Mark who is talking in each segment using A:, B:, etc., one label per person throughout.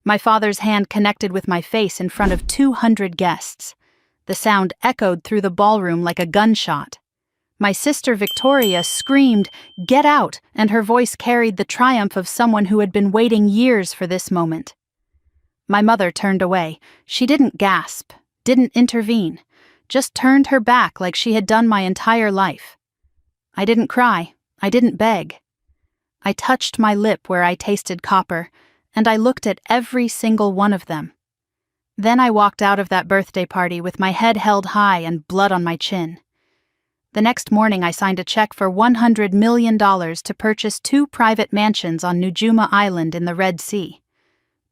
A: My father's hand connected with my face in front of 200 guests. The sound echoed through the ballroom like a gunshot. My sister Victoria screamed, "Get out!" and her voice carried the triumph of someone who had been waiting years for this moment. My mother turned away. She didn't gasp, didn't intervene, just turned her back like she had done my entire life. I didn't cry. I didn't beg. I touched my lip where I tasted copper, and I looked at every single one of them. Then I walked out of that birthday party with my head held high and blood on my chin. The next morning I signed a check for $100 million to purchase 2 private mansions on Njuma Island in the Red Sea.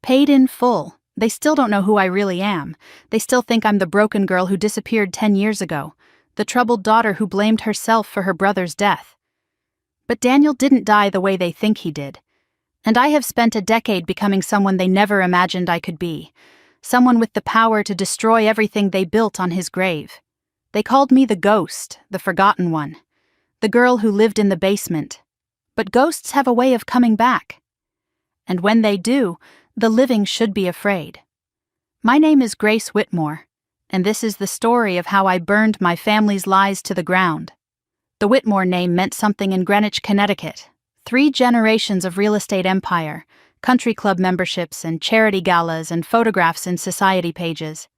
A: Paid in full. They still don't know who I really am. They still think I'm the broken girl who disappeared 10 years ago, the troubled daughter who blamed herself for her brother's death. But Daniel didn't die the way they think he did. And I have spent a decade becoming someone they never imagined I could be, someone with the power to destroy everything they built on his grave. They called me the ghost, the forgotten one, the girl who lived in the basement. But ghosts have a way of coming back. And when they do, the living should be afraid. My name is Grace Whitmore, and this is the story of how I burned my family's lies to the ground. The Whitmore name meant something in Greenwich, Connecticut. 3 generations of real estate empire, country club memberships and charity galas and photographs in society pages.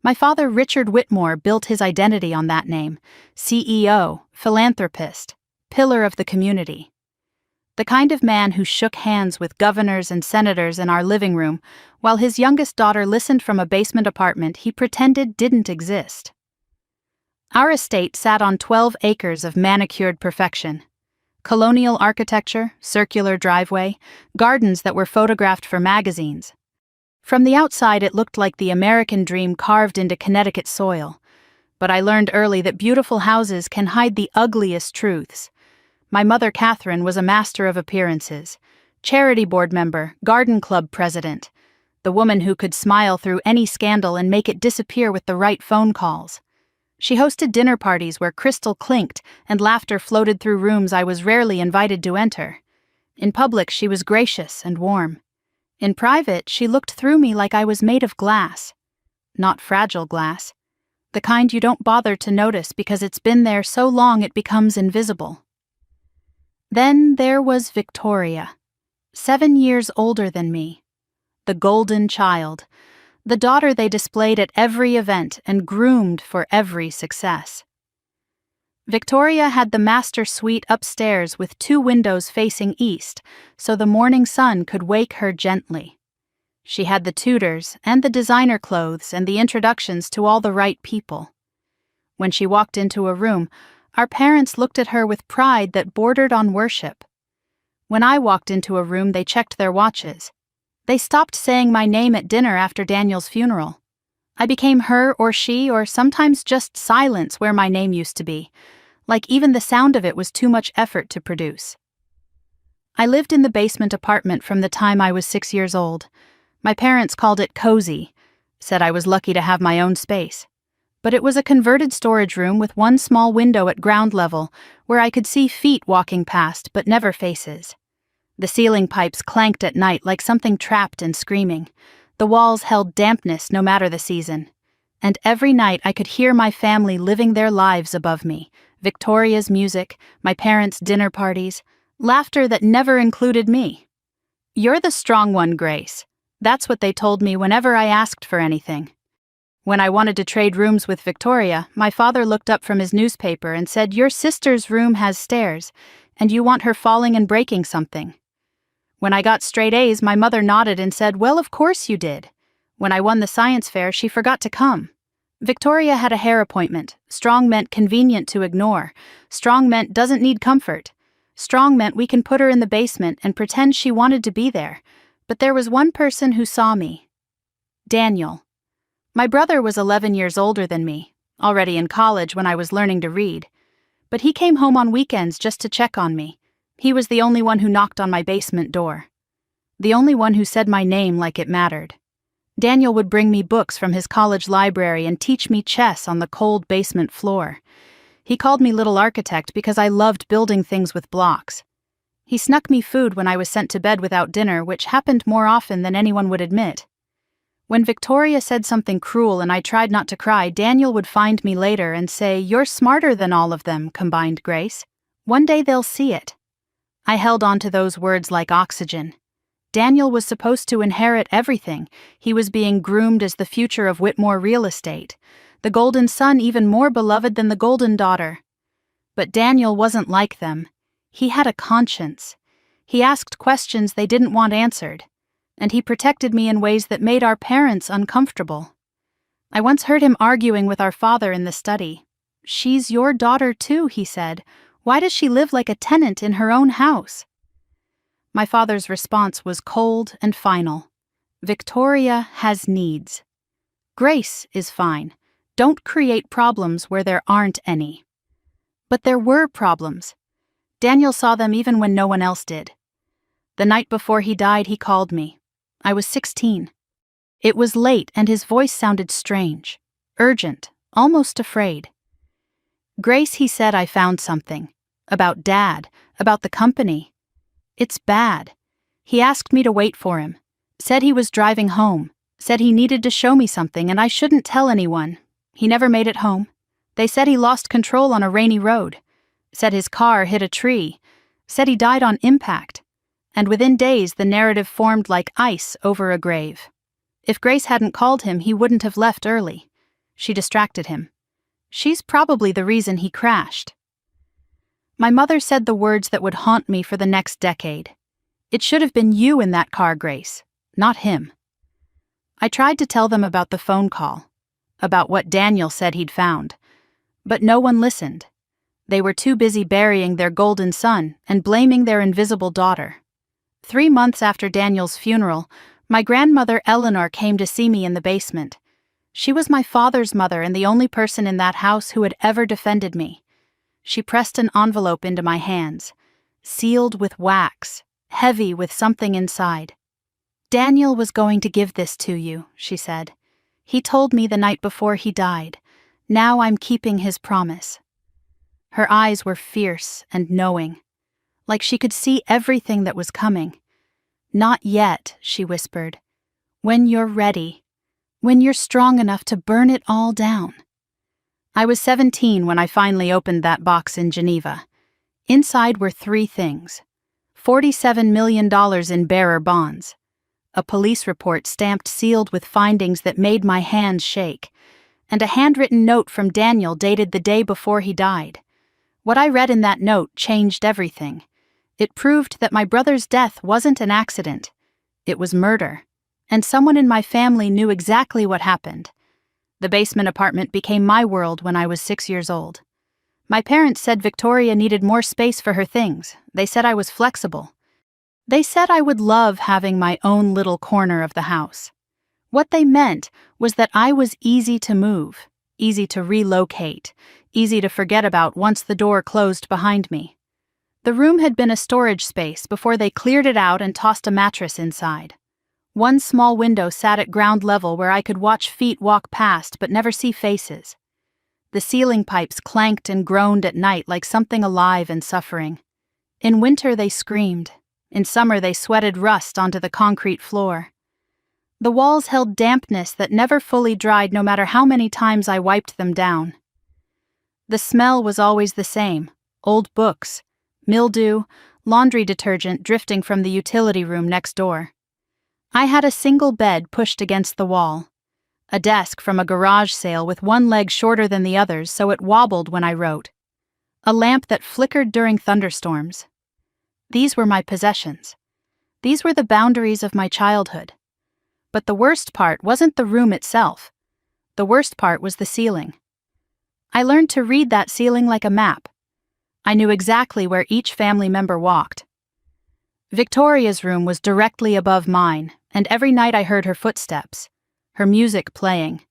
A: My father, Richard Whitmore, built his identity on that name: CEO, philanthropist, pillar of the community. The kind of man who shook hands with governors and senators in our living room while his youngest daughter listened from a basement apartment he pretended didn't exist. Our estate sat on 12 acres of manicured perfection. Colonial architecture, circular driveway, gardens that were photographed for magazines. From the outside it looked like the American dream carved into Connecticut soil. But I learned early that beautiful houses can hide the ugliest truths. My mother, Catherine, was a master of appearances. Charity board member, garden club president. The woman who could smile through any scandal and make it disappear with the right phone calls. She hosted dinner parties where crystal clinked and laughter floated through rooms I was rarely invited to enter. In public, she was gracious and warm. In private, she looked through me like I was made of glass. Not fragile glass. The kind you don't bother to notice because it's been there so long it becomes invisible. Then there was Victoria, 7 years older than me. The golden child. The daughter they displayed at every event and groomed for every success. Victoria had the master suite upstairs with 2 windows facing east, so the morning sun could wake her gently. She had the tutors and the designer clothes and the introductions to all the right people. When she walked into a room, our parents looked at her with pride that bordered on worship. When I walked into a room, they checked their watches. They stopped saying my name at dinner after Daniel's funeral. I became her or she or sometimes just silence where my name used to be, like even the sound of it was too much effort to produce. I lived in the basement apartment from the time I was 6 years old. My parents called it cozy, said I was lucky to have my own space. But it was a converted storage room with 1 small window at ground level where I could see feet walking past but never faces. The ceiling pipes clanked at night like something trapped and screaming. The walls held dampness no matter the season. And every night I could hear my family living their lives above me. Victoria's music, my parents' dinner parties, laughter that never included me. "You're the strong one, Grace." That's what they told me whenever I asked for anything. When I wanted to trade rooms with Victoria, my father looked up from his newspaper and said, "Your sister's room has stairs, and you want her falling and breaking something." When I got straight A's, my mother nodded and said, "Well, of course you did." When I won the science fair, she forgot to come. Victoria had a hair appointment. Strong meant convenient to ignore. Strong meant doesn't need comfort. Strong meant we can put her in the basement and pretend she wanted to be there. But there was one person who saw me. Daniel. My brother was 11 years older than me, already in college when I was learning to read. But he came home on weekends just to check on me. He was the only one who knocked on my basement door. The only one who said my name like it mattered. Daniel would bring me books from his college library and teach me chess on the cold basement floor. He called me Little Architect because I loved building things with blocks. He snuck me food when I was sent to bed without dinner, which happened more often than anyone would admit. When Victoria said something cruel and I tried not to cry, Daniel would find me later and say, "You're smarter than all of them," combined Grace. "One day they'll see it." I held on to those words like oxygen. Daniel was supposed to inherit everything. He was being groomed as the future of Whitmore real estate, the golden son even more beloved than the golden daughter. But Daniel wasn't like them. He had a conscience. He asked questions they didn't want answered, and he protected me in ways that made our parents uncomfortable. I once heard him arguing with our father in the study. "She's your daughter too," he said. "Why does she live like a tenant in her own house?" My father's response was cold and final. "Victoria has needs. Grace is fine. Don't create problems where there aren't any." But there were problems. Daniel saw them even when no one else did. The night before he died, he called me. I was 16. It was late and his voice sounded strange, urgent, almost afraid. "Grace," he said, "I found something. About Dad, about the company. It's bad." He asked me to wait for him. Said he was driving home. Said he needed to show me something and I shouldn't tell anyone. He never made it home. They said he lost control on a rainy road. Said his car hit a tree. Said he died on impact. And within days the narrative formed like ice over a grave. If Grace hadn't called him, he wouldn't have left early. She distracted him. She's probably the reason he crashed. My mother said the words that would haunt me for the next decade. "It should have been you in that car, Grace, not him." I tried to tell them about the phone call, about what Daniel said he'd found, but no one listened. They were too busy burying their golden son and blaming their invisible daughter. 3 months after Daniel's funeral, my grandmother Eleanor came to see me in the basement. She was my father's mother and the only person in that house who had ever defended me. She pressed an envelope into my hands, sealed with wax, heavy with something inside. "Daniel was going to give this to you," she said. "He told me the night before he died. Now I'm keeping his promise." Her eyes were fierce and knowing, like she could see everything that was coming. "Not yet," she whispered. "When you're ready. When you're strong enough to burn it all down." I was 17 when I finally opened that box in Geneva. Inside were 3 things. $47 million in bearer bonds. A police report stamped sealed with findings that made my hands shake. And a handwritten note from Daniel dated the day before he died. What I read in that note changed everything. It proved that my brother's death wasn't an accident. It was murder. And someone in my family knew exactly what happened. The basement apartment became my world when I was 6 years old. My parents said Victoria needed more space for her things. They said I was flexible. They said I would love having my own little corner of the house. What they meant was that I was easy to move, easy to relocate, easy to forget about once the door closed behind me. The room had been a storage space before they cleared it out and tossed a mattress inside. One small window sat at ground level where I could watch feet walk past but never see faces. The ceiling pipes clanked and groaned at night like something alive and suffering. In winter they screamed. In summer they sweated rust onto the concrete floor. The walls held dampness that never fully dried no matter how many times I wiped them down. The smell was always the same: old books, mildew, laundry detergent drifting from the utility room next door. I had a single bed pushed against the wall, a desk from a garage sale with one leg shorter than the others so it wobbled when I wrote, a lamp that flickered during thunderstorms. These were my possessions. These were the boundaries of my childhood. But the worst part wasn't the room itself. The worst part was the ceiling. I learned to read that ceiling like a map. I knew exactly where each family member walked. Victoria's room was directly above mine, and every night I heard her footsteps, her music playing,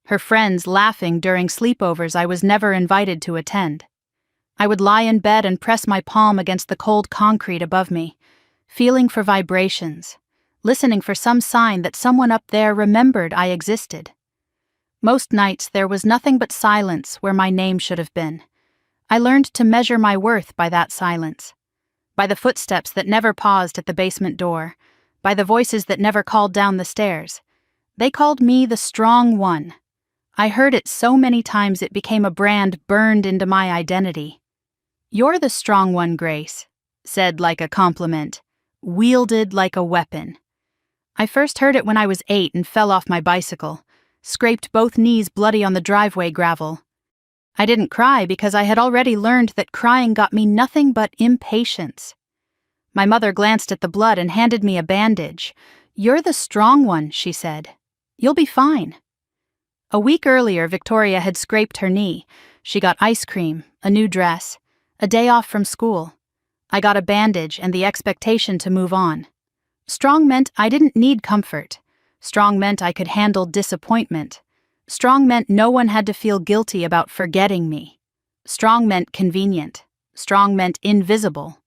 A: her friends laughing during sleepovers I was never invited to attend. I would lie in bed and press my palm against the cold concrete above me, feeling for vibrations, listening for some sign that someone up there remembered I existed. Most nights there was nothing but silence where my name should have been. I learned to measure my worth by that silence. by the footsteps that never paused at the basement door, by the voices that never called down the stairs. They called me the strong one. I heard it so many times it became a brand burned into my identity. "You're the strong one, Grace," said like a compliment, wielded like a weapon. I first heard it when I was 8 and fell off my bicycle, scraped both knees bloody on the driveway gravel. I didn't cry because I had already learned that crying got me nothing but impatience. My mother glanced at the blood and handed me a bandage. "You're the strong one," she said. "You'll be fine." A week earlier, Victoria had scraped her knee. She got ice cream, a new dress, a day off from school. I got a bandage and the expectation to move on. Strong meant I didn't need comfort. Strong meant I could handle disappointment. Strong meant no one had to feel guilty about forgetting me. Strong meant convenient. Strong meant invisible.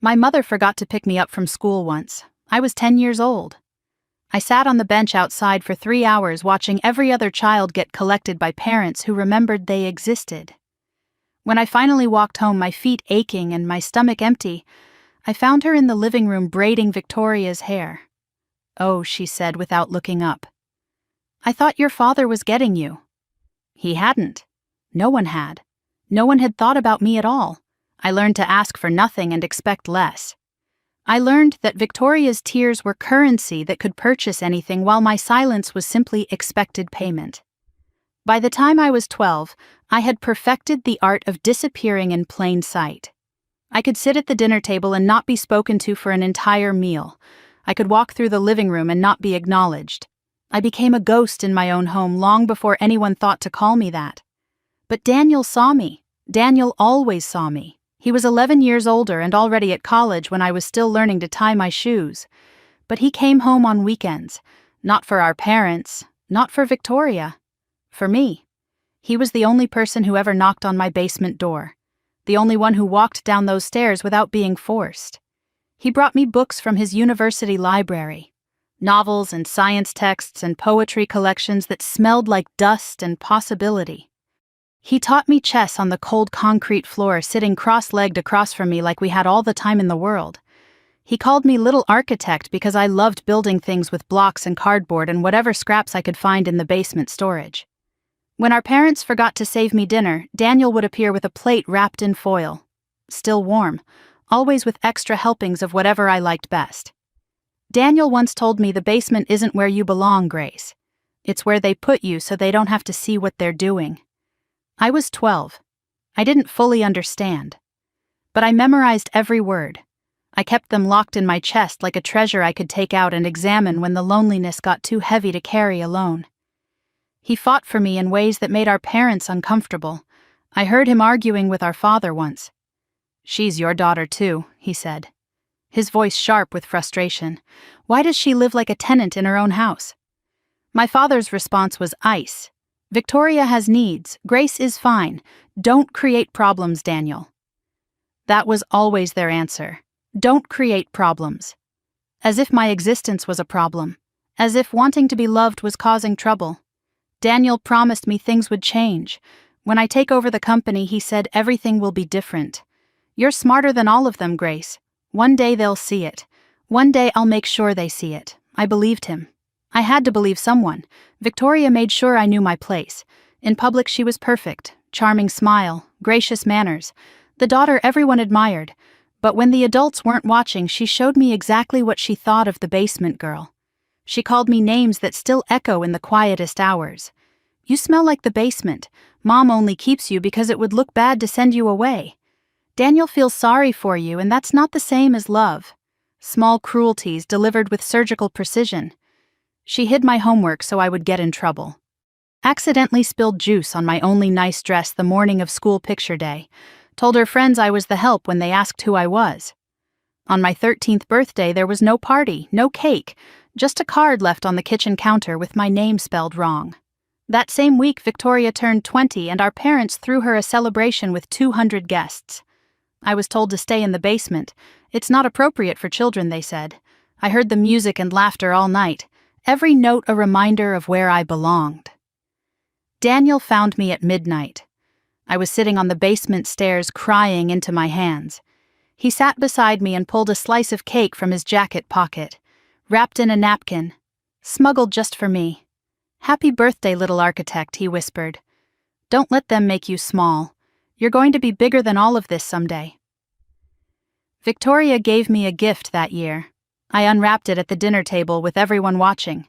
A: My mother forgot to pick me up from school once. I was 10 years old. I sat on the bench outside for 3 hours watching every other child get collected by parents who remembered they existed. When I finally walked home, my feet aching and my stomach empty, I found her in the living room braiding Victoria's hair. "Oh," she said without looking up. "I thought your father was getting you." He hadn't. No one had. No one had thought about me at all. I learned to ask for nothing and expect less. I learned that Victoria's tears were currency that could purchase anything while my silence was simply expected payment. By the time I was 12, I had perfected the art of disappearing in plain sight. I could sit at the dinner table and not be spoken to for an entire meal. I could walk through the living room and not be acknowledged. I became a ghost in my own home long before anyone thought to call me that. But Daniel saw me. Daniel always saw me. He was 11 years older and already at college when I was still learning to tie my shoes. But he came home on weekends. Not for our parents, not for Victoria. For me. He was the only person who ever knocked on my basement door. The only one who walked down those stairs without being forced. He brought me books from his university library. Novels and science texts and poetry collections that smelled like dust and possibility. He taught me chess on the cold concrete floor, sitting cross-legged across from me like we had all the time in the world. He called me Little Architect because I loved building things with blocks and cardboard and whatever scraps I could find in the basement storage. When our parents forgot to save me dinner, Daniel would appear with a plate wrapped in foil. Still warm, always with extra helpings of whatever I liked best. Daniel once told me the basement isn't where you belong, Grace. It's where they put you so they don't have to see what they're doing. I was 12. I didn't fully understand. But I memorized every word. I kept them locked in my chest like a treasure I could take out and examine when the loneliness got too heavy to carry alone. He fought for me in ways that made our parents uncomfortable. I heard him arguing with our father once. "She's your daughter too," he said. His voice sharp with frustration. "Why does she live like a tenant in her own house?" My father's response was ice. "Victoria has needs. Grace is fine. Don't create problems, Daniel." That was always their answer. Don't create problems. As if my existence was a problem. As if wanting to be loved was causing trouble. Daniel promised me things would change. When I take over the company, he said everything will be different. "You're smarter than all of them, Grace. One day they'll see it. One day I'll make sure they see it." I believed him. I had to believe someone. Victoria made sure I knew my place. In public she was perfect. Charming smile, gracious manners. The daughter everyone admired. But when the adults weren't watching, she showed me exactly what she thought of the basement girl. She called me names that still echo in the quietest hours. "You smell like the basement. Mom only keeps you because it would look bad to send you away. Daniel feels sorry for you, and that's not the same as love." Small cruelties delivered with surgical precision. She hid my homework so I would get in trouble. Accidentally spilled juice on my only nice dress the morning of school picture day. Told her friends I was the help when they asked who I was. On my 13th birthday there was no party, no cake, just a card left on the kitchen counter with my name spelled wrong. That same week Victoria turned 20 and our parents threw her a celebration with 200 guests. I was told to stay in the basement. It's not appropriate for children, they said. I heard the music and laughter all night. Every note a reminder of where I belonged. Daniel found me at midnight. I was sitting on the basement stairs crying into my hands. He sat beside me and pulled a slice of cake from his jacket pocket, wrapped in a napkin, smuggled just for me. "Happy birthday, little architect," he whispered. "Don't let them make you small. You're going to be bigger than all of this someday." Victoria gave me a gift that year. I unwrapped it at the dinner table with everyone watching.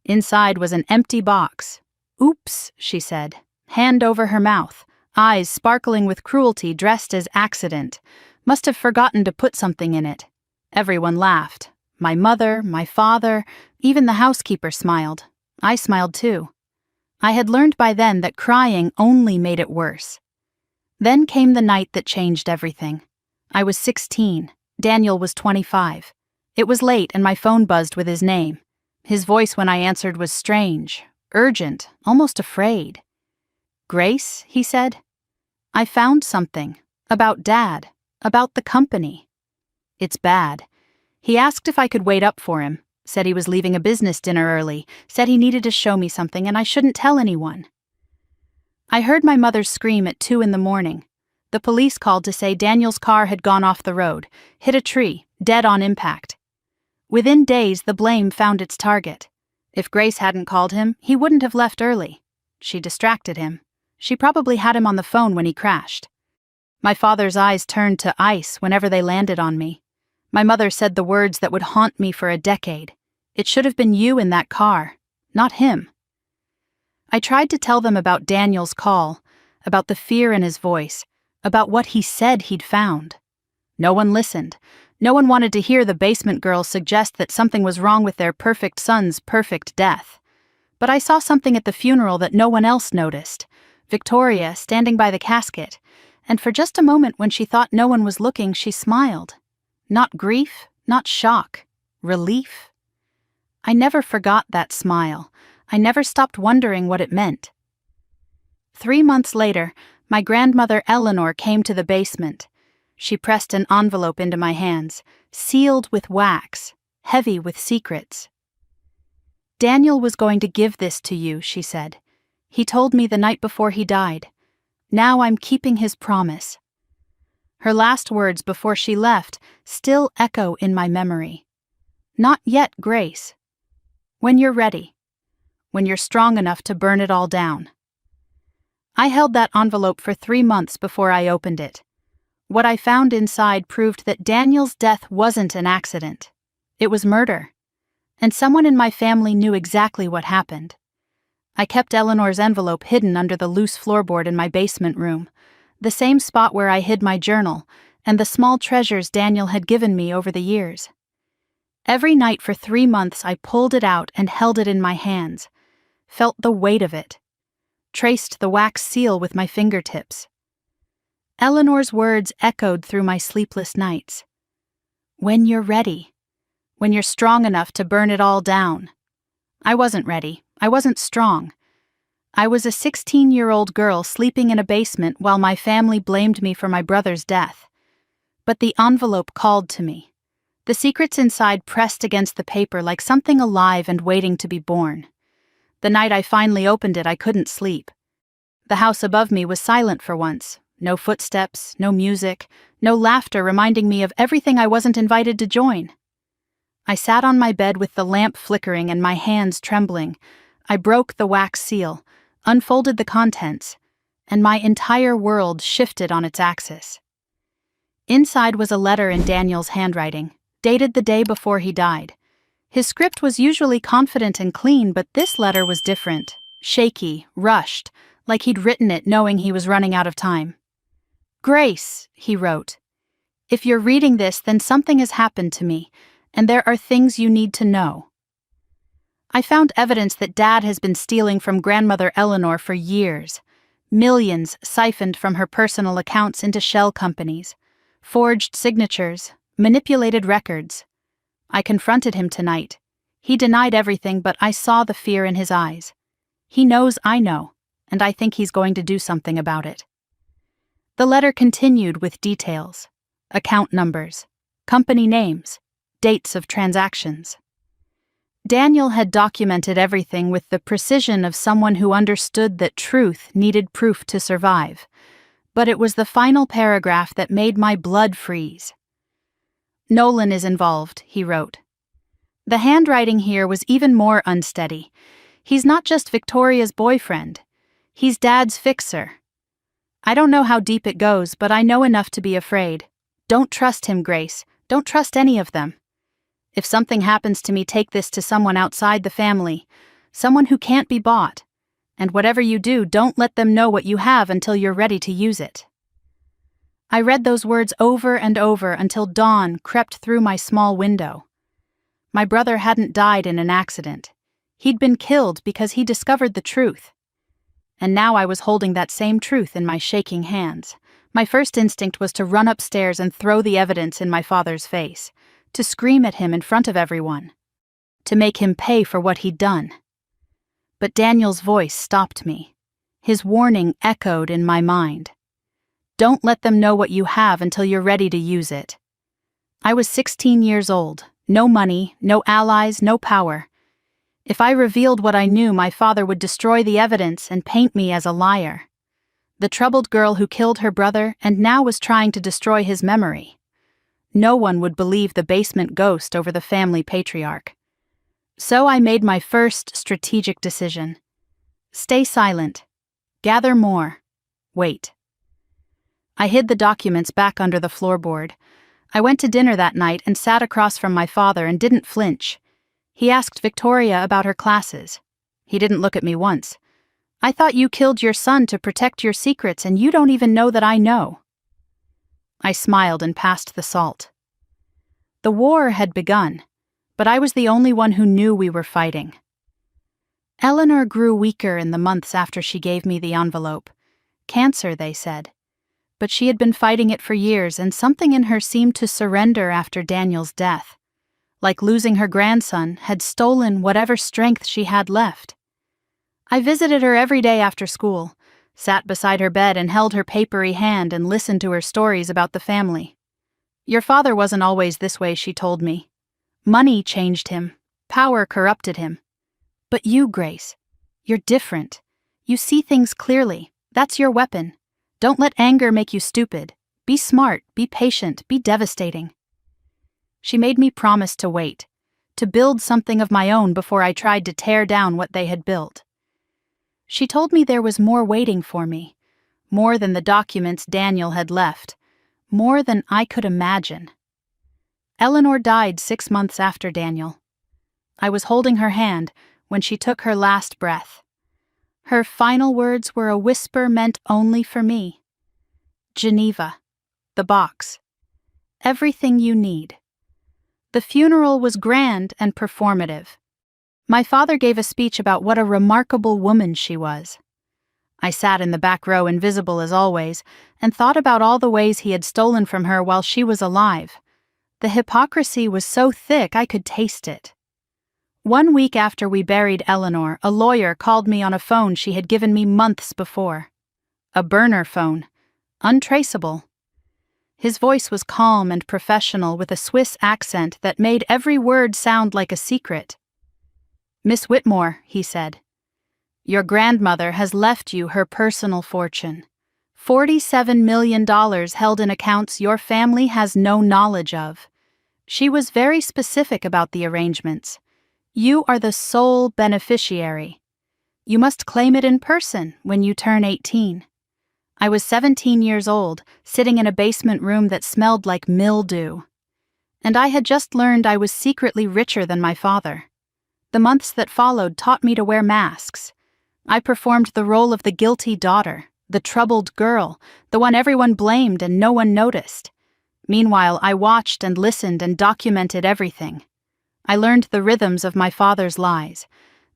A: Inside was an empty box. "Oops," she said, hand over her mouth, eyes sparkling with cruelty dressed as accident. Must have forgotten to put something in it. Everyone laughed. My mother, my father, even the housekeeper smiled. I smiled too. I had learned by then that crying only made it worse. Then came the night that changed everything. I was 16. Daniel was 25. It was late and my phone buzzed with his name. His voice when I answered was strange, urgent, almost afraid. "Grace," he said. "I found something. About Dad. About the company." "It's bad." He asked if I could wait up for him, said he was leaving a business dinner early, said he needed to show me something and I shouldn't tell anyone. I heard my mother scream at 2 a.m. The police called to say Daniel's car had gone off the road, hit a tree, dead on impact. Within days, the blame found its target. If Grace hadn't called him, he wouldn't have left early. She distracted him. She probably had him on the phone when he crashed. My father's eyes turned to ice whenever they landed on me. My mother said the words that would haunt me for a decade. "It should have been you in that car, not him." I tried to tell them about Daniel's call, about the fear in his voice, about what he said he'd found. No one listened. No one wanted to hear the basement girls suggest that something was wrong with their perfect son's perfect death. But I saw something at the funeral that no one else noticed. Victoria standing by the casket, and for just a moment when she thought no one was looking, she smiled. Not grief, not shock, relief. I never forgot that smile. I never stopped wondering what it meant. 3 months later, my grandmother Eleanor came to the basement. She pressed an envelope into my hands, sealed with wax, heavy with secrets. "Daniel was going to give this to you," she said. "He told me the night before he died. Now I'm keeping his promise." Her last words before she left still echo in my memory. "Not yet, Grace. When you're ready. When you're strong enough to burn it all down." I held that envelope for 3 months before I opened it. What I found inside proved that Daniel's death wasn't an accident. It was murder. And someone in my family knew exactly what happened. I kept Eleanor's envelope hidden under the loose floorboard in my basement room, the same spot where I hid my journal and the small treasures Daniel had given me over the years. Every night for 3 months I pulled it out and held it in my hands, felt the weight of it, traced the wax seal with my fingertips. Eleanor's words echoed through my sleepless nights. "When you're ready. When you're strong enough to burn it all down." I wasn't ready. I wasn't strong. I was a 16-year-old girl sleeping in a basement while my family blamed me for my brother's death. But the envelope called to me. The secrets inside pressed against the paper like something alive and waiting to be born. The night I finally opened it, I couldn't sleep. The house above me was silent for once. No footsteps, no music, no laughter reminding me of everything I wasn't invited to join. I sat on my bed with the lamp flickering and my hands trembling. I broke the wax seal, unfolded the contents, and my entire world shifted on its axis. Inside was a letter in Daniel's handwriting, dated the day before he died. His script was usually confident and clean, but this letter was different, shaky, rushed, like he'd written it knowing he was running out of time. "Grace," he wrote, "if you're reading this, then something has happened to me, and there are things you need to know." I found evidence that Dad has been stealing from grandmother Eleanor for years. Millions siphoned from her personal accounts into shell companies, forged signatures, manipulated records. I confronted him tonight. He denied everything, but I saw the fear in his eyes. He knows I know, and I think he's going to do something about it. The letter continued with details, account numbers, company names, dates of transactions. Daniel had documented everything with the precision of someone who understood that truth needed proof to survive. But it was the final paragraph that made my blood freeze. Nolan is involved, he wrote. The handwriting here was even more unsteady. He's not just Victoria's boyfriend. He's Dad's fixer. I don't know how deep it goes, but I know enough to be afraid. Don't trust him, Grace. Don't trust any of them. If something happens to me, take this to someone outside the family, someone who can't be bought. And whatever you do, don't let them know what you have until you're ready to use it. I read those words over and over until dawn crept through my small window. My brother hadn't died in an accident. He'd been killed because he discovered the truth. And now I was holding that same truth in my shaking hands. My first instinct was to run upstairs and throw the evidence in my father's face, to scream at him in front of everyone, to make him pay for what he'd done. But Daniel's voice stopped me. His warning echoed in my mind. Don't let them know what you have until you're ready to use it. I was 16 years old, no money, no allies, no power. If I revealed what I knew, my father would destroy the evidence and paint me as a liar. The troubled girl who killed her brother and now was trying to destroy his memory. No one would believe the basement ghost over the family patriarch. So I made my first strategic decision. Stay silent. Gather more. Wait. I hid the documents back under the floorboard. I went to dinner that night and sat across from my father and didn't flinch. He asked Victoria about her classes. He didn't look at me once. I thought you killed your son to protect your secrets and you don't even know that I know. I smiled and passed the salt. The war had begun, but I was the only one who knew we were fighting. Eleanor grew weaker in the months after she gave me the envelope. Cancer, they said. But she had been fighting it for years, and something in her seemed to surrender after Daniel's death. Like losing her grandson had stolen whatever strength she had left. I visited her every day after school, sat beside her bed and held her papery hand and listened to her stories about the family. Your father wasn't always this way, she told me. Money changed him. Power corrupted him. But you, Grace, you're different. You see things clearly. That's your weapon. Don't let anger make you stupid. Be smart, be patient, be devastating. She made me promise to wait, to build something of my own before I tried to tear down what they had built. She told me there was more waiting for me, more than the documents Daniel had left, more than I could imagine. Eleanor died 6 months after Daniel. I was holding her hand when she took her last breath. Her final words were a whisper meant only for me. Geneva, the box, everything you need. The funeral was grand and performative. My father gave a speech about what a remarkable woman she was. I sat in the back row, invisible as always, and thought about all the ways he had stolen from her while she was alive. The hypocrisy was so thick I could taste it. 1 week after we buried Eleanor, a lawyer called me on a phone she had given me months before. A burner phone, untraceable. His voice was calm and professional with a Swiss accent that made every word sound like a secret. Miss Whitmore, he said, your grandmother has left you her personal fortune. $47 million held in accounts your family has no knowledge of. She was very specific about the arrangements. You are the sole beneficiary. You must claim it in person when you turn 18. I was 17 years old, sitting in a basement room that smelled like mildew. And I had just learned I was secretly richer than my father. The months that followed taught me to wear masks. I performed the role of the guilty daughter, the troubled girl, the one everyone blamed and no one noticed. Meanwhile, I watched and listened and documented everything. I learned the rhythms of my father's lies,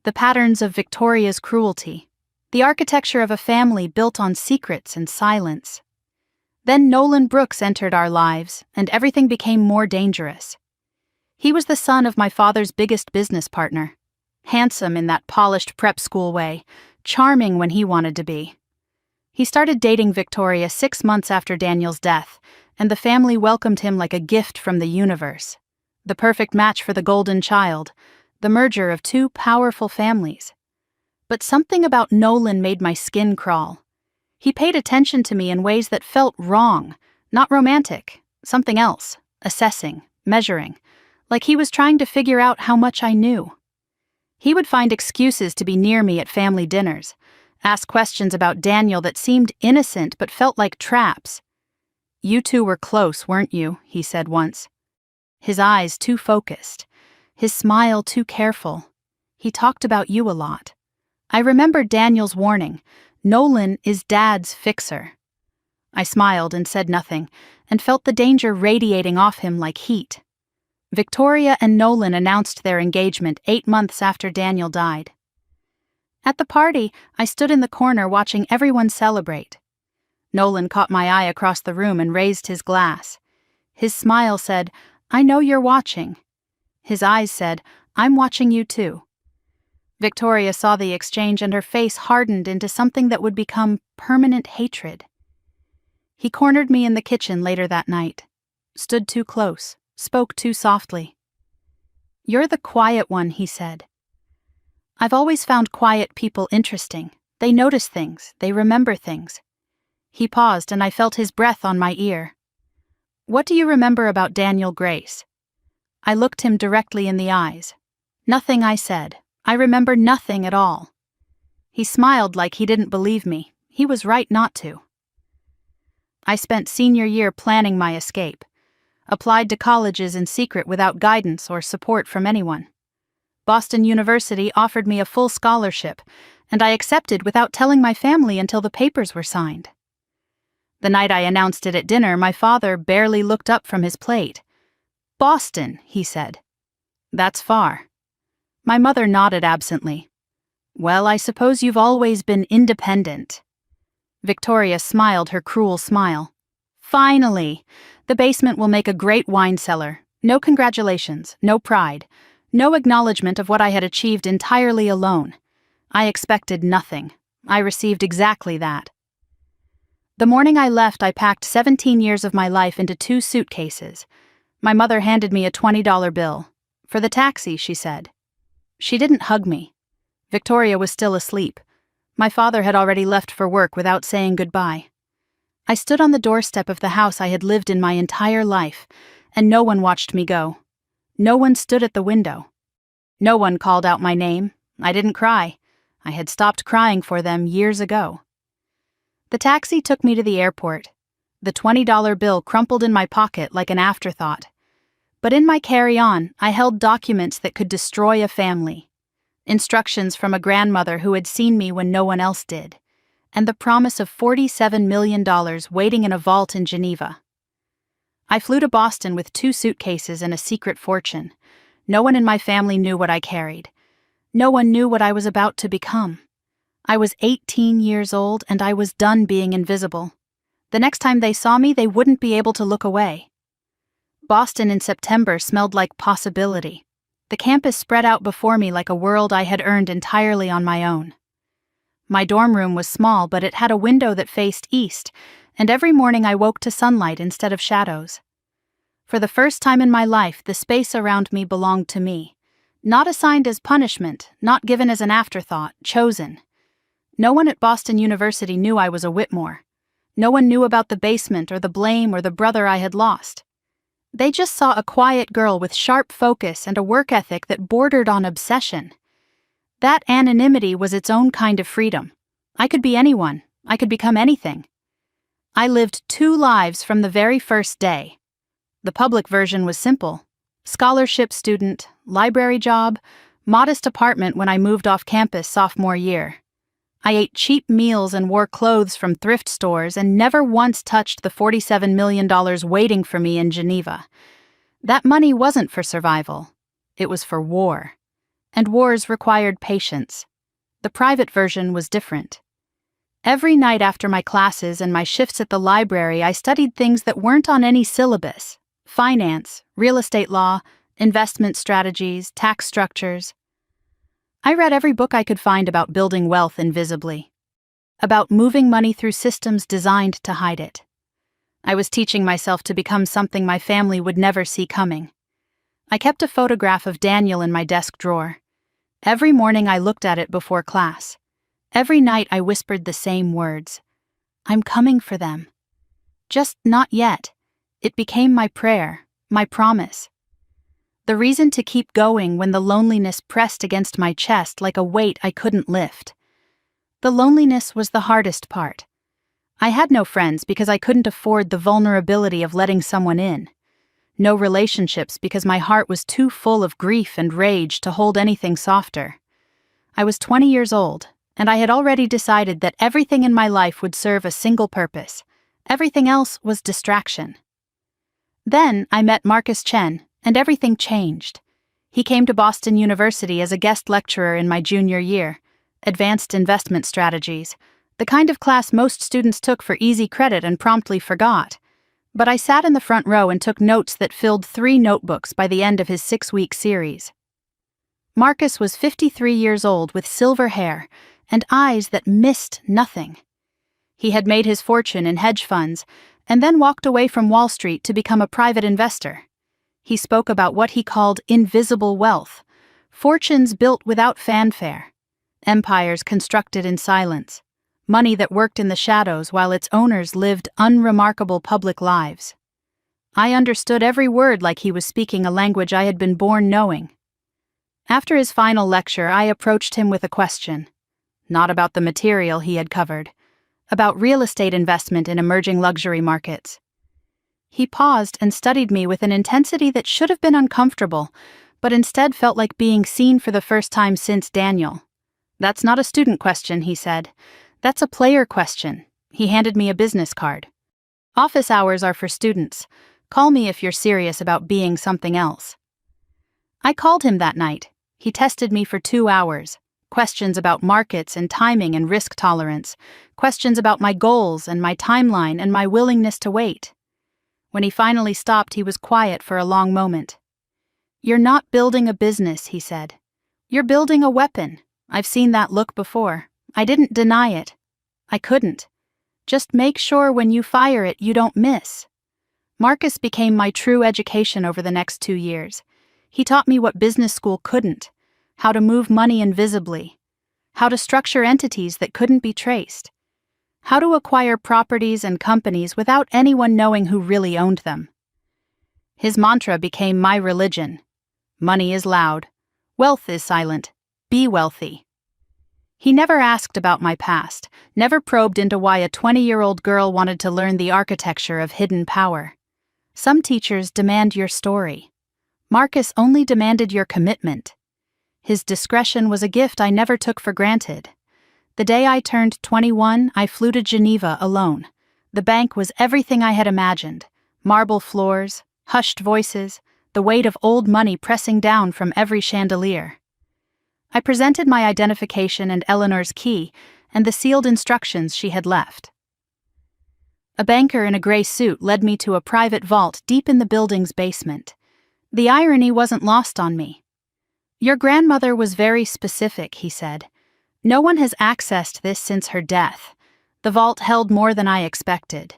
A: the patterns of Victoria's cruelty, the architecture of a family built on secrets and silence. Then Nolan Brooks entered our lives, and everything became more dangerous. He was the son of my father's biggest business partner, handsome in that polished prep school way, charming when he wanted to be. He started dating Victoria 6 months after Daniel's death, and the family welcomed him like a gift from the universe. The perfect match for the golden child, the merger of two powerful families. But something about Nolan made my skin crawl. He paid attention to me in ways that felt wrong, not romantic, something else, assessing, measuring, like he was trying to figure out how much I knew. He would find excuses to be near me at family dinners, ask questions about Daniel that seemed innocent but felt like traps. "You two were close, weren't you?" he said once. His eyes too focused, his smile too careful. He talked about you a lot. I remembered Daniel's warning, "Nolan is Dad's fixer." I smiled and said nothing, and felt the danger radiating off him like heat. Victoria and Nolan announced their engagement 8 months after Daniel died. At the party, I stood in the corner watching everyone celebrate. Nolan caught my eye across the room and raised his glass. His smile said, "I know you're watching." His eyes said, "I'm watching you too." Victoria saw the exchange and her face hardened into something that would become permanent hatred. He cornered me in the kitchen later that night. Stood too close, spoke too softly. "You're the quiet one," he said. "I've always found quiet people interesting. They notice things, they remember things." He paused and I felt his breath on my ear. "What do you remember about Daniel Grace?" I looked him directly in the eyes. "Nothing," I said. "I remember nothing at all." He smiled like he didn't believe me. He was right not to. I spent senior year planning my escape. Applied to colleges in secret without guidance or support from anyone. Boston University offered me a full scholarship, and I accepted without telling my family until the papers were signed. The night I announced it at dinner, my father barely looked up from his plate. "Boston," he said. "That's far." My mother nodded absently. "Well, I suppose you've always been independent." Victoria smiled her cruel smile. "Finally! The basement will make a great wine cellar. No congratulations, no pride, no acknowledgement of what I had achieved entirely alone. I expected nothing. I received exactly that." The morning I left, I packed 17 years of my life into 2 suitcases. My mother handed me a $20 bill. "For the taxi," she said. She didn't hug me. Victoria was still asleep. My father had already left for work without saying goodbye. I stood on the doorstep of the house I had lived in my entire life, and no one watched me go. No one stood at the window. No one called out my name. I didn't cry. I had stopped crying for them years ago. The taxi took me to the airport. The $20 bill crumpled in my pocket like an afterthought. But in my carry-on, I held documents that could destroy a family. Instructions from a grandmother who had seen me when no one else did, and the promise of $47 million waiting in a vault in Geneva. I flew to Boston with 2 suitcases and a secret fortune. No one in my family knew what I carried. No one knew what I was about to become. I was 18 years old and I was done being invisible. The next time they saw me, they wouldn't be able to look away. Boston in September smelled like possibility. The campus spread out before me like a world I had earned entirely on my own. My dorm room was small, but it had a window that faced east, and every morning I woke to sunlight instead of shadows. For the first time in my life, the space around me belonged to me. Not assigned as punishment, not given as an afterthought, chosen. No one at Boston University knew I was a Whitmore. No one knew about the basement or the blame or the brother I had lost. They just saw a quiet girl with sharp focus and a work ethic that bordered on obsession. That anonymity was its own kind of freedom. I could be anyone. I could become anything. I lived 2 lives from the very first day. The public version was simple. Scholarship student, library job, modest apartment when I moved off campus sophomore year. I ate cheap meals and wore clothes from thrift stores and never once touched the $47 million waiting for me in Geneva. That money wasn't for survival. It was for war. And wars required patience. The private version was different. Every night after my classes and my shifts at the library, I studied things that weren't on any syllabus. Finance, real estate law, investment strategies, tax structures. I read every book I could find about building wealth invisibly, about moving money through systems designed to hide it. I was teaching myself to become something my family would never see coming. I kept a photograph of Daniel in my desk drawer. Every morning I looked at it before class. Every night I whispered the same words. "I'm coming for them." Just not yet. It became my prayer, my promise, The reason to keep going when the loneliness pressed against my chest like a weight I couldn't lift. The loneliness was the hardest part. I had no friends because I couldn't afford the vulnerability of letting someone in. No relationships because my heart was too full of grief and rage to hold anything softer. I was 20 years old, and I had already decided that everything in my life would serve a single purpose. Everything else was distraction. Then I met Marcus Chen, and everything changed. He came to Boston University as a guest lecturer in my junior year, advanced investment strategies, the kind of class most students took for easy credit and promptly forgot. But I sat in the front row and took notes that filled 3 notebooks by the end of his 6-week series. Marcus was 53 years old with silver hair and eyes that missed nothing. He had made his fortune in hedge funds and then walked away from Wall Street to become a private investor. He spoke about what he called invisible wealth, fortunes built without fanfare, empires constructed in silence, money that worked in the shadows while its owners lived unremarkable public lives. I understood every word like he was speaking a language I had been born knowing. After his final lecture, I approached him with a question. Not about the material he had covered, about real estate investment in emerging luxury markets. He paused and studied me with an intensity that should have been uncomfortable, but instead felt like being seen for the first time since Daniel. "That's not a student question," he said. "That's a player question." He handed me a business card. "Office hours are for students. Call me if you're serious about being something else." I called him that night. He tested me for 2 hours. Questions about markets and timing and risk tolerance. Questions about my goals and my timeline and my willingness to wait. When he finally stopped, he was quiet for a long moment. "You're not building a business," he said. "You're building a weapon. I've seen that look before. I didn't deny it. I couldn't. Just make sure when you fire it, you don't miss." Marcus became my true education over the next 2 years. He taught me what business school couldn't, how to move money invisibly, how to structure entities that couldn't be traced, how to acquire properties and companies without anyone knowing who really owned them. His mantra became my religion. Money is loud. Wealth is silent. Be wealthy. He never asked about my past, never probed into why a 20-year-old girl wanted to learn the architecture of hidden power. Some teachers demand your story. Marcus only demanded your commitment. His discretion was a gift I never took for granted. The day I turned 21, I flew to Geneva alone. The bank was everything I had imagined. Marble floors, hushed voices, the weight of old money pressing down from every chandelier. I presented my identification and Eleanor's key and the sealed instructions she had left. A banker in a gray suit led me to a private vault deep in the building's basement. The irony wasn't lost on me. "Your grandmother was very specific," he said. "No one has accessed this since her death. The vault held more than I expected.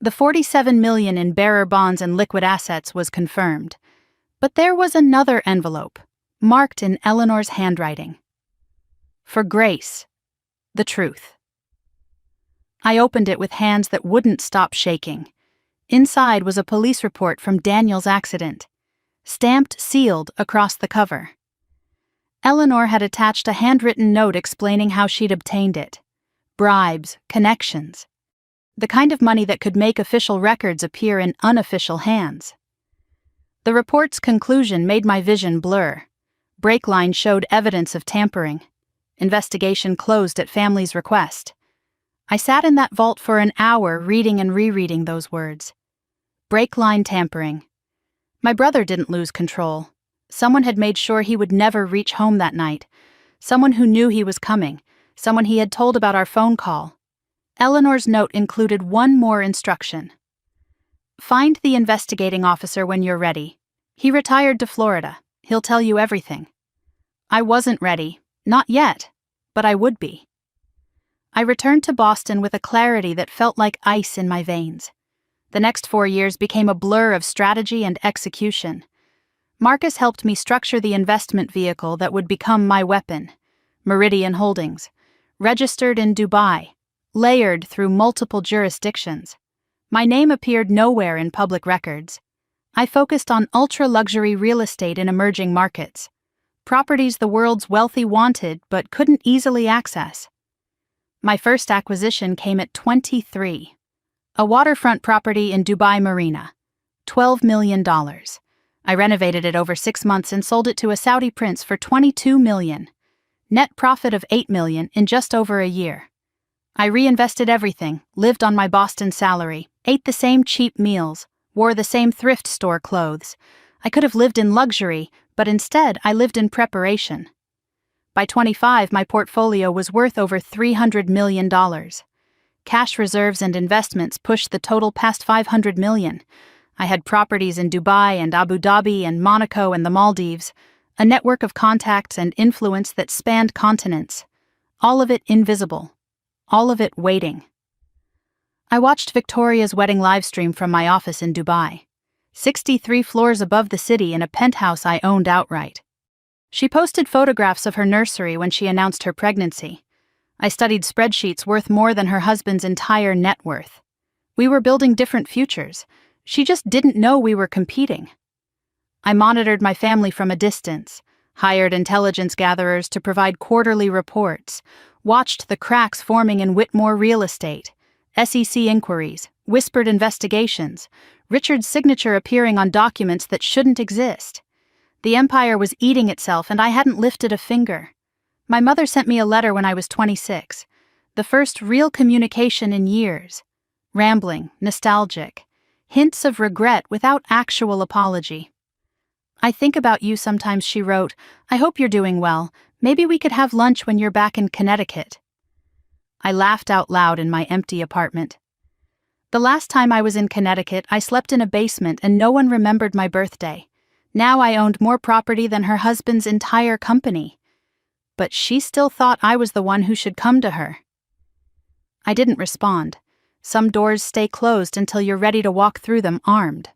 A: The $47 million in bearer bonds and liquid assets was confirmed. But there was another envelope, marked in Eleanor's handwriting. For Grace, the truth." I opened it with hands that wouldn't stop shaking. Inside was a police report from Daniel's accident, stamped sealed across the cover. Eleanor had attached a handwritten note explaining how she'd obtained it. Bribes, connections. The kind of money that could make official records appear in unofficial hands. The report's conclusion made my vision blur. Brake line showed evidence of tampering. Investigation closed at family's request. I sat in that vault for an hour reading and rereading those words. Brake line tampering. My brother didn't lose control. Someone had made sure he would never reach home that night. Someone who knew he was coming. Someone he had told about our phone call. Eleanor's note included one more instruction. "Find the investigating officer when you're ready. He retired to Florida. He'll tell you everything." I wasn't ready. Not yet. But I would be. I returned to Boston with a clarity that felt like ice in my veins. The next 4 years became a blur of strategy and execution. Marcus helped me structure the investment vehicle that would become my weapon, Meridian Holdings, registered in Dubai, layered through multiple jurisdictions. My name appeared nowhere in public records. I focused on ultra-luxury real estate in emerging markets, properties the world's wealthy wanted but couldn't easily access. My first acquisition came at 23. A waterfront property in Dubai Marina. $12 million. I renovated it over 6 months and sold it to a Saudi prince for $22 million. Net profit of $8 million in just over a year. I reinvested everything, lived on my Boston salary, ate the same cheap meals, wore the same thrift store clothes. I could have lived in luxury, but instead I lived in preparation. By 25, my portfolio was worth over $300 million. Cash reserves and investments pushed the total past $500 million. I had properties in Dubai and Abu Dhabi and Monaco and the Maldives, a network of contacts and influence that spanned continents. All of it invisible. All of it waiting. I watched Victoria's wedding livestream from my office in Dubai, 63 floors above the city in a penthouse I owned outright. She posted photographs of her nursery when she announced her pregnancy. I studied spreadsheets worth more than her husband's entire net worth. We were building different futures. She just didn't know we were competing. I monitored my family from a distance, hired intelligence gatherers to provide quarterly reports, watched the cracks forming in Whitmore real estate, SEC inquiries, whispered investigations, Richard's signature appearing on documents that shouldn't exist. The empire was eating itself and I hadn't lifted a finger. My mother sent me a letter when I was 26, the first real communication in years. Rambling, nostalgic, hints of regret without actual apology. "I think about you sometimes," she wrote. "I hope you're doing well. Maybe we could have lunch when you're back in Connecticut." I laughed out loud in my empty apartment. The last time I was in Connecticut, I slept in a basement and no one remembered my birthday. Now I owned more property than her husband's entire company. But she still thought I was the one who should come to her. I didn't respond. Some doors stay closed until you're ready to walk through them armed.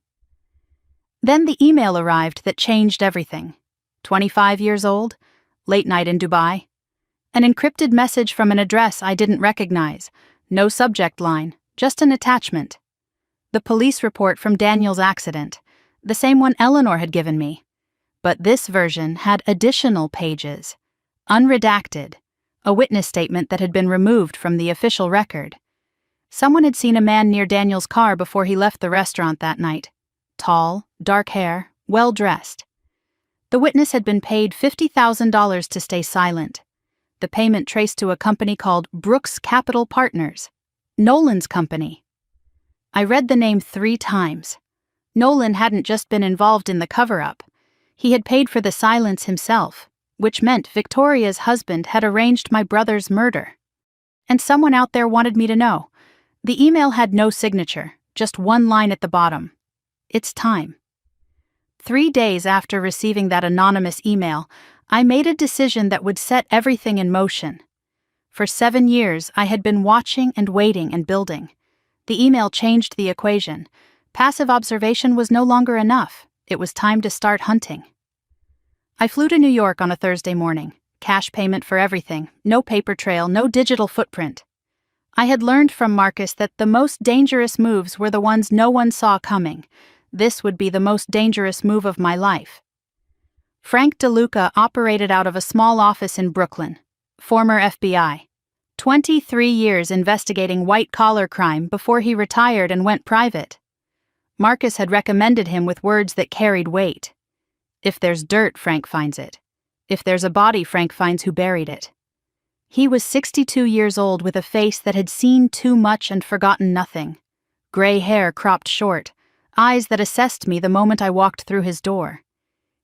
A: Then the email arrived that changed everything. 25 years old, late night in Dubai. An encrypted message from an address I didn't recognize. No subject line, just an attachment. The police report from Daniel's accident, the same one Eleanor had given me. But this version had additional pages. Unredacted, a witness statement that had been removed from the official record. Someone had seen a man near Daniel's car before he left the restaurant that night. Tall, dark hair, well-dressed. The witness had been paid $50,000 to stay silent. The payment traced to a company called Brooks Capital Partners, Nolan's company. I read the name 3 times. Nolan hadn't just been involved in the cover-up. He had paid for the silence himself, which meant Victoria's husband had arranged my brother's murder. And someone out there wanted me to know. The email had no signature, just one line at the bottom. "It's time." 3 days after receiving that anonymous email, I made a decision that would set everything in motion. For 7 years, I had been watching and waiting and building. The email changed the equation. Passive observation was no longer enough. It was time to start hunting. I flew to New York on a Thursday morning. Cash payment for everything. No paper trail, no digital footprint. I had learned from Marcus that the most dangerous moves were the ones no one saw coming. This would be the most dangerous move of my life. Frank DeLuca operated out of a small office in Brooklyn. Former FBI. 23 years investigating white-collar crime before he retired and went private. Marcus had recommended him with words that carried weight. If there's dirt, Frank finds it. If there's a body, Frank finds who buried it. He was 62 years old with a face that had seen too much and forgotten nothing. Gray hair cropped short, eyes that assessed me the moment I walked through his door.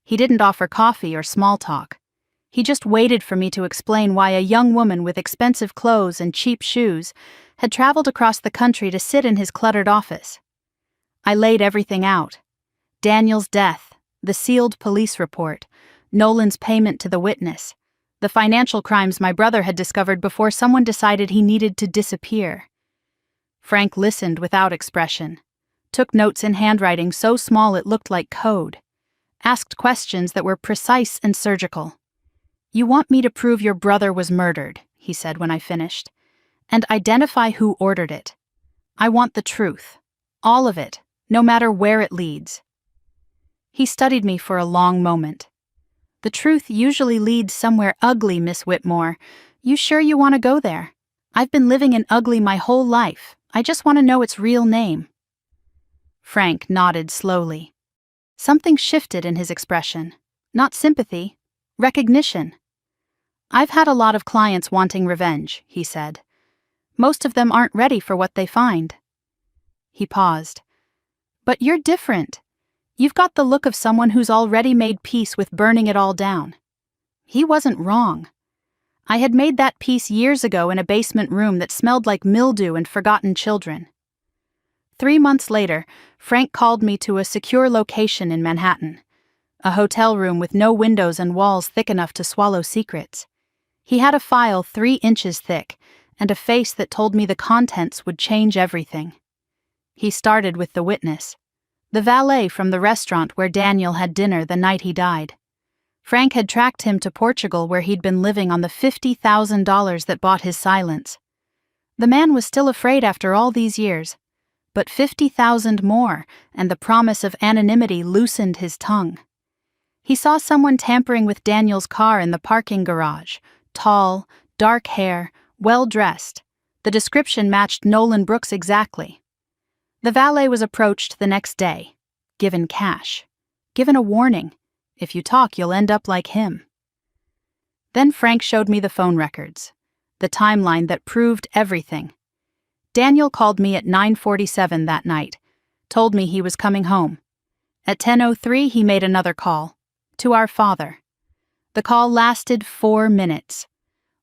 A: He didn't offer coffee or small talk. He just waited for me to explain why a young woman with expensive clothes and cheap shoes had traveled across the country to sit in his cluttered office. I laid everything out. Daniel's death, the sealed police report, Nolan's payment to the witness, the financial crimes my brother had discovered before someone decided he needed to disappear. Frank listened without expression, took notes in handwriting so small it looked like code, asked questions that were precise and surgical. "You want me to prove your brother was murdered," he said when I finished, "and identify who ordered it. I want the truth. All of it, no matter where it leads." He studied me for a long moment. "The truth usually leads somewhere ugly, Miss Whitmore. You sure you want to go there? I've been living in ugly my whole life. I just want to know its real name." Frank nodded slowly. Something shifted in his expression. Not sympathy, recognition. "I've had a lot of clients wanting revenge," he said. "Most of them aren't ready for what they find." He paused. "But you're different. You've got the look of someone who's already made peace with burning it all down." He wasn't wrong. I had made that peace years ago in a basement room that smelled like mildew and forgotten children. 3 months later, Frank called me to a secure location in Manhattan, a hotel room with no windows and walls thick enough to swallow secrets. He had a file 3 inches thick and a face that told me the contents would change everything. He started with the witness, the valet from the restaurant where Daniel had dinner the night he died. Frank had tracked him to Portugal, where he'd been living on the $50,000 that bought his silence. The man was still afraid after all these years, but 50,000 more, and the promise of anonymity loosened his tongue. He saw someone tampering with Daniel's car in the parking garage. Tall, dark hair, well-dressed. The description matched Nolan Brooks exactly. The valet was approached the next day, given cash, given a warning. "If you talk, you'll end up like him." Then Frank showed me the phone records, the timeline that proved everything. Daniel called me at 9:47 that night, told me he was coming home. At 10:03 he made another call, to our father. The call lasted 4 minutes,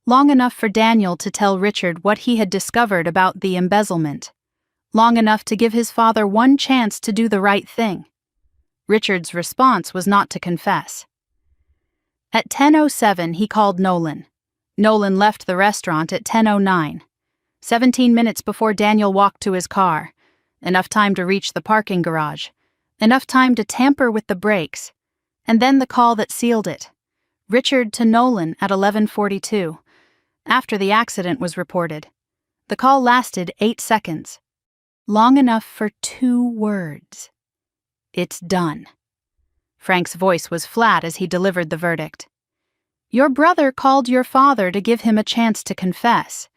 A: long enough for Daniel to tell Richard what he had discovered about the embezzlement, long enough to give his father one chance to do the right thing. Richard's response was not to confess. At 10:07 he called Nolan. Nolan left the restaurant at 10:09. 17 minutes before Daniel walked to his car, enough time to reach the parking garage, enough time to tamper with the brakes, and then the call that sealed it. Richard to Nolan at 11:42, after the accident was reported. The call lasted 8 seconds, long enough for 2 words. "It's done." Frank's voice was flat as he delivered the verdict. "Your brother called your father to give him a chance to confess.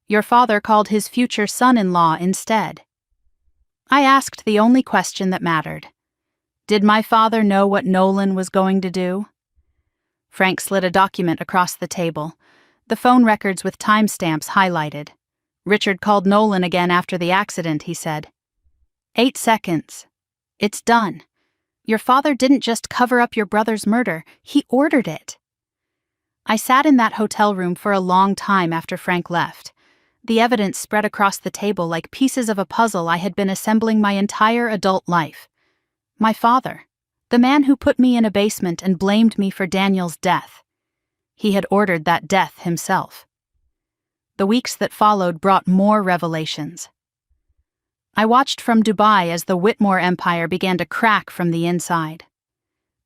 A: Your father called his future son-in-law instead." I asked the only question that mattered. Did my father know what Nolan was going to do? Frank slid a document across the table, the phone records with timestamps highlighted. Richard called Nolan again after the accident, he said. 8 seconds. It's done. Your father didn't just cover up your brother's murder, he ordered it. I sat in that hotel room for a long time after Frank left. The evidence spread across the table like pieces of a puzzle I had been assembling my entire adult life. My father, the man who put me in a basement and blamed me for Daniel's death. He had ordered that death himself. The weeks that followed brought more revelations. I watched from Dubai as the Whitmore empire began to crack from the inside.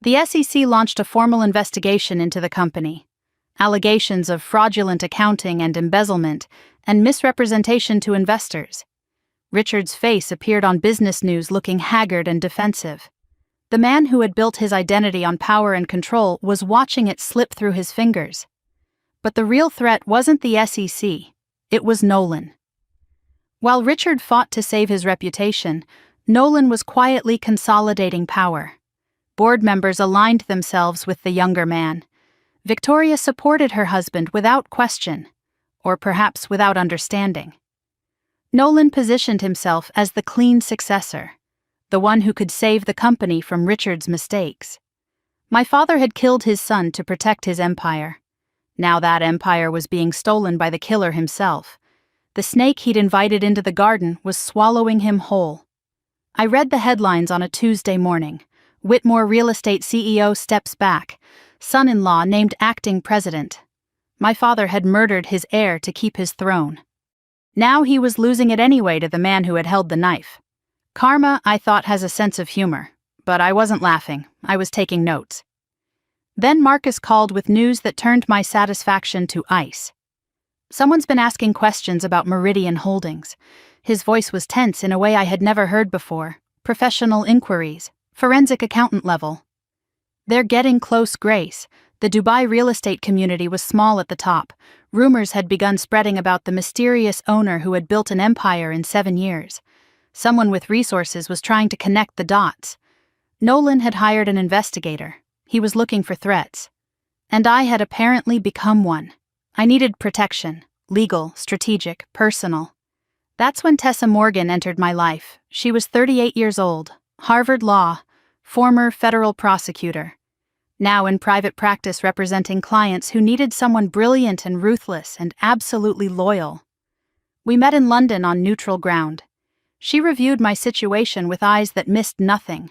A: The SEC launched a formal investigation into the company. Allegations of fraudulent accounting and embezzlement, and misrepresentation to investors. Richard's face appeared on business news looking haggard and defensive. The man who had built his identity on power and control was watching it slip through his fingers. But the real threat wasn't the SEC, it was Nolan. While Richard fought to save his reputation, Nolan was quietly consolidating power. Board members aligned themselves with the younger man. Victoria supported her husband without question, or perhaps without understanding. Nolan positioned himself as the clean successor, the one who could save the company from Richard's mistakes. My father had killed his son to protect his empire. Now that empire was being stolen by the killer himself. The snake he'd invited into the garden was swallowing him whole. I read the headlines on a Tuesday morning. Whitmore real estate CEO steps back. Son-in-law named acting president. My father had murdered his heir to keep his throne. Now he was losing it anyway to the man who had held the knife. Karma, I thought, has a sense of humor, but I wasn't laughing. I was taking notes. Then Marcus called with news that turned my satisfaction to ice. Someone's been asking questions about Meridian Holdings. His voice was tense in a way I had never heard before. Professional inquiries. Forensic accountant level. They're getting close, Grace. The Dubai real estate community was small at the top. Rumors had begun spreading about the mysterious owner who had built an empire in 7 years. Someone with resources was trying to connect the dots. Nolan had hired an investigator. He was looking for threats. And I had apparently become one. I needed protection, legal, strategic, personal. That's when Tessa Morgan entered my life. She was 38 years old, Harvard Law, former federal prosecutor. Now in private practice representing clients who needed someone brilliant and ruthless and absolutely loyal. We met in London on neutral ground. She reviewed my situation with eyes that missed nothing.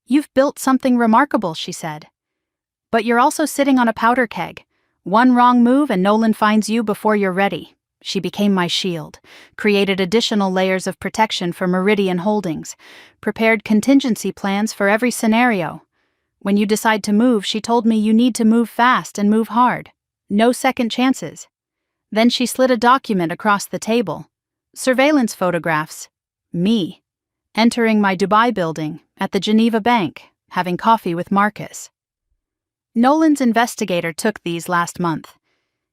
A: "You've built something remarkable," she said. "But you're also sitting on a powder keg. One wrong move and Nolan finds you before you're ready." She became my shield, created additional layers of protection for Meridian Holdings, prepared contingency plans for every scenario. When you decide to move, she told me you need to move fast and move hard. No second chances. Then she slid a document across the table. Surveillance photographs. Me. Entering my Dubai building, at the Geneva Bank, having coffee with Marcus. Nolan's investigator took these last month.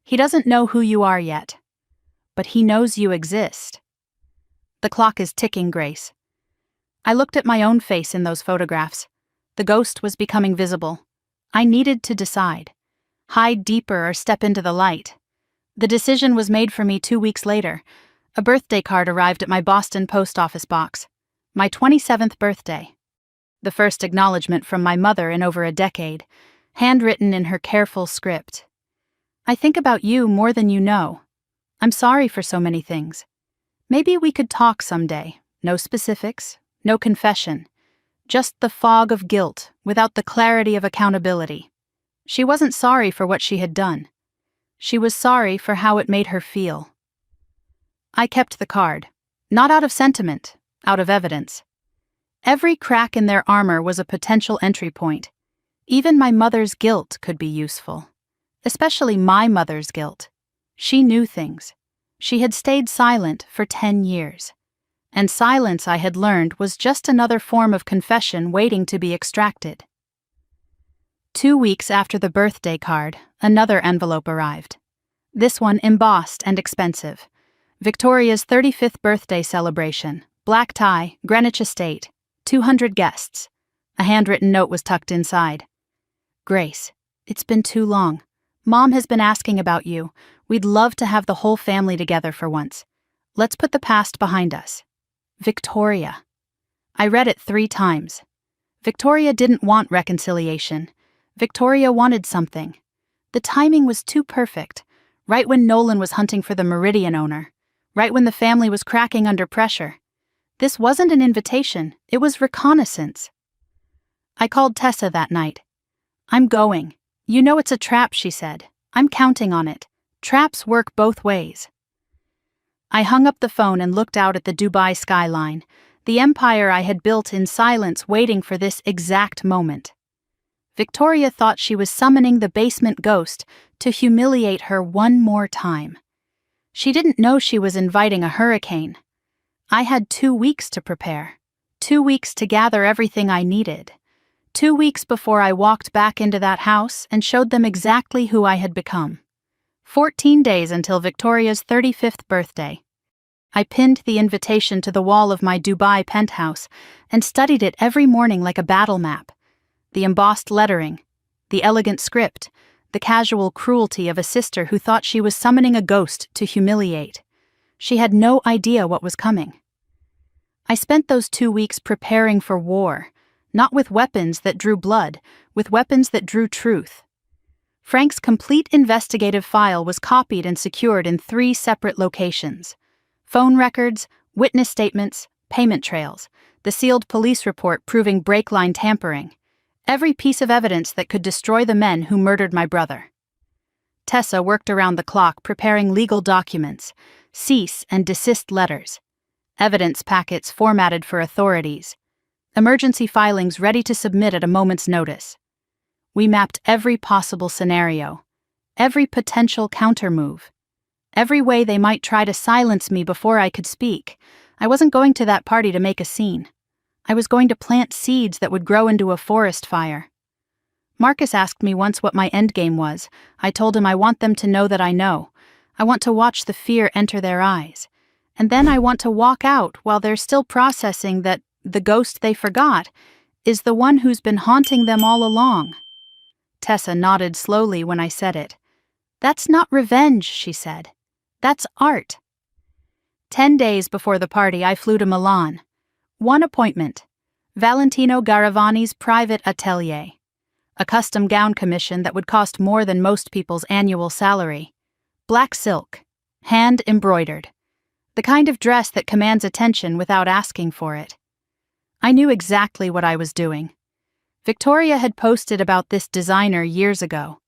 A: He doesn't know who you are yet. But he knows you exist. The clock is ticking, Grace. I looked at my own face in those photographs. The ghost was becoming visible. I needed to decide. Hide deeper or step into the light. The decision was made for me 2 weeks later. A birthday card arrived at my Boston post office box. My 27th birthday. The first acknowledgement from my mother in over a decade, handwritten in her careful script. "I think about you more than you know. I'm sorry for so many things. Maybe we could talk someday. No specifics, no confession. Just the fog of guilt, without the clarity of accountability." She wasn't sorry for what she had done. She was sorry for how it made her feel. I kept the card, not out of sentiment, out of evidence. Every crack in their armor was a potential entry point. Even my mother's guilt could be useful. Especially my mother's guilt. She knew things. She had stayed silent for 10 years. And silence, I had learned, was just another form of confession waiting to be extracted. 2 weeks after the birthday card, another envelope arrived. This one embossed and expensive. Victoria's 35th birthday celebration, black tie, Greenwich Estate, 200 guests. A handwritten note was tucked inside. "Grace, it's been too long. Mom has been asking about you. We'd love to have the whole family together for once. Let's put the past behind us. Victoria." I read it 3 times. Victoria didn't want reconciliation. Victoria wanted something. The timing was too perfect, right when Nolan was hunting for the Meridian owner, right when the family was cracking under pressure. This wasn't an invitation, it was reconnaissance. I called Tessa that night. "I'm going. You know it's a trap," she said. "I'm counting on it. Traps work both ways." I hung up the phone and looked out at the Dubai skyline, the empire I had built in silence waiting for this exact moment. Victoria thought she was summoning the basement ghost to humiliate her one more time. She didn't know she was inviting a hurricane. I had 2 weeks to prepare, 2 weeks to gather everything I needed, 2 weeks before I walked back into that house and showed them exactly who I had become. 14 days until Victoria's 35th birthday. I pinned the invitation to the wall of my Dubai penthouse and studied it every morning like a battle map. The embossed lettering, the elegant script, the casual cruelty of a sister who thought she was summoning a ghost to humiliate. She had no idea what was coming. I spent those 2 weeks preparing for war, not with weapons that drew blood, with weapons that drew truth. Frank's complete investigative file was copied and secured in 3 separate locations. Phone records, witness statements, payment trails, the sealed police report proving brake line tampering. Every piece of evidence that could destroy the men who murdered my brother. Tessa worked around the clock preparing legal documents, cease and desist letters, evidence packets formatted for authorities, emergency filings ready to submit at a moment's notice. We mapped every possible scenario, every potential countermove, every way they might try to silence me before I could speak. I wasn't going to that party to make a scene. I was going to plant seeds that would grow into a forest fire. Marcus asked me once what my endgame was. I told him I want them to know that I know. I want to watch the fear enter their eyes. And then I want to walk out while they're still processing that the ghost they forgot is the one who's been haunting them all along. Tessa nodded slowly when I said it. That's not revenge, she said. That's art. 10 days before the party, I flew to Milan. One appointment. Valentino Garavani's private atelier. A custom gown commission that would cost more than most people's annual salary. Black silk. Hand embroidered. The kind of dress that commands attention without asking for it. I knew exactly what I was doing. Victoria had posted about this designer years ago.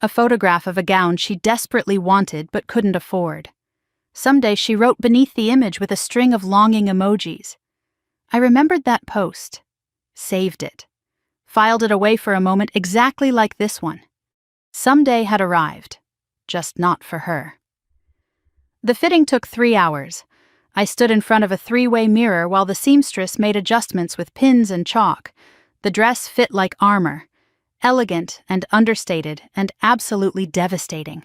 A: A photograph of a gown she desperately wanted but couldn't afford. Someday she wrote beneath the image with a string of longing emojis. I remembered that post. Saved it. Filed it away for a moment exactly like this one. Someday had arrived. Just not for her. The fitting took 3 hours. I stood in front of a 3-way mirror while the seamstress made adjustments with pins and chalk. The dress fit like armor. Elegant and understated and absolutely devastating.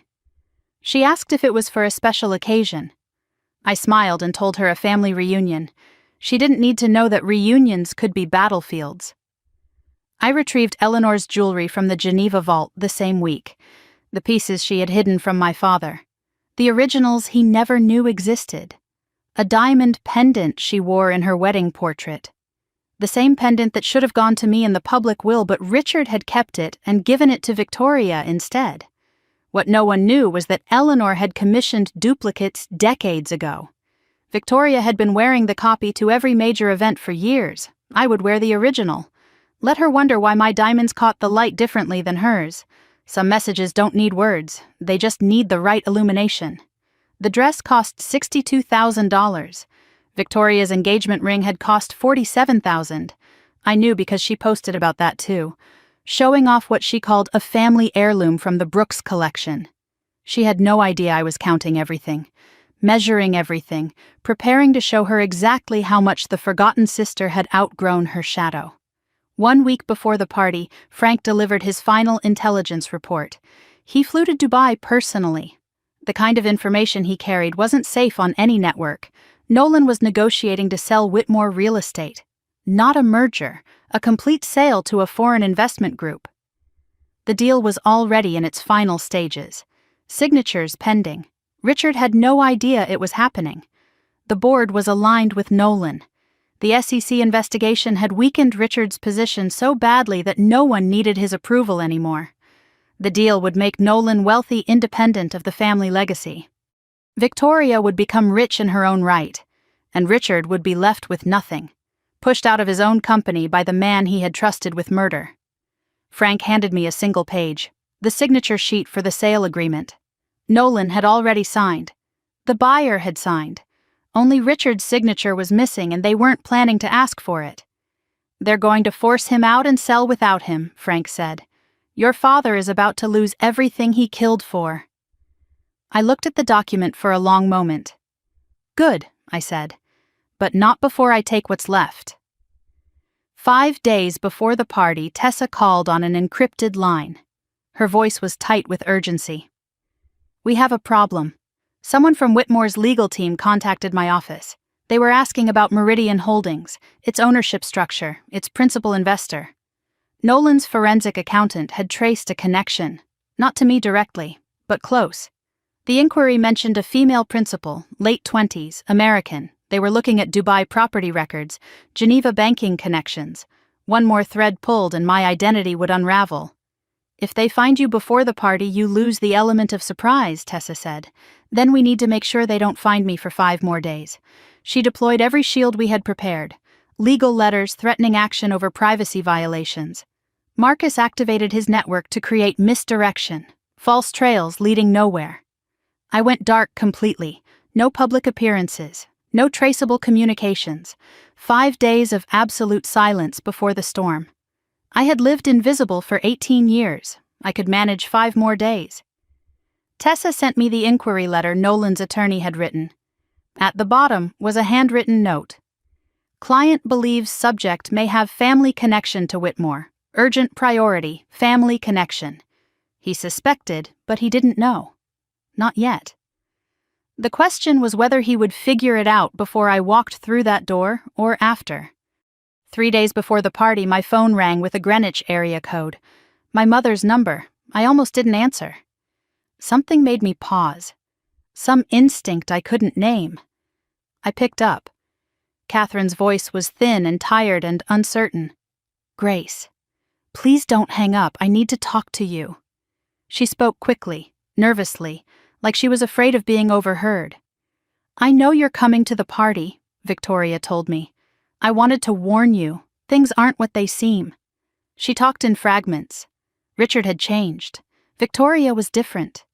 A: She asked if it was for a special occasion. I smiled and told her a family reunion. She didn't need to know that reunions could be battlefields. I retrieved Eleanor's jewelry from the Geneva vault the same week, the pieces she had hidden from my father. The originals he never knew existed. A diamond pendant she wore in her wedding portrait. The same pendant that should have gone to me in the public will, but Richard had kept it and given it to Victoria instead. What no one knew was that Eleanor had commissioned duplicates decades ago. Victoria had been wearing the copy to every major event for years. I would wear the original. Let her wonder why my diamonds caught the light differently than hers. Some messages don't need words, they just need the right illumination. The dress cost $62,000. Victoria's engagement ring had cost $47,000. I knew because she posted about that too, showing off what she called a family heirloom from the Brooks collection. She had no idea I was counting everything, measuring everything, preparing to show her exactly how much the forgotten sister had outgrown her shadow. 1 week before the party, Frank delivered his final intelligence report. He flew to Dubai personally. The kind of information he carried wasn't safe on any network. Nolan was negotiating to sell Whitmore real estate. Not a merger, a complete sale to a foreign investment group. The deal was already in its final stages. Signatures pending. Richard had no idea it was happening. The board was aligned with Nolan. The SEC investigation had weakened Richard's position so badly that no one needed his approval anymore. The deal would make Nolan wealthy independent of the family legacy. Victoria would become rich in her own right, and Richard would be left with nothing, pushed out of his own company by the man he had trusted with murder. Frank handed me a single page, the signature sheet for the sale agreement. Nolan had already signed. The buyer had signed. Only Richard's signature was missing and they weren't planning to ask for it. They're going to force him out and sell without him, Frank said. Your father is about to lose everything he killed for. I looked at the document for a long moment. Good, I said, but not before I take what's left. 5 days before the party, Tessa called on an encrypted line. Her voice was tight with urgency. We have a problem. Someone from Whitmore's legal team contacted my office. They were asking about Meridian Holdings, its ownership structure, its principal investor. Nolan's forensic accountant had traced a connection, not to me directly, but close. The inquiry mentioned a female principal, late 20s, American. They were looking at Dubai property records, Geneva banking connections. One more thread pulled and my identity would unravel. If they find you before the party, you lose the element of surprise, Tessa said. Then we need to make sure they don't find me for 5 more days. She deployed every shield we had prepared. Legal letters threatening action over privacy violations. Marcus activated his network to create misdirection, false trails leading nowhere. I went dark completely. No public appearances. No traceable communications. 5 days of absolute silence before the storm. I had lived invisible for 18 years. I could manage 5 more days. Tessa sent me the inquiry letter Nolan's attorney had written. At the bottom was a handwritten note. Client believes subject may have family connection to Whitmore. Urgent priority, family connection. He suspected, but he didn't know. Not yet. The question was whether he would figure it out before I walked through that door or after. 3 days before the party, my phone rang with a Greenwich area code. My mother's number. I almost didn't answer. Something made me pause. Some instinct I couldn't name. I picked up. Catherine's voice was thin and tired and uncertain. "Grace, please don't hang up. I need to talk to you." She spoke quickly, nervously, like she was afraid of being overheard. "I know you're coming to the party," Victoria told me. "I wanted to warn you. Things aren't what they seem." She talked in fragments. Richard had changed. Victoria was different.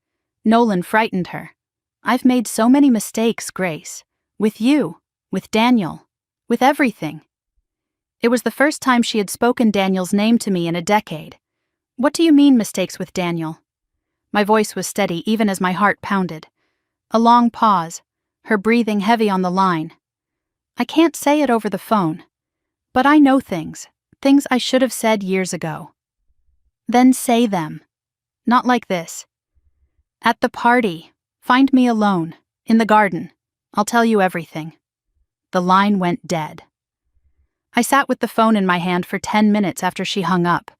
A: Nolan frightened her. "I've made so many mistakes, Grace. With you, with Daniel, with everything." It was the first time she had spoken Daniel's name to me in a decade. "What do you mean, mistakes with Daniel?" My voice was steady even as my heart pounded. A long pause, her breathing heavy on the line. "I can't say it over the phone. But I know things I should have said years ago." "Then say them. Not like this." "At the party. Find me alone, in the garden. I'll tell you everything." The line went dead. I sat with the phone in my hand for 10 minutes after she hung up.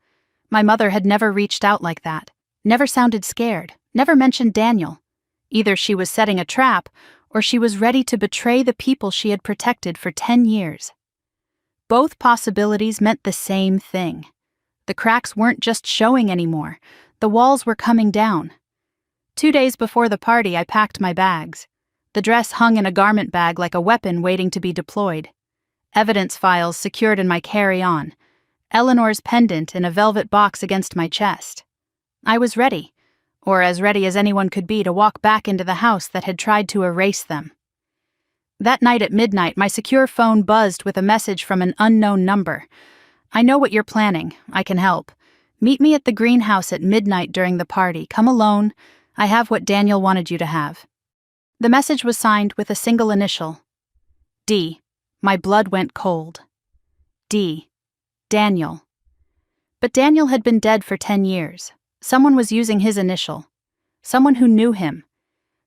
A: My mother had never reached out like that, never sounded scared, never mentioned Daniel. Either she was setting a trap, or she was ready to betray the people she had protected for 10 years. Both possibilities meant the same thing. The cracks weren't just showing anymore, the walls were coming down. 2 days before the party, I packed my bags. The dress hung in a garment bag like a weapon waiting to be deployed. Evidence files secured in my carry-on. Eleanor's pendant in a velvet box against my chest. I was ready, or as ready as anyone could be to walk back into the house that had tried to erase them. That night at midnight, my secure phone buzzed with a message from an unknown number. "I know what you're planning. I can help. Meet me at the greenhouse at midnight during the party. Come alone. I have what Daniel wanted you to have." The message was signed with a single initial. D. My blood went cold. D. Daniel. But Daniel had been dead for 10 years. Someone was using his initial. Someone who knew him.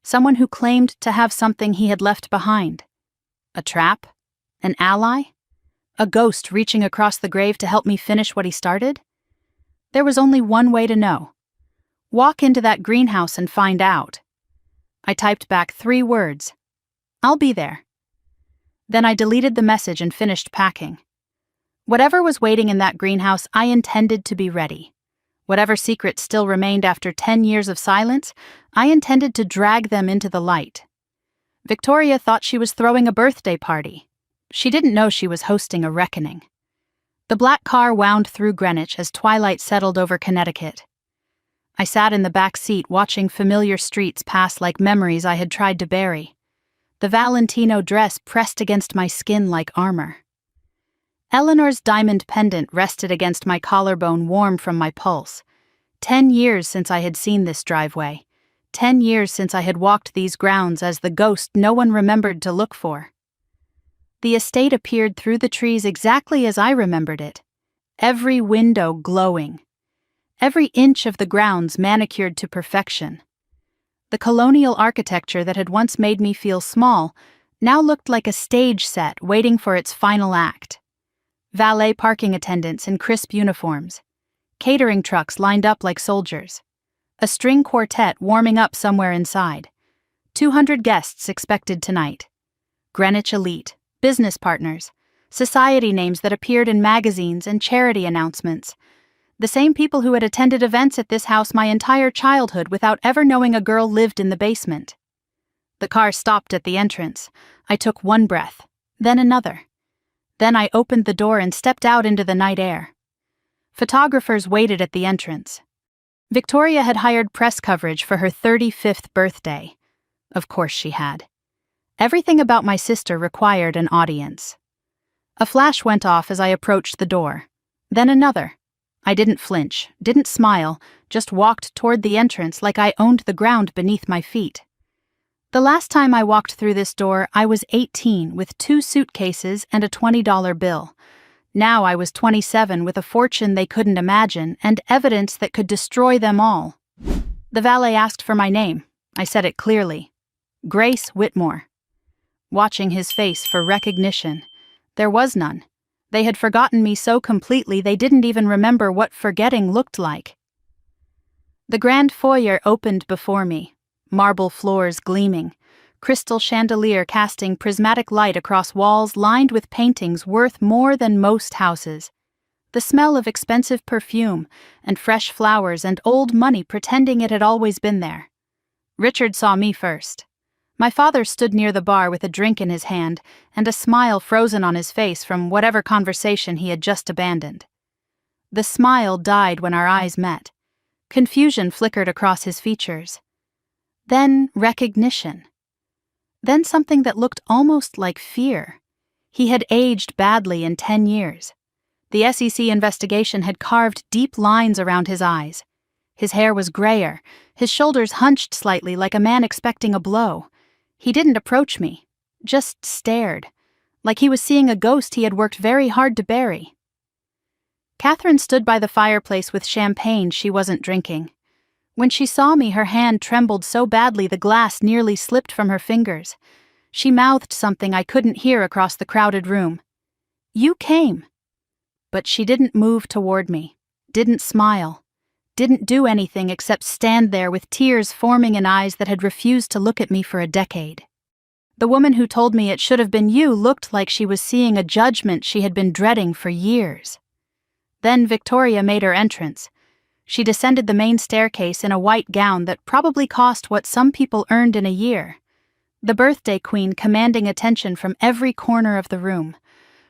A: Someone who claimed to have something he had left behind. A trap? An ally? A ghost reaching across the grave to help me finish what he started? There was only one way to know. Walk into that greenhouse and find out. I typed back 3 words. "I'll be there." Then I deleted the message and finished packing. Whatever was waiting in that greenhouse, I intended to be ready. Whatever secrets still remained after 10 years of silence, I intended to drag them into the light. Victoria thought she was throwing a birthday party. She didn't know she was hosting a reckoning. The black car wound through Greenwich as twilight settled over Connecticut. I sat in the back seat watching familiar streets pass like memories I had tried to bury. The Valentino dress pressed against my skin like armor. Eleanor's diamond pendant rested against my collarbone, warm from my pulse. 10 years since I had seen this driveway. 10 years since I had walked these grounds as the ghost no one remembered to look for. The estate appeared through the trees exactly as I remembered it. Every window glowing. Every inch of the grounds manicured to perfection. The colonial architecture that had once made me feel small now looked like a stage set waiting for its final act. Valet parking attendants in crisp uniforms. Catering trucks lined up like soldiers. A string quartet warming up somewhere inside. 200 guests expected tonight. Greenwich elite, business partners, society names that appeared in magazines and charity announcements. The same people who had attended events at this house my entire childhood without ever knowing a girl lived in the basement. The car stopped at the entrance. I took one breath, then another. Then I opened the door and stepped out into the night air. Photographers waited at the entrance. Victoria had hired press coverage for her 35th birthday. Of course she had. Everything about my sister required an audience. A flash went off as I approached the door. Then another. I didn't flinch, didn't smile, just walked toward the entrance like I owned the ground beneath my feet. The last time I walked through this door, I was 18 with 2 suitcases and a $20 bill. Now I was 27 with a fortune they couldn't imagine and evidence that could destroy them all. The valet asked for my name. I said it clearly. Grace Whitmore. Watching his face for recognition. There was none. They had forgotten me so completely they didn't even remember what forgetting looked like. The grand foyer opened before me, marble floors gleaming, crystal chandelier casting prismatic light across walls lined with paintings worth more than most houses. The smell of expensive perfume and fresh flowers and old money pretending it had always been there. Richard saw me first. My father stood near the bar with a drink in his hand and a smile frozen on his face from whatever conversation he had just abandoned. The smile died when our eyes met. Confusion flickered across his features. Then recognition. Then something that looked almost like fear. He had aged badly in 10 years. The SEC investigation had carved deep lines around his eyes. His hair was grayer, his shoulders hunched slightly like a man expecting a blow. He didn't approach me, just stared, like he was seeing a ghost he had worked very hard to bury. Catherine stood by the fireplace with champagne she wasn't drinking. When she saw me, her hand trembled so badly the glass nearly slipped from her fingers. She mouthed something I couldn't hear across the crowded room. "You came." But she didn't move toward me, didn't smile, didn't do anything except stand there with tears forming in eyes that had refused to look at me for a decade. The woman who told me it should have been you looked like she was seeing a judgment she had been dreading for years. Then Victoria made her entrance. She descended the main staircase in a white gown that probably cost what some people earned in a year. The birthday queen commanding attention from every corner of the room.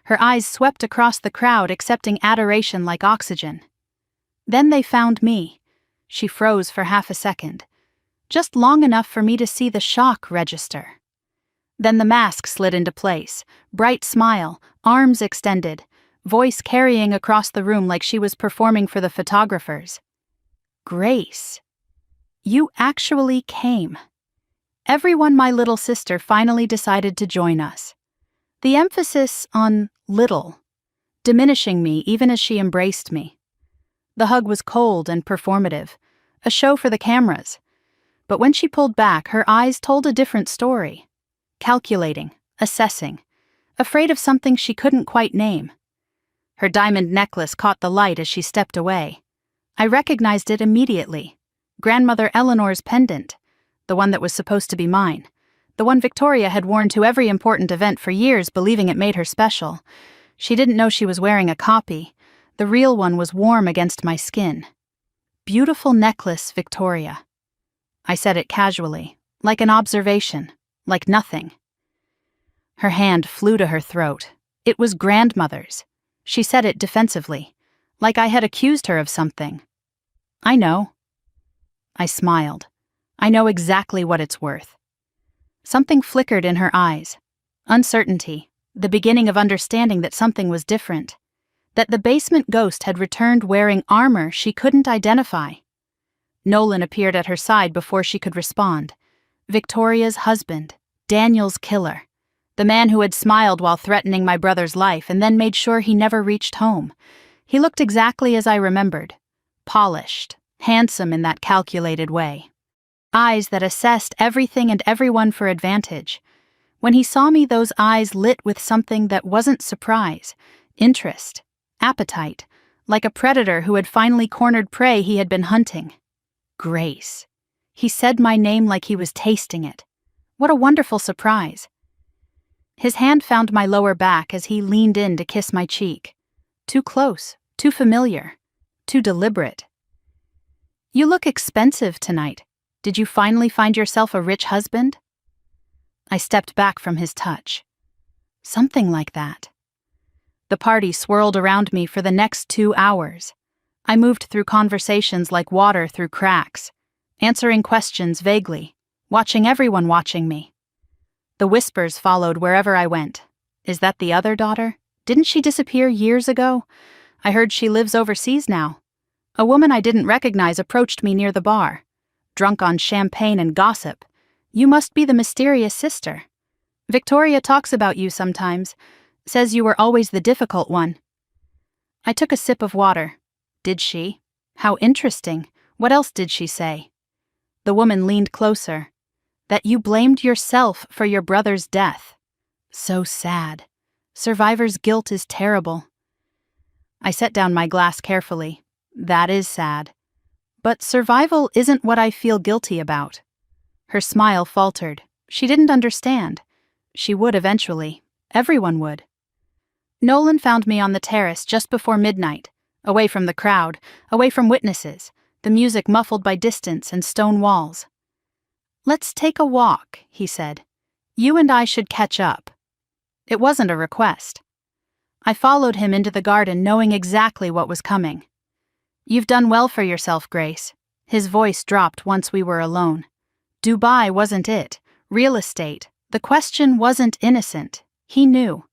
A: Her eyes swept across the crowd, accepting adoration like oxygen. Then they found me. She froze for half a second, just long enough for me to see the shock register. Then the mask slid into place, bright smile, arms extended, voice carrying across the room like she was performing for the photographers. Grace, you actually came. Everyone, my little sister, finally decided to join us. The emphasis on little, diminishing me even as she embraced me. The hug was cold and performative, a show for the cameras. But when she pulled back, her eyes told a different story. Calculating, assessing, afraid of something she couldn't quite name. Her diamond necklace caught the light as she stepped away. I recognized it immediately. Grandmother Eleanor's pendant, the one that was supposed to be mine. The one Victoria had worn to every important event for years, believing it made her special. She didn't know she was wearing a copy. The real one was warm against my skin. Beautiful necklace, Victoria. I said it casually, like an observation, like nothing. Her hand flew to her throat. It was grandmother's. She said it defensively, like I had accused her of something. I know. I smiled. I know exactly what it's worth. Something flickered in her eyes. Uncertainty, the beginning of understanding that something was different. That the basement ghost had returned wearing armor she couldn't identify. Nolan appeared at her side before she could respond. Victoria's husband, Daniel's killer. The man who had smiled while threatening my brother's life and then made sure he never reached home. He looked exactly as I remembered. Polished, handsome in that calculated way. Eyes that assessed everything and everyone for advantage. When he saw me, those eyes lit with something that wasn't surprise, interest, appetite, like a predator who had finally cornered prey he had been hunting. Grace. He said my name like he was tasting it. What a wonderful surprise. His hand found my lower back as he leaned in to kiss my cheek. Too close, too familiar, too deliberate. You look expensive tonight. Did you finally find yourself a rich husband? I stepped back from his touch. Something like that. The party swirled around me for the next 2 hours. I moved through conversations like water through cracks, answering questions vaguely, watching everyone watching me. The whispers followed wherever I went. Is that the other daughter? Didn't she disappear years ago? I heard she lives overseas now. A woman I didn't recognize approached me near the bar, drunk on champagne and gossip. You must be the mysterious sister. Victoria talks about you sometimes, says you were always the difficult one." I took a sip of water. Did she? How interesting. What else did she say? The woman leaned closer. "That you blamed yourself for your brother's death. So sad. Survivor's guilt is terrible." I set down my glass carefully. That is sad. But survival isn't what I feel guilty about. Her smile faltered. She didn't understand. She would eventually. Everyone would. Nolan found me on the terrace just before midnight, away from the crowd, away from witnesses, the music muffled by distance and stone walls. "Let's take a walk," he said. "You and I should catch up." It wasn't a request. I followed him into the garden knowing exactly what was coming. "You've done well for yourself, Grace." His voice dropped once we were alone. Dubai wasn't it. Real estate. The question wasn't innocent. He knew.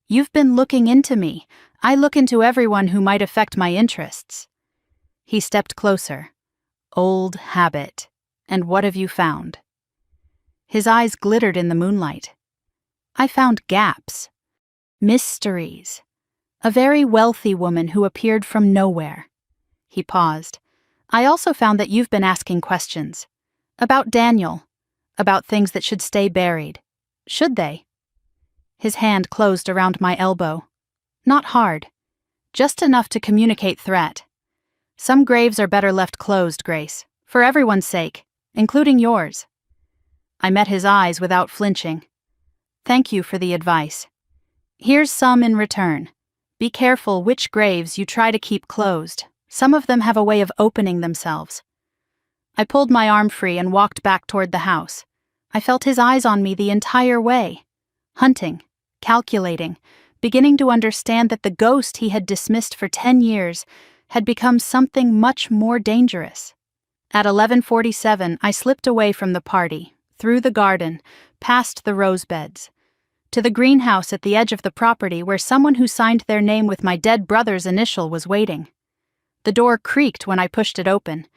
A: "You've been looking into me. I look into everyone who might affect my interests." He stepped closer. "Old habit. And what have you found?" His eyes glittered in the moonlight. "I found gaps. Mysteries. A very wealthy woman who appeared from nowhere." He paused. "I also found that you've been asking questions. About Daniel. About things that should stay buried. Should they?" His hand closed around my elbow. Not hard. Just enough to communicate threat. "Some graves are better left closed, Grace. For everyone's sake, including yours." I met his eyes without flinching. "Thank you for the advice. Here's some in return. Be careful which graves you try to keep closed. Some of them have a way of opening themselves." I pulled my arm free and walked back toward the house. I felt his eyes on me the entire way. Hunting, calculating, beginning to understand that the ghost he had dismissed for 10 years had become something much more dangerous. At 11:47, I slipped away from the party, through the garden, past the rose beds, to the greenhouse at the edge of the property where someone who signed their name with my dead brother's initial was waiting. The door creaked when I pushed it open.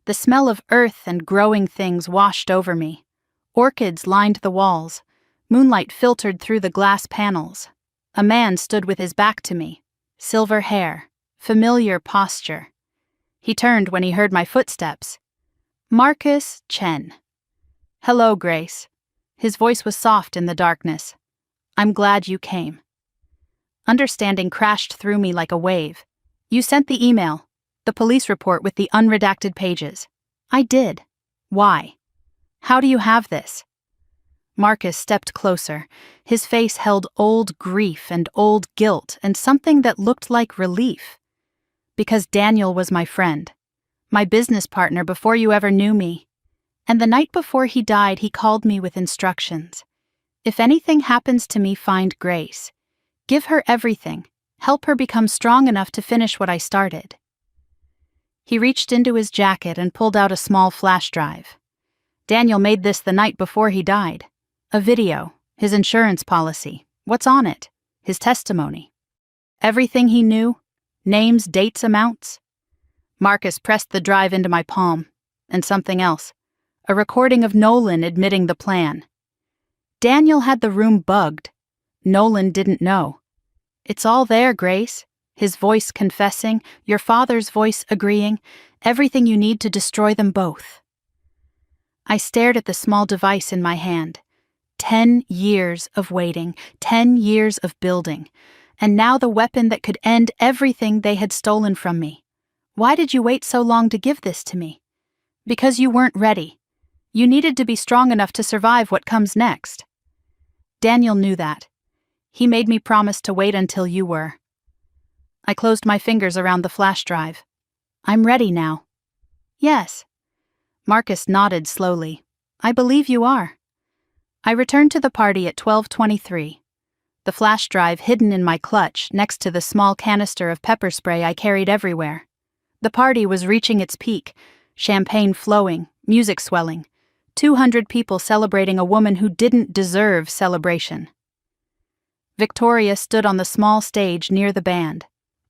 A: The smell of earth and growing things washed over me. Orchids lined the walls. Moonlight filtered through the glass panels. A man stood with his back to me. Silver hair. Familiar posture. He turned when he heard my footsteps. "Marcus Chen." "Hello, Grace." His voice was soft in the darkness. "I'm glad you came." Understanding crashed through me like a wave. "You sent the email. The police report with the unredacted pages." "I did." "Why? How do you have this?" Marcus stepped closer. His face held old grief and old guilt and something that looked like relief. "Because Daniel was my friend. My business partner before you ever knew me. And the night before he died, he called me with instructions. If anything happens to me, find Grace. Give her everything. Help her become strong enough to finish what I started." He reached into his jacket and pulled out a small flash drive. "Daniel made this the night before he died. A video, his insurance policy, what's on it, his testimony. Everything he knew, names, dates, amounts." Marcus pressed the drive into my palm. And something else. A recording of Nolan admitting the plan. Daniel had the room bugged. Nolan didn't know. "It's all there, Grace." His voice confessing, your father's voice agreeing, everything you need to destroy them both. I stared at the small device in my hand. 10 years of waiting, 10 years of building, and now the weapon that could end everything they had stolen from me. "Why did you wait so long to give this to me?" "Because you weren't ready. You needed to be strong enough to survive what comes next." Daniel knew that. He made me promise to wait until you were. I closed my fingers around the flash drive. "I'm ready now." "Yes." Marcus nodded slowly. "I believe you are." I returned to the party at 12:23. The flash drive hidden in my clutch next to the small canister of pepper spray I carried everywhere. The party was reaching its peak, champagne flowing, music swelling, 200 people celebrating a woman who didn't deserve celebration. Victoria stood on the small stage near the band,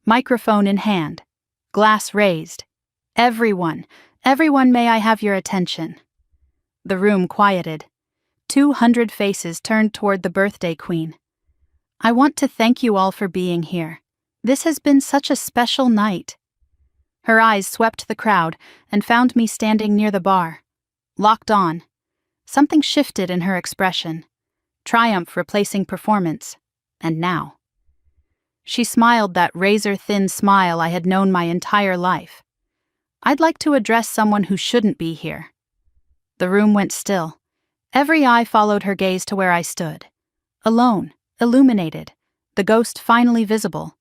A: microphone in hand, glass raised. Everyone, may I have your attention?" The room quieted. 200 faces turned toward the birthday queen. I want to thank you all for being here. This has been such a special night. Her eyes swept the crowd and found me standing near the bar, locked on. Something shifted in her expression, triumph replacing performance, and now. She smiled that razor-thin smile I had known my entire life. I'd like to address someone who shouldn't be here. The room went still. Every eye followed her gaze to where I stood. Alone, illuminated, the ghost finally visible.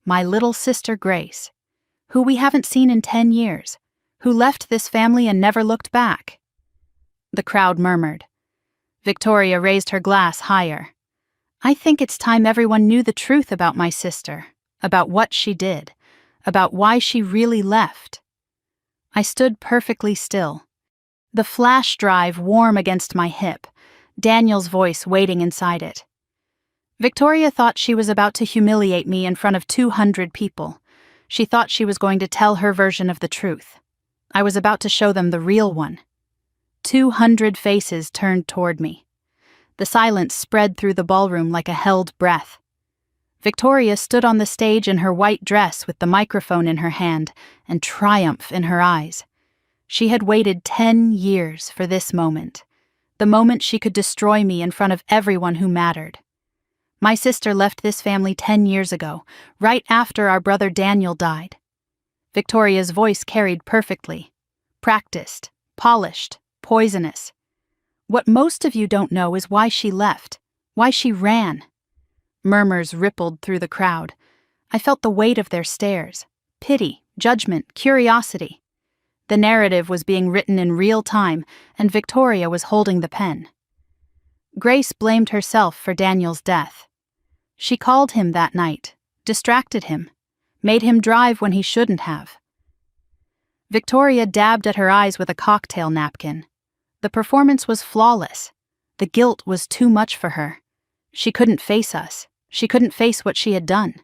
A: My little sister Grace, who we haven't seen in 10 years, who left this family and never looked back. The crowd murmured. Victoria raised her glass higher. I think it's time everyone knew the truth about my sister, about what she did, about why she really left. I stood perfectly still. The flash drive warm against my hip, Daniel's voice waiting inside it. Victoria thought she was about to humiliate me in front of 200 people. She thought she was going to tell her version of the truth. I was about to show them the real one. 200 faces turned toward me. The silence spread through the ballroom like a held breath. Victoria stood on the stage in her white dress with the microphone in her hand and triumph in her eyes. She had waited 10 years for this moment, the moment she could destroy me in front of everyone who mattered. My sister left this family 10 years ago, right after our brother Daniel died. Victoria's voice carried perfectly. Practiced, polished, poisonous. What most of you don't know is why she left, why she ran. Murmurs rippled through the crowd. I felt the weight of their stares. Pity, judgment, curiosity. The narrative was being written in real time, and Victoria was holding the pen. Grace blamed herself for Daniel's death. She called him that night, distracted him, made him drive when he shouldn't have. Victoria dabbed at her eyes with a cocktail napkin. The performance was flawless. The guilt was too much for her. She couldn't face us. She couldn't face what she had done.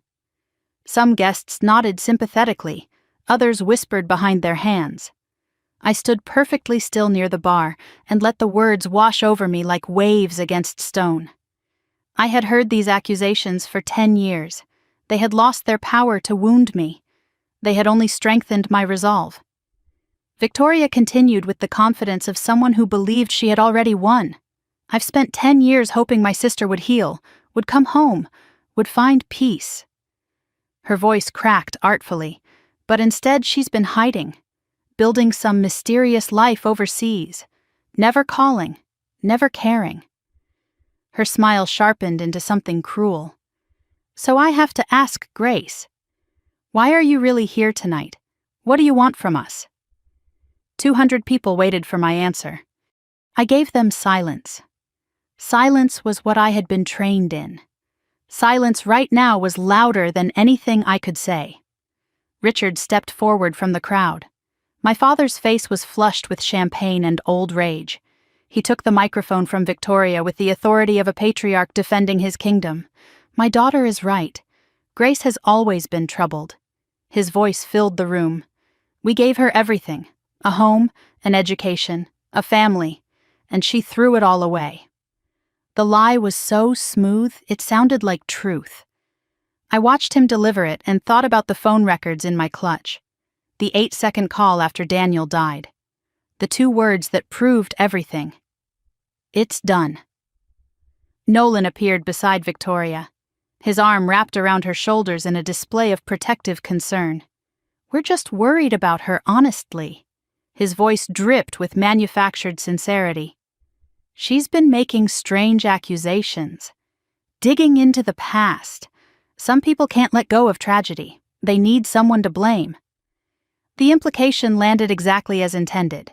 A: Some guests nodded sympathetically. Others whispered behind their hands. I stood perfectly still near the bar and let the words wash over me like waves against stone. I had heard these accusations for 10 years. They had lost their power to wound me. They had only strengthened my resolve. Victoria continued with the confidence of someone who believed she had already won. I've spent 10 years hoping my sister would heal, would come home, would find peace. Her voice cracked artfully, but instead she's been hiding, building some mysterious life overseas, never calling, never caring. Her smile sharpened into something cruel. So I have to ask Grace, why are you really here tonight? What do you want from us? 200 people waited for my answer. I gave them silence. Silence was what I had been trained in. Silence right now was louder than anything I could say. Richard stepped forward from the crowd. My father's face was flushed with champagne and old rage. He took the microphone from Victoria with the authority of a patriarch defending his kingdom. My daughter is right. Grace has always been troubled. His voice filled the room. We gave her everything, a home, an education, a family, and she threw it all away. The lie was so smooth, it sounded like truth. I watched him deliver it and thought about the phone records in my clutch. The 8-second call after Daniel died. The 2 words that proved everything. It's done. Nolan appeared beside Victoria, his arm wrapped around her shoulders in a display of protective concern. We're just worried about her, honestly. His voice dripped with manufactured sincerity. She's been making strange accusations, digging into the past. Some people can't let go of tragedy. They need someone to blame. The implication landed exactly as intended.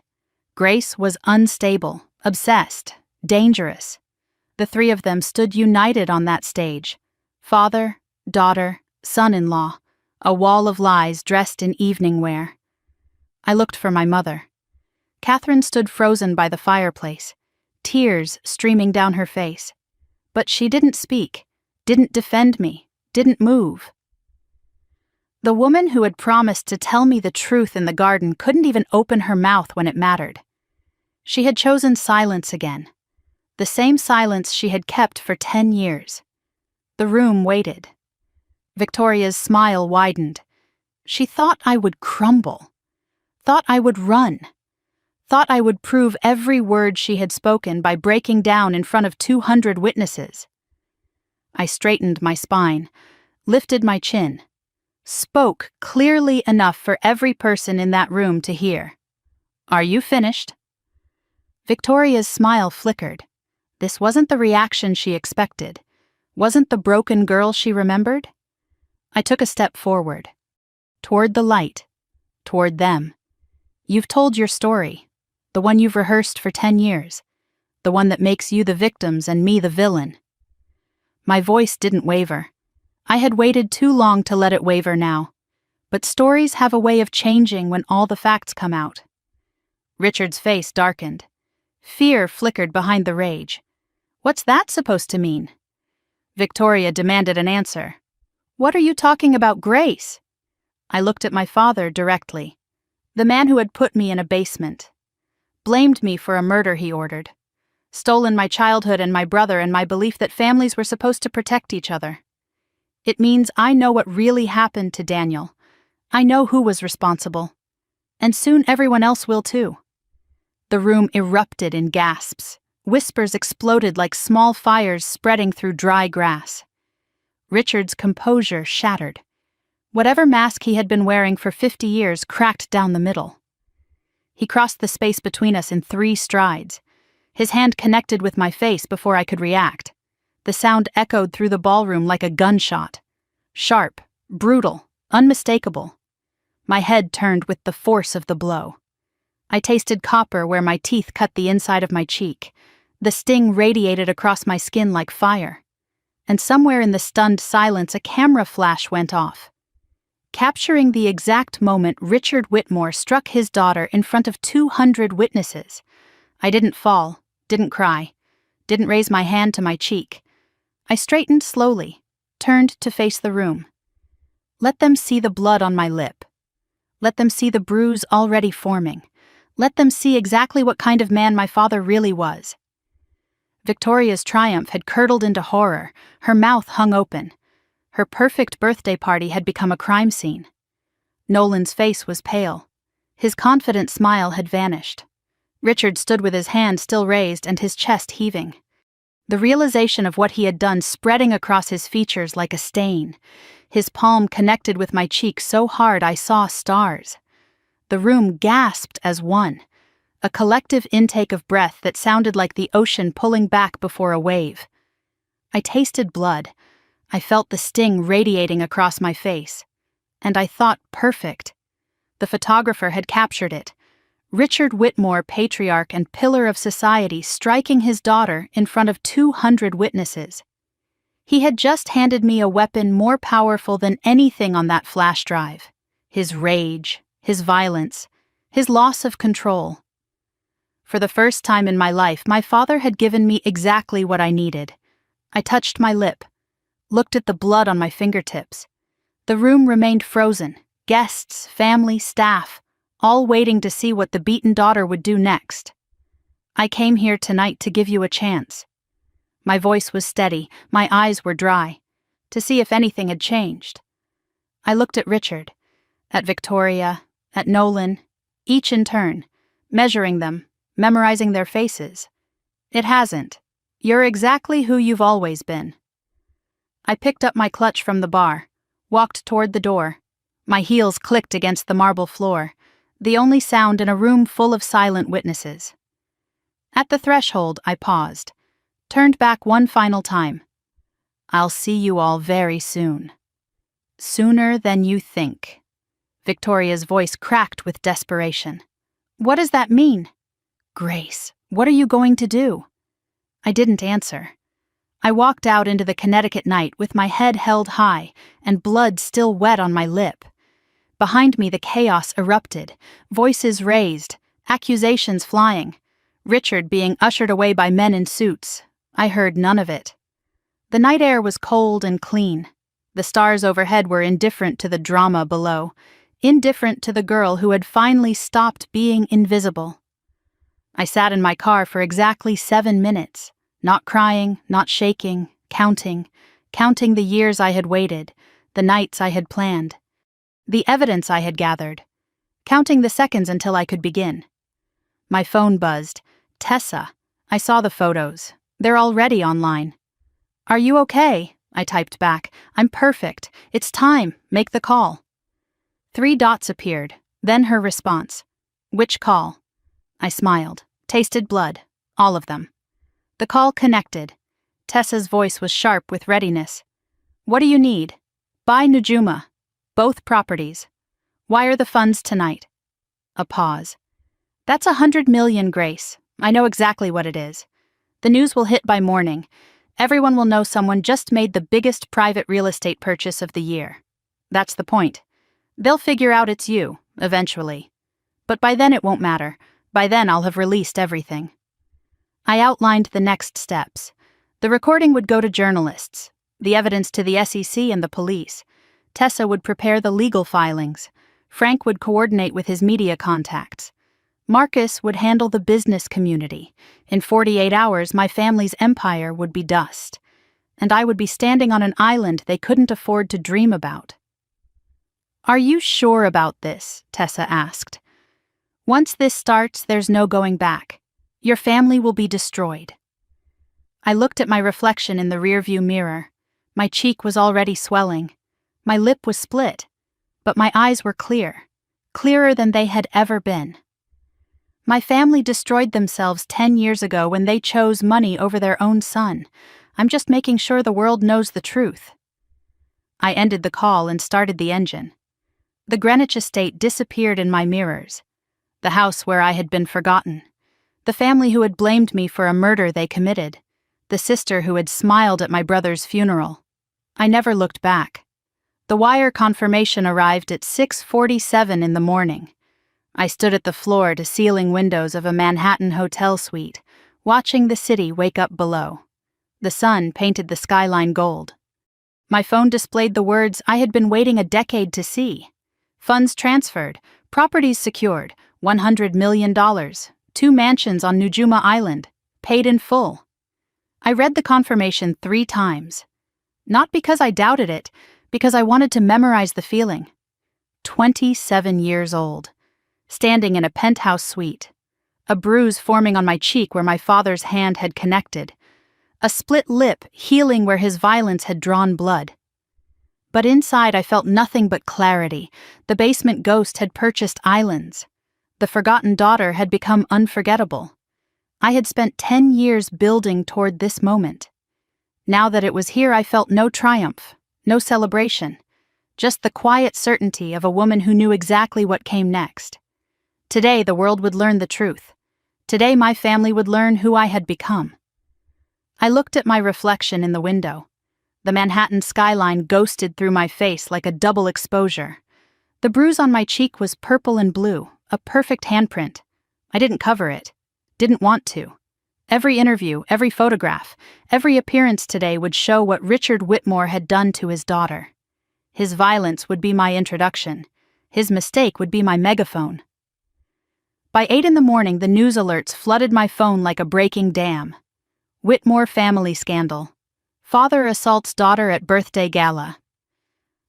A: Grace was unstable, obsessed, dangerous. The 3 of them stood united on that stage. Father, daughter, son-in-law, a wall of lies dressed in evening wear. I looked for my mother. Catherine stood frozen by the fireplace, tears streaming down her face. But she didn't speak, didn't defend me, didn't move. The woman who had promised to tell me the truth in the garden couldn't even open her mouth when it mattered. She had chosen silence again. the same silence she had kept for 10 years. The room waited. Victoria's smile widened. She thought I would crumble, thought I would run, thought I would prove every word she had spoken by breaking down in front of 200 witnesses. I straightened my spine, lifted my chin, spoke clearly enough for every person in that room to hear. "Are you finished?" Victoria's smile flickered. This wasn't the reaction she expected, wasn't the broken girl she remembered. I took a step forward, toward the light, toward them. "You've told your story, the one you've rehearsed for 10 years, the one that makes you the victims and me the villain." My voice didn't waver. I had waited too long to let it waver now. But stories have a way of changing when all the facts come out. Richard's face darkened. Fear flickered behind the rage. "What's that supposed to mean?" Victoria demanded an answer. "What are you talking about, Grace?" I looked at my father directly, the man who had put me in a basement, blamed me for a murder he ordered, stolen my childhood and my brother and my belief that families were supposed to protect each other. It means I know what really happened to Daniel. I know who was responsible. And soon everyone else will too. The room erupted in gasps. Whispers exploded like small fires spreading through dry grass. Richard's composure shattered. Whatever mask he had been wearing for 50 years cracked down the middle. He crossed the space between us in 3 strides. His hand connected with my face before I could react. The sound echoed through the ballroom like a gunshot. Sharp, brutal, unmistakable. My head turned with the force of the blow. I tasted copper where my teeth cut the inside of my cheek. The sting radiated across my skin like fire. And somewhere in the stunned silence a camera flash went off, capturing the exact moment Richard Whitmore struck his daughter in front of 200 witnesses. I didn't fall, didn't cry, didn't raise my hand to my cheek. I straightened slowly, turned to face the room. Let them see the blood on my lip. Let them see the bruise already forming. Let them see exactly what kind of man my father really was. Victoria's triumph had curdled into horror, her mouth hung open. Her perfect birthday party had become a crime scene. Nolan's face was pale. His confident smile had vanished. Richard stood with his hand still raised and his chest heaving. The realization of what he had done spreading across his features like a stain. His palm connected with my cheek so hard I saw stars. The room gasped as one, a collective intake of breath that sounded like the ocean pulling back before a wave. I tasted blood. I felt the sting radiating across my face. And I thought perfect. The photographer had captured it. Richard Whitmore, patriarch and pillar of society, striking his daughter in front of 200 witnesses. He had just handed me a weapon more powerful than anything on that flash drive. His rage, his violence, his loss of control. For the first time in my life, my father had given me exactly what I needed. I touched my lip, looked at the blood on my fingertips. The room remained frozen, guests, family, staff, all waiting to see what the beaten daughter would do next. "I came here tonight to give you a chance." My voice was steady, my eyes were dry, to see if anything had changed. I looked at Richard, at Victoria, at Nolan, each in turn, measuring them, memorizing their faces. "It hasn't. You're exactly who you've always been." I picked up my clutch from the bar, walked toward the door. My heels clicked against the marble floor, the only sound in a room full of silent witnesses. At the threshold, I paused, turned back one final time. "I'll see you all very soon." "Sooner than you think." Victoria's voice cracked with desperation. "What does that mean?" "Grace, what are you going to do?" I didn't answer. I walked out into the Connecticut night with my head held high and blood still wet on my lip. Behind me the chaos erupted, voices raised, accusations flying, Richard being ushered away by men in suits. I heard none of it. The night air was cold and clean. The stars overhead were indifferent to the drama below, indifferent to the girl who had finally stopped being invisible. I sat in my car for exactly 7 minutes, Not crying, not shaking, counting the years I had waited, the nights I had planned, the evidence I had gathered, counting the seconds until I could begin. My phone buzzed. Tessa. I saw the photos. They're already online. Are you okay? I typed back. I'm perfect. It's time. Make the call. 3 dots appeared, then her response. Which call? I smiled. Tasted blood. All of them. The call connected. Tessa's voice was sharp with readiness. What do you need? Buy Njuma. Both properties. Wire the funds tonight. A pause. That's 100 million, Grace. I know exactly what it is. The news will hit by morning. Everyone will know someone just made the biggest private real estate purchase of the year. That's the point. They'll figure out it's you, eventually. But by then it won't matter. By then I'll have released everything. I outlined the next steps. The recording would go to journalists, the evidence to the SEC and the police. Tessa would prepare the legal filings. Frank would coordinate with his media contacts. Marcus would handle the business community. In 48 hours, my family's empire would be dust. And I would be standing on an island they couldn't afford to dream about. Are you sure about this? Tessa asked. Once this starts, there's no going back. Your family will be destroyed. I looked at my reflection in the rearview mirror. My cheek was already swelling. My lip was split. But my eyes were clear. Clearer than they had ever been. My family destroyed themselves 10 years ago when they chose money over their own son. I'm just making sure the world knows the truth. I ended the call and started the engine. The Greenwich estate disappeared in my mirrors. The house where I had been forgotten. The family who had blamed me for a murder they committed. The sister who had smiled at my brother's funeral. I never looked back. The wire confirmation arrived at 6:47 in the morning. I stood at the floor-to-ceiling windows of a Manhattan hotel suite, watching the city wake up below. The sun painted the skyline gold. My phone displayed the words I had been waiting a decade to see. Funds transferred, properties secured, $100 million, 2 mansions on Njuma Island, paid in full. I read the confirmation 3 times. Not because I doubted it, because I wanted to memorize the feeling. 27 years old. Standing in a penthouse suite. A bruise forming on my cheek where my father's hand had connected. A split lip healing where his violence had drawn blood. But inside I felt nothing but clarity. The basement ghost had purchased islands. The forgotten daughter had become unforgettable. I had spent 10 years building toward this moment. Now that it was here, I felt no triumph, no celebration. Just the quiet certainty of a woman who knew exactly what came next. Today, the world would learn the truth. Today, my family would learn who I had become. I looked at my reflection in the window. The Manhattan skyline ghosted through my face like a double exposure. The bruise on my cheek was purple and blue, a perfect handprint. I didn't cover it. Didn't want to. Every interview, every photograph, every appearance today would show what Richard Whitmore had done to his daughter. His violence would be my introduction. His mistake would be my megaphone. By 8 in the morning, the news alerts flooded my phone like a breaking dam. Whitmore family scandal. Father assaults daughter at birthday gala.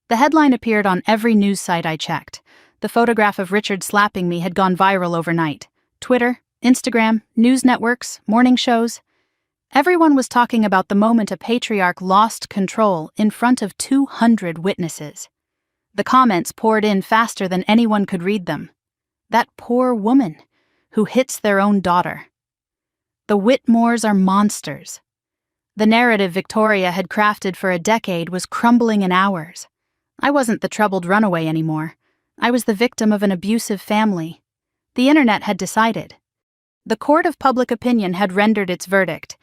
A: The headline appeared on every news site I checked. The photograph of Richard slapping me had gone viral overnight. Twitter, Instagram, news networks, morning shows. Everyone was talking about the moment a patriarch lost control in front of 200 witnesses. The comments poured in faster than anyone could read them. That poor woman who hits their own daughter. The Whitmores are monsters. The narrative Victoria had crafted for a decade was crumbling in hours. I wasn't the troubled runaway anymore. I was the victim of an abusive family. The internet had decided. The court of public opinion had rendered its verdict.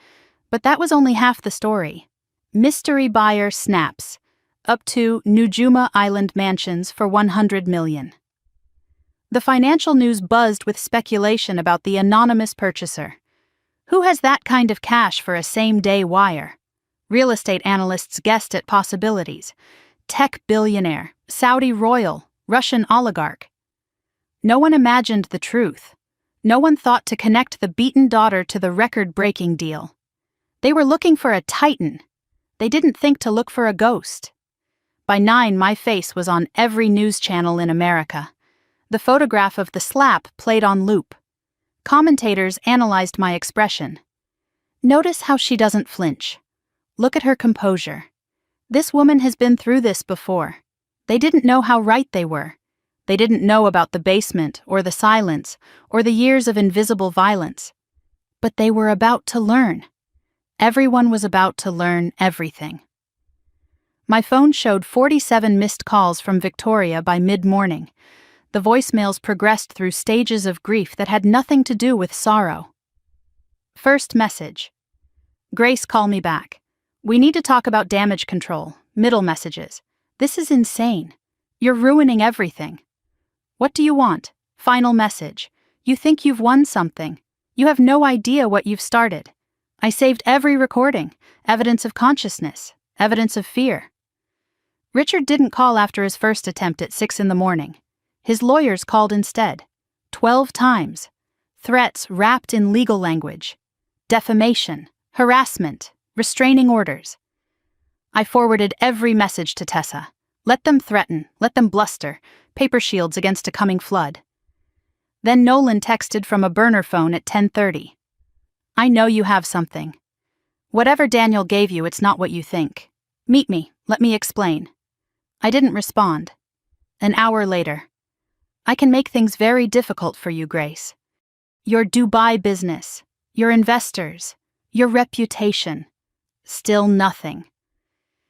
A: But that was only half the story. Mystery buyer snaps. Up to Njuma Island mansions for $100 million. The financial news buzzed with speculation about the anonymous purchaser. Who has that kind of cash for a same-day wire? Real estate analysts guessed at possibilities. Tech billionaire, Saudi royal, Russian oligarch. No one imagined the truth. No one thought to connect the beaten daughter to the record-breaking deal. They were looking for a titan. They didn't think to look for a ghost. By 9, my face was on every news channel in America. The photograph of the slap played on loop. Commentators analyzed my expression. Notice how she doesn't flinch. Look at her composure. This woman has been through this before. They didn't know how right they were. They didn't know about the basement or the silence or the years of invisible violence. But they were about to learn. Everyone was about to learn everything. My phone showed 47 missed calls from Victoria by mid-morning. The voicemails progressed through stages of grief that had nothing to do with sorrow. First message. Grace, call me back. We need to talk about damage control. Middle messages. This is insane. You're ruining everything. What do you want? Final message. You think you've won something. You have no idea what you've started. I saved every recording. Evidence of consciousness. Evidence of fear. Richard didn't call after his first attempt at 6 a.m. His lawyers called instead. 12 times. Threats wrapped in legal language. Defamation, harassment, restraining orders. I forwarded every message to Tessa. Let them threaten, let them bluster, paper shields against a coming flood. Then Nolan texted from a burner phone at 10:30. I know you have something. Whatever Daniel gave you, it's not what you think. Meet me, let me explain. I didn't respond. An hour later. I can make things very difficult for you, Grace. Your Dubai business, your investors, your reputation. Still nothing.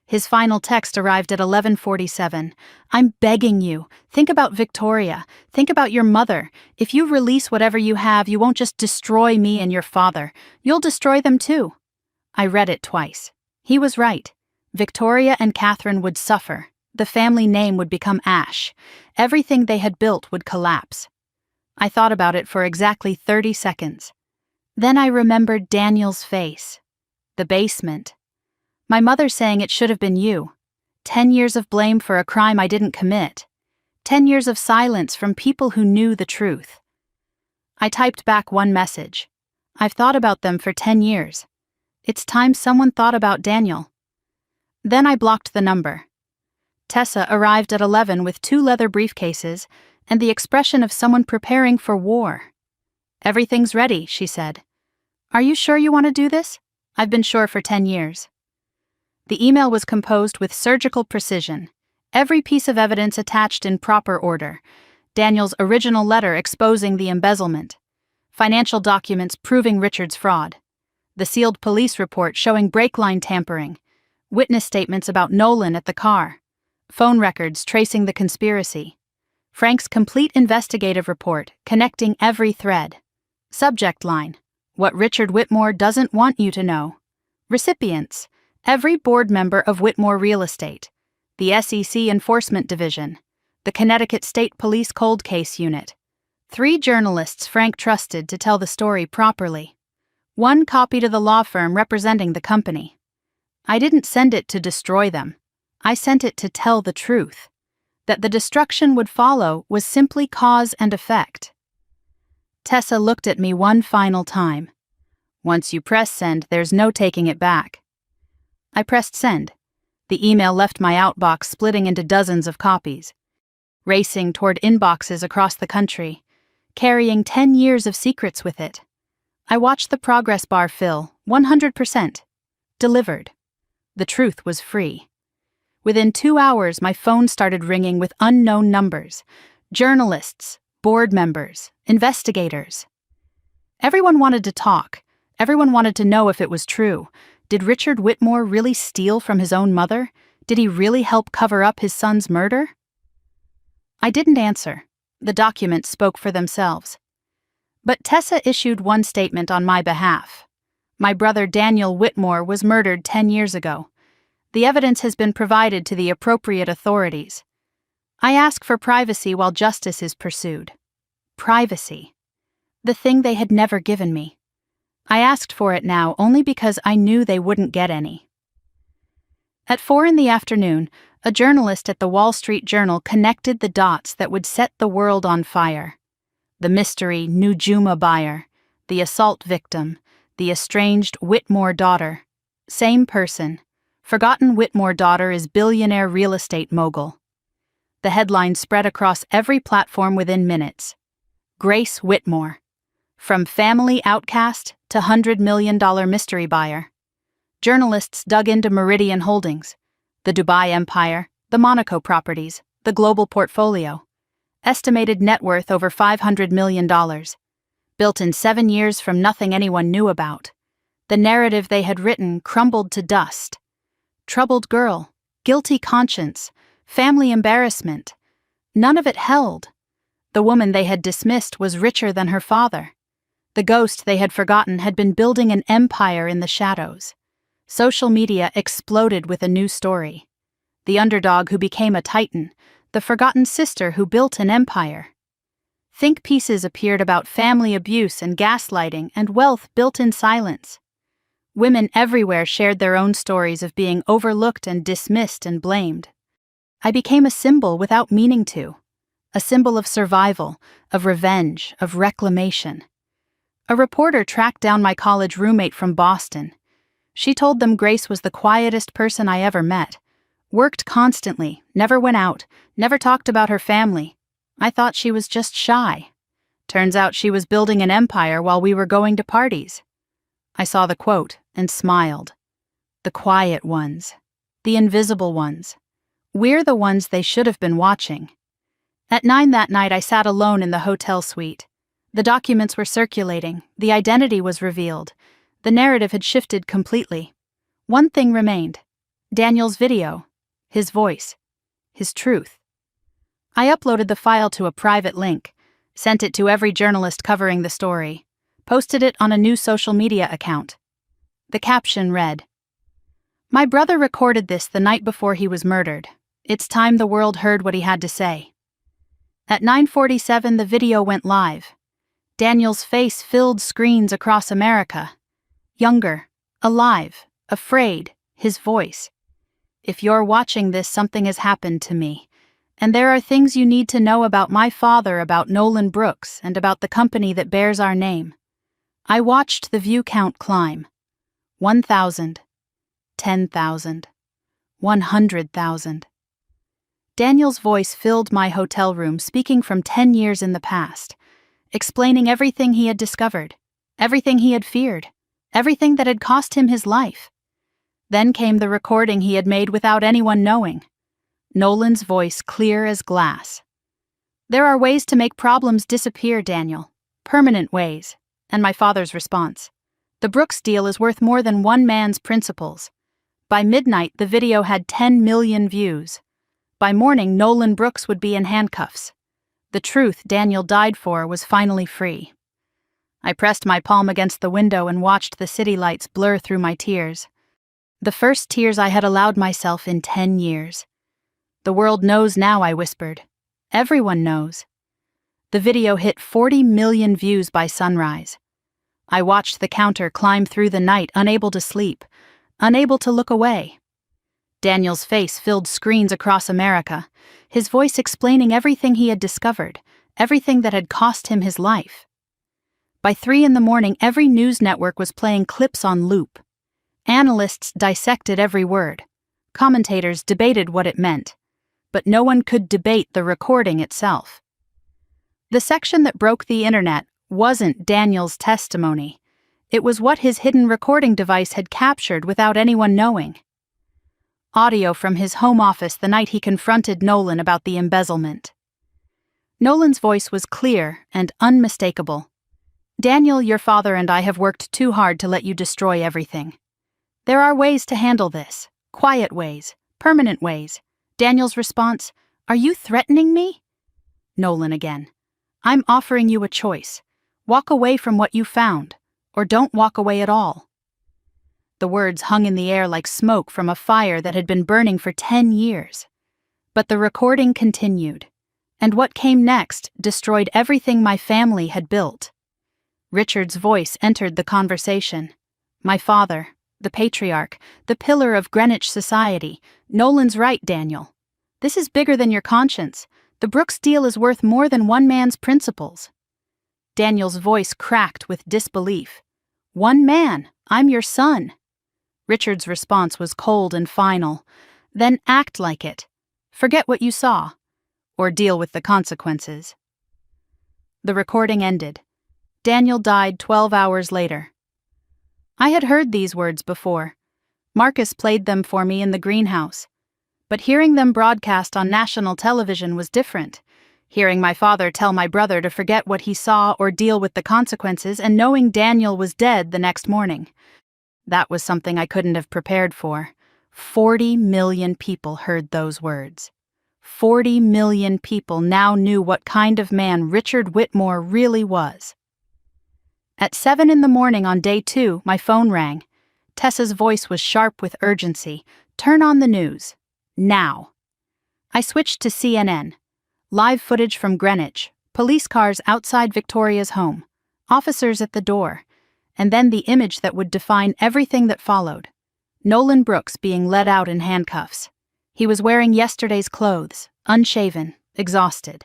A: His final text arrived at 11:47. I'm begging you, think about Victoria, think about your mother. If you release whatever you have, you won't just destroy me and your father, you'll destroy them too. I read it twice. He was right. Victoria and Catherine would suffer. The family name would become ash. Everything they had built would collapse. I thought about it for exactly 30 seconds. Then I remembered Daniel's face. The basement. My mother saying it should have been you. 10 years of blame for a crime I didn't commit. 10 years of silence from people who knew the truth. I typed back one message. I've thought about them for 10 years. It's time someone thought about Daniel. Then I blocked the number. Tessa arrived at 11 with 2 leather briefcases and the expression of someone preparing for war. Everything's ready, she said. Are you sure you want to do this? I've been sure for 10 years. The email was composed with surgical precision, every piece of evidence attached in proper order. Daniel's original letter exposing the embezzlement, financial documents proving Richard's fraud, the sealed police report showing brake line tampering, witness statements about Nolan at the car, phone records tracing the conspiracy, Frank's complete investigative report connecting every thread. Subject line: what Richard Whitmore doesn't want you to know. Recipients: every board member of Whitmore Real Estate, the SEC Enforcement Division, the Connecticut State Police Cold Case Unit, 3 journalists Frank trusted to tell the story properly, 1 copy to the law firm representing the company. I didn't send it to destroy them. I sent it to tell the truth. That the destruction would follow was simply cause and effect. Tessa looked at me one final time. Once you press send, there's no taking it back. I pressed send. The email left my outbox splitting into dozens of copies, racing toward inboxes across the country, carrying 10 years of secrets with it. I watched the progress bar fill, 100%. Delivered. The truth was free. Within 2 hours, my phone started ringing with unknown numbers. Journalists, board members, investigators. Everyone wanted to talk. Everyone wanted to know if it was true. Did Richard Whitmore really steal from his own mother? Did he really help cover up his son's murder? I didn't answer. The documents spoke for themselves. But Tessa issued one statement on my behalf. My brother Daniel Whitmore was murdered 10 years ago. The evidence has been provided to the appropriate authorities. I ask for privacy while justice is pursued. Privacy. The thing they had never given me. I asked for it now only because I knew they wouldn't get any. At 4 p.m, a journalist at the Wall Street Journal connected the dots that would set the world on fire. The mystery Njuma buyer, the assault victim, The estranged Whitmore daughter. Same person. Forgotten Whitmore daughter is billionaire real estate mogul. The headline spread across every platform within minutes. Grace Whitmore. From family outcast to $100 million mystery buyer. Journalists dug into Meridian Holdings, the Dubai empire, the Monaco properties, the global portfolio. Estimated net worth over $500 million. Built in 7 years from nothing anyone knew about. The narrative they had written crumbled to dust. Troubled girl, guilty conscience, family embarrassment. None of it held. The woman they had dismissed was richer than her father. The ghost they had forgotten had been building an empire in the shadows. Social media exploded with a new story. The underdog who became a titan, the forgotten sister who built an empire. Think pieces appeared about family abuse and gaslighting and wealth built in silence. Women everywhere shared their own stories of being overlooked and dismissed and blamed. I became a symbol without meaning to. A symbol of survival, of revenge, of reclamation. A reporter tracked down my college roommate from Boston. She told them Grace was the quietest person I ever met. Worked constantly, never went out, never talked about her family. I thought she was just shy. Turns out she was building an empire while we were going to parties. I saw the quote and smiled. The quiet ones. The invisible ones. We're the ones they should have been watching. At 9 that night I sat alone in the hotel suite. The documents were circulating, the identity was revealed. The narrative had shifted completely. One thing remained. Daniel's video. His voice. His truth. I uploaded the file to a private link, sent it to every journalist covering the story, posted it on a new social media account. The caption read, "My brother recorded this the night before he was murdered. It's time the world heard what he had to say." At 9:47 the video went live. Daniel's face filled screens across America. Younger, alive, afraid, his voice. "If you're watching this, something has happened to me. And there are things you need to know about my father, about Nolan Brooks, and about the company that bears our name." I watched the view count climb. 1,000. 10,000. 100,000. Daniel's voice filled my hotel room, speaking from 10 years in the past, explaining everything he had discovered, everything he had feared, everything that had cost him his life. Then came the recording he had made without anyone knowing. Nolan's voice clear as glass. "There are ways to make problems disappear, Daniel. Permanent ways." And my father's response. "The Brooks deal is worth more than one man's principles." By midnight, the video had 10 million views. By morning, Nolan Brooks would be in handcuffs. The truth Daniel died for was finally free. I pressed my palm against the window and watched the city lights blur through my tears. The first tears I had allowed myself in 10 years. "The world knows now," I whispered. "Everyone knows." The video hit 40 million views by sunrise. I watched the counter climb through the night, unable to sleep, unable to look away. Daniel's face filled screens across America, his voice explaining everything he had discovered, everything that had cost him his life. By 3 in the morning, every news network was playing clips on loop. Analysts dissected every word. Commentators debated what it meant. But no one could debate the recording itself. The section that broke the internet wasn't Daniel's testimony. It was what his hidden recording device had captured without anyone knowing. Audio from his home office the night he confronted Nolan about the embezzlement. Nolan's voice was clear and unmistakable. "Daniel, your father and I have worked too hard to let you destroy everything. There are ways to handle this, quiet ways, permanent ways." Daniel's response, "Are you threatening me?" Nolan again, "I'm offering you a choice. Walk away from what you found, or don't walk away at all." The words hung in the air like smoke from a fire that had been burning for 10 years. But the recording continued, and what came next destroyed everything my family had built. Richard's voice entered the conversation. My father, the patriarch, the pillar of Greenwich society. "Nolan's right, Daniel. This is bigger than your conscience. The Brooks deal is worth more than one man's principles." Daniel's voice cracked with disbelief. "One man, I'm your son." Richard's response was cold and final. "Then act like it. Forget what you saw, or deal with the consequences." The recording ended. Daniel died 12 hours later. I had heard these words before. Marcus played them for me in the greenhouse. But hearing them broadcast on national television was different. Hearing my father tell my brother to forget what he saw or deal with the consequences, and knowing Daniel was dead the next morning. That was something I couldn't have prepared for. 40 million people heard those words. 40 million people now knew what kind of man Richard Whitmore really was. At 7 a.m. on day 2, my phone rang. Tessa's voice was sharp with urgency. "Turn on the news. Now." I switched to CNN. Live footage from Greenwich, police cars outside Victoria's home, officers at the door, and then the image that would define everything that followed. Nolan Brooks being led out in handcuffs. He was wearing yesterday's clothes, unshaven, exhausted.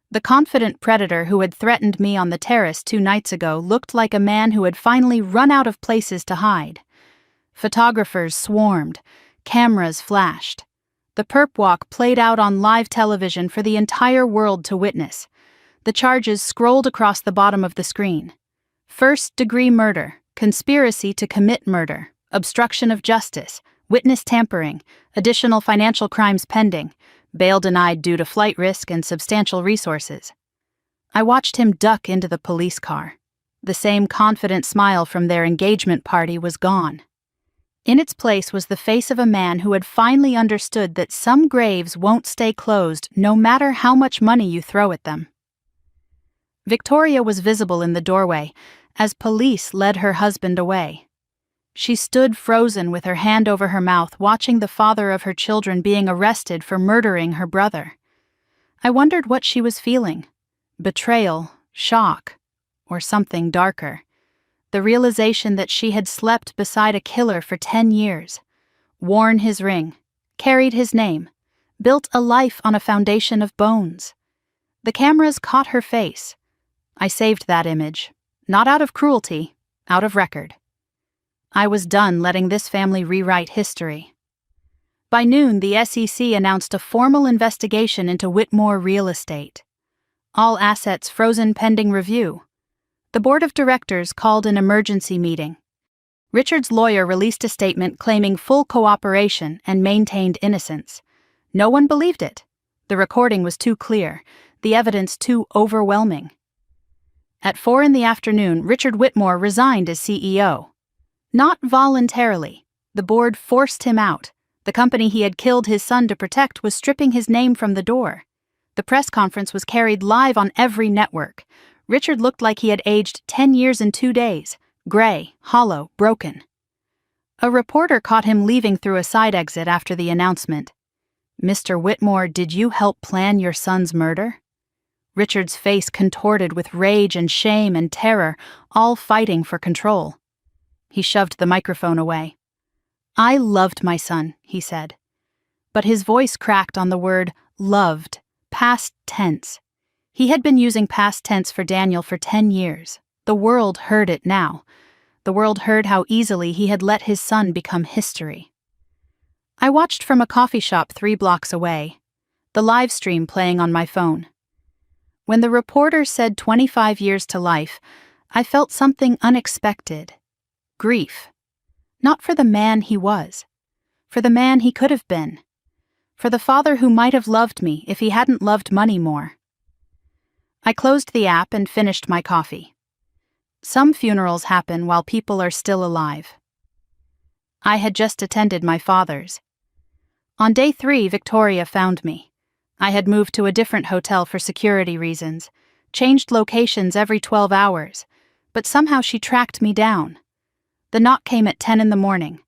A: The confident predator who had threatened me on the terrace 2 nights ago looked like a man who had finally run out of places to hide. Photographers swarmed, cameras flashed. The perp walk played out on live television for the entire world to witness. The charges scrolled across the bottom of the screen. First-degree murder, conspiracy to commit murder, obstruction of justice, witness tampering, additional financial crimes pending, bail denied due to flight risk and substantial resources. I watched him duck into the police car. The same confident smile from their engagement party was gone. In its place was the face of a man who had finally understood that some graves won't stay closed no matter how much money you throw at them. Victoria was visible in the doorway as police led her husband away. She stood frozen with her hand over her mouth, watching the father of her children being arrested for murdering her brother. I wondered what she was feeling: betrayal, shock, or something darker. The realization that she had slept beside a killer for 10 years, worn his ring, carried his name, built a life on a foundation of bones. The cameras caught her face. I saved that image, not out of cruelty, out of record. I was done letting this family rewrite history. By noon, the SEC announced a formal investigation into Whitmore real estate. All assets frozen pending review. The board of directors called an emergency meeting. Richard's lawyer released a statement claiming full cooperation and maintained innocence. No one believed it. The recording was too clear, the evidence too overwhelming. At 4 p.m, Richard Whitmore resigned as CEO. Not voluntarily. The board forced him out. The company he had killed his son to protect was stripping his name from the door. The press conference was carried live on every network. Richard looked like he had aged 10 years in 2 days, gray, hollow, broken. A reporter caught him leaving through a side exit after the announcement. "Mr. Whitmore, did you help plan your son's murder?" Richard's face contorted with rage and shame and terror, all fighting for control. He shoved the microphone away. "I loved my son," he said. But his voice cracked on the word loved, past tense. He had been using past tense for Daniel for 10 years. The world heard it now. The world heard how easily he had let his son become history. I watched from a coffee shop 3 blocks away, the live stream playing on my phone. When the reporter said 25 years to life, I felt something unexpected. Grief. Not for the man he was. For the man he could have been. For the father who might have loved me if he hadn't loved money more. I closed the app and finished my coffee. Some funerals happen while people are still alive. I had just attended my father's. On day 3, Victoria found me. I had moved to a different hotel for security reasons, changed locations every 12 hours, but somehow she tracked me down. The knock came at 10 a.m.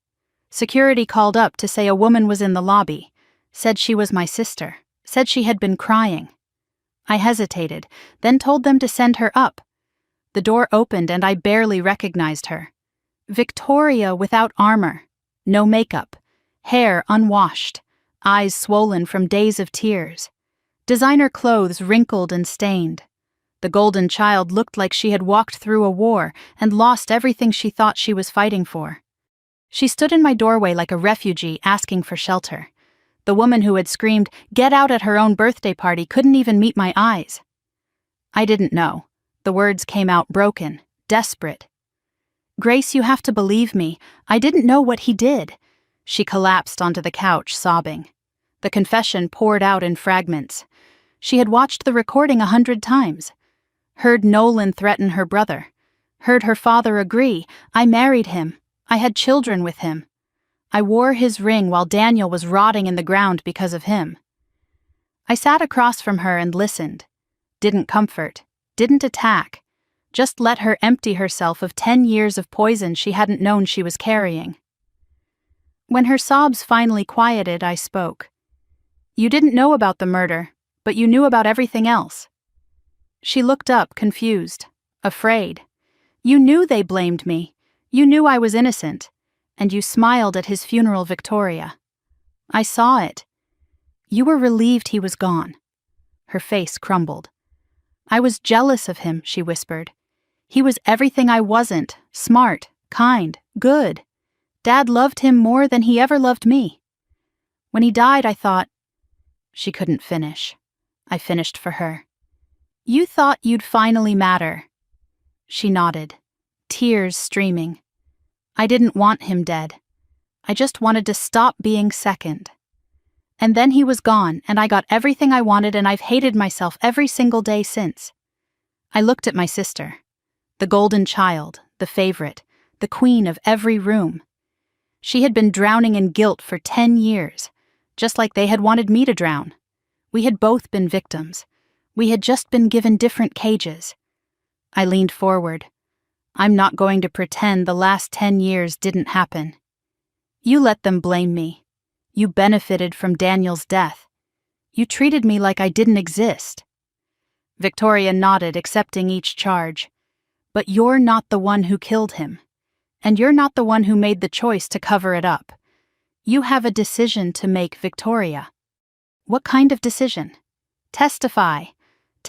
A: Security called up to say a woman was in the lobby, said she was my sister, said she had been crying. I hesitated, then told them to send her up. The door opened and I barely recognized her. Victoria without armor, no makeup, hair unwashed, eyes swollen from days of tears, designer clothes wrinkled and stained. The golden child looked like she had walked through a war and lost everything she thought she was fighting for. She stood in my doorway like a refugee asking for shelter. The woman who had screamed, "Get out," at her own birthday party couldn't even meet my eyes. I didn't know. The words came out broken, desperate. "Grace, you have to believe me. I didn't know what he did." She collapsed onto the couch, sobbing. The confession poured out in fragments. She had watched the recording 100 times. Heard Nolan threaten her brother. Heard her father agree. "I married him. I had children with him. I wore his ring while Daniel was rotting in the ground because of him." I sat across from her and listened. Didn't comfort. Didn't attack. Just let her empty herself of 10 years of poison she hadn't known she was carrying. When her sobs finally quieted, I spoke. "You didn't know about the murder, but you knew about everything else." She looked up, confused, afraid. "You knew they blamed me. You knew I was innocent. And you smiled at his funeral, Victoria. I saw it. You were relieved he was gone." Her face crumbled. "I was jealous of him," she whispered. "He was everything I wasn't, smart, kind, good. Dad loved him more than he ever loved me. When he died, I thought—" She couldn't finish. I finished for her. "You thought you'd finally matter." She nodded, tears streaming. "I didn't want him dead. I just wanted to stop being second. And then he was gone, and I got everything I wanted, and I've hated myself every single day since." I looked at my sister. The golden child, the favorite, the queen of every room. She had been drowning in guilt for 10 years, just like they had wanted me to drown. We had both been victims. We had just been given different cages. I leaned forward. "I'm not going to pretend the last 10 years didn't happen. You let them blame me. You benefited from Daniel's death. You treated me like I didn't exist." Victoria nodded, accepting each charge. "But you're not the one who killed him. And you're not the one who made the choice to cover it up. You have a decision to make, Victoria." "What kind of decision?" "Testify.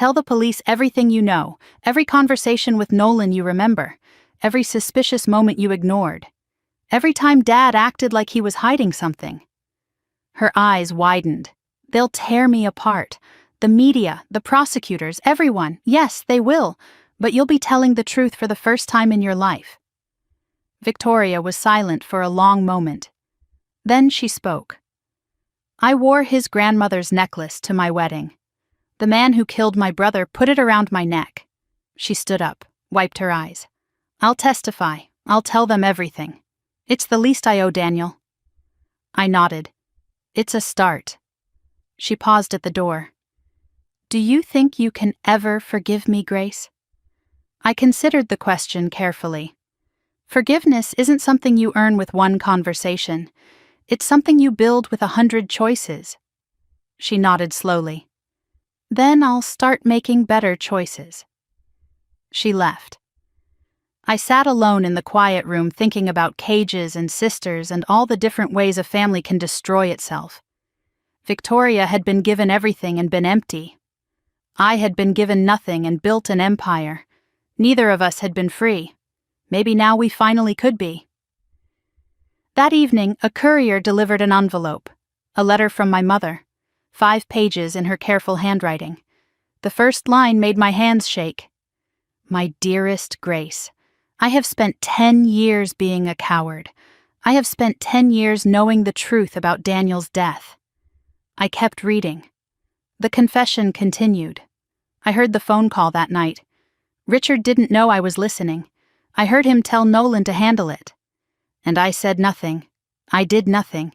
A: Tell the police everything you know, every conversation with Nolan you remember, every suspicious moment you ignored, every time Dad acted like he was hiding something." Her eyes widened. "They'll tear me apart. The media, the prosecutors, everyone. Yes, they will. But you'll be telling the truth for the first time in your life." Victoria was silent for a long moment. Then she spoke. "I wore his grandmother's necklace to my wedding. The man who killed my brother put it around my neck." She stood up, wiped her eyes. "I'll testify. I'll tell them everything. It's the least I owe Daniel." I nodded. "It's a start." She paused at the door. "Do you think you can ever forgive me, Grace?" I considered the question carefully. Forgiveness isn't something you earn with one conversation. It's something you build with 100 choices. She nodded slowly. "Then I'll start making better choices." She left. I sat alone in the quiet room thinking about cages and sisters and all the different ways a family can destroy itself. Victoria had been given everything and been empty. I had been given nothing and built an empire. Neither of us had been free. Maybe now we finally could be. That evening, a courier delivered an envelope, a letter from my mother, 5 pages in her careful handwriting. The first line made my hands shake. "My dearest Grace, I have spent 10 years being a coward. I have spent 10 years knowing the truth about Daniel's death." I kept reading. The confession continued. I heard the phone call that night. Richard didn't know I was listening. I heard him tell Nolan to handle it. And I said nothing. I did nothing.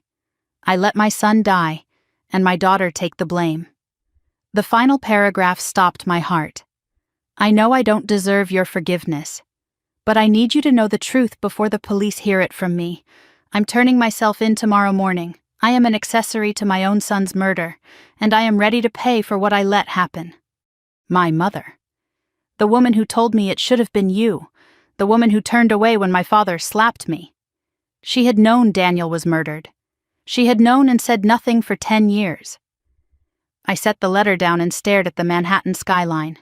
A: I let my son die, and my daughter take the blame. The final paragraph stopped my heart. "I know I don't deserve your forgiveness, but I need you to know the truth before the police hear it from me. I'm turning myself in tomorrow morning. I am an accessory to my own son's murder, and I am ready to pay for what I let happen." My mother. The woman who told me it should have been you. The woman who turned away when my father slapped me. She had known Daniel was murdered. She had known and said nothing for 10 years. I set the letter down and stared at the Manhattan skyline.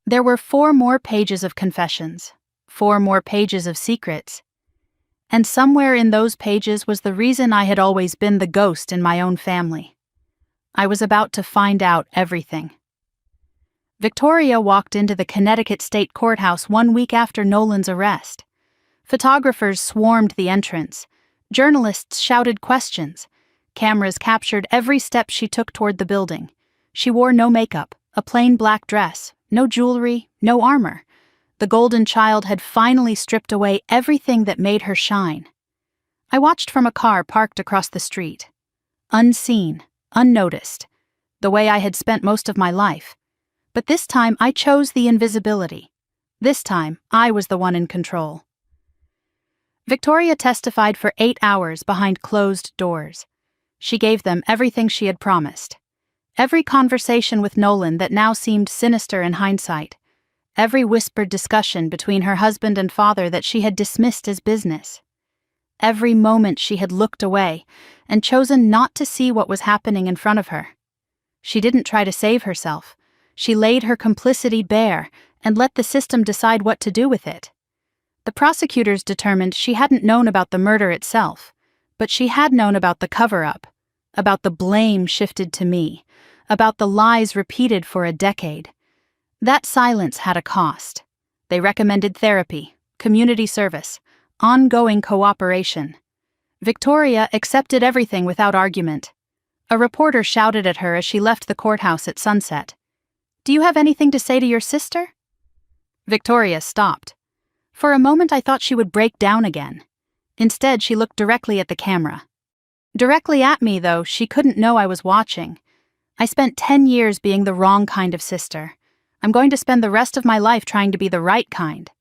A: There were 4 more pages of confessions, 4 more pages of secrets. And somewhere in those pages was the reason I had always been the ghost in my own family. I was about to find out everything. Victoria walked into the Connecticut State Courthouse 1 week after Nolan's arrest. Photographers swarmed the entrance. Journalists shouted questions. Cameras captured every step she took toward the building. She wore no makeup, a plain black dress, no jewelry, no armor. The golden child had finally stripped away everything that made her shine. I watched from a car parked across the street. Unseen, unnoticed, the way I had spent most of my life. But this time I chose the invisibility. This time I was the one in control. Victoria testified for 8 hours behind closed doors. She gave them everything she had promised. Every conversation with Nolan that now seemed sinister in hindsight. Every whispered discussion between her husband and father that she had dismissed as business. Every moment she had looked away and chosen not to see what was happening in front of her. She didn't try to save herself. She laid her complicity bare and let the system decide what to do with it. The prosecutors determined she hadn't known about the murder itself, but she had known about the cover-up, about the blame shifted to me, about the lies repeated for a decade. That silence had a cost. They recommended therapy, community service, ongoing cooperation. Victoria accepted everything without argument. A reporter shouted at her as she left the courthouse at sunset. "Do you have anything to say to your sister?" Victoria stopped. For a moment I thought she would break down again. Instead, she looked directly at the camera. Directly at me, though, she couldn't know I was watching. I spent 10 years being the wrong kind of sister. I'm going to spend the rest of my life trying to be the right kind.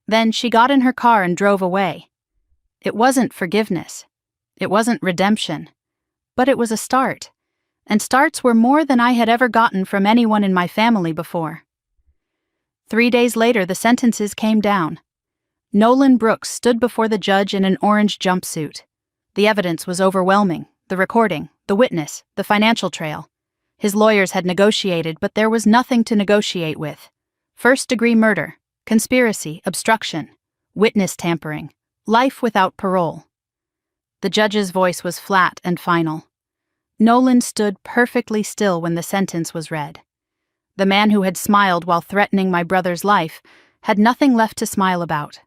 A: Then she got in her car and drove away. It wasn't forgiveness. It wasn't redemption. But it was a start. And starts were more than I had ever gotten from anyone in my family before. 3 days later, the sentences came down. Nolan Brooks stood before the judge in an orange jumpsuit. The evidence was overwhelming, the recording, the witness, the financial trail. His lawyers had negotiated, but there was nothing to negotiate with. First-degree murder, conspiracy, obstruction, witness tampering, life without parole. The judge's voice was flat and final. Nolan stood perfectly still when the sentence was read. The man who had smiled while threatening my brother's life had nothing left to smile about.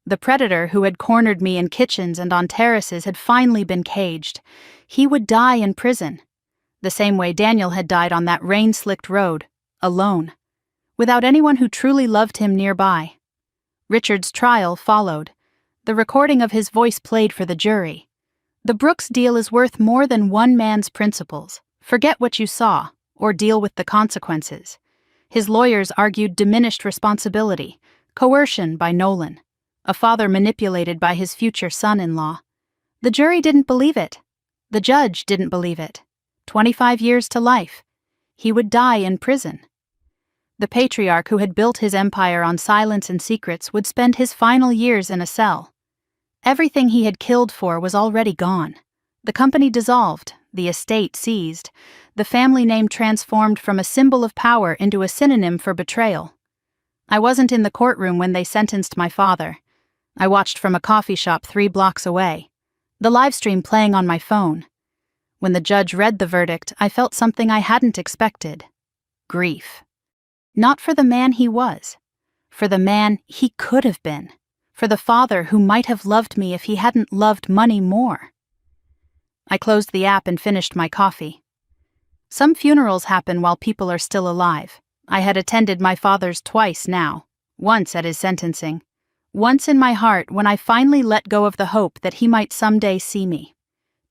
A: The predator who had cornered me in kitchens and on terraces had finally been caged. He would die in prison, the same way Daniel had died on that rain-slicked road, alone, without anyone who truly loved him nearby. Richard's trial followed. The recording of his voice played for the jury. The Brooks deal is worth more than one man's principles. Forget what you saw, or deal with the consequences. His lawyers argued diminished responsibility, coercion by Nolan, a father manipulated by his future son-in-law. The jury didn't believe it. The judge didn't believe it. 25 years to life. He would die in prison. The patriarch who had built his empire on silence and secrets would spend his final years in a cell. Everything he had killed for was already gone. The company dissolved, the estate seized, the family name transformed from a symbol of power into a synonym for betrayal. I wasn't in the courtroom when they sentenced my father. I watched from a coffee shop 3 blocks away, the live stream playing on my phone. When the judge read the verdict, I felt something I hadn't expected. Grief. Not for the man he was, for the man he could have been, for the father who might have loved me if he hadn't loved money more. I closed the app and finished my coffee. Some funerals happen while people are still alive. I had attended my father's twice now, once at his sentencing, once in my heart when I finally let go of the hope that he might someday see me.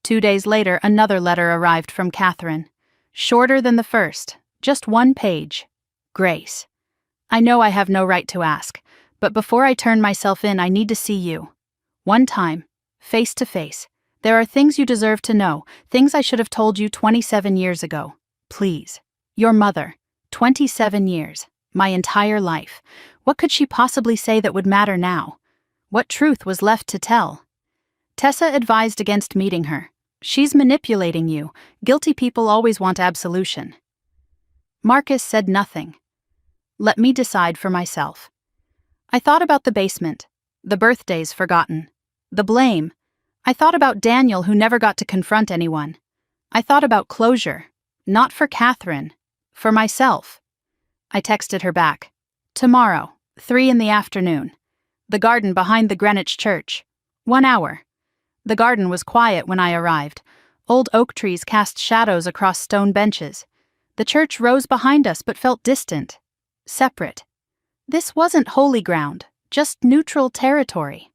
A: 2 days later, another letter arrived from Catherine. Shorter than the first, just 1 page. Grace. I know I have no right to ask, but before I turn myself in, I need to see you. One time, face to face. There are things you deserve to know, things I should have told you 27 years ago. Please. Your mother. 27 years. My entire life. What could she possibly say that would matter now? What truth was left to tell? Tessa advised against meeting her. She's manipulating you. Guilty people always want absolution. Marcus said nothing. Let me decide for myself. I thought about the basement, the birthdays forgotten, the blame. I thought about Daniel who never got to confront anyone. I thought about closure, not for Catherine, for myself. I texted her back. Tomorrow, 3 in the afternoon. The garden behind the Greenwich Church. 1 hour. The garden was quiet when I arrived. Old oak trees cast shadows across stone benches. The church rose behind us but felt distant, separate. This wasn't holy ground, just neutral territory.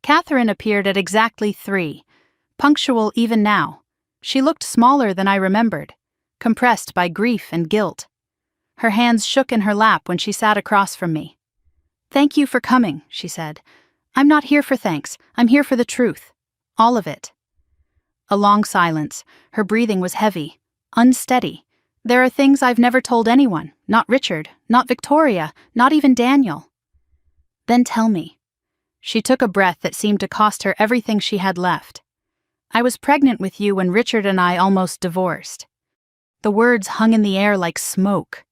A: Catherine appeared at exactly 3, punctual even now. She looked smaller than I remembered, compressed by grief and guilt. Her hands shook in her lap when she sat across from me. "Thank you for coming," she said. "I'm not here for thanks, I'm here for the truth. All of it." A long silence. Her breathing was heavy, unsteady. There are things I've never told anyone, not Richard, not Victoria, not even Daniel. "Then tell me." She took a breath that seemed to cost her everything she had left. "I was pregnant with you when Richard and I almost divorced." The words hung in the air like smoke.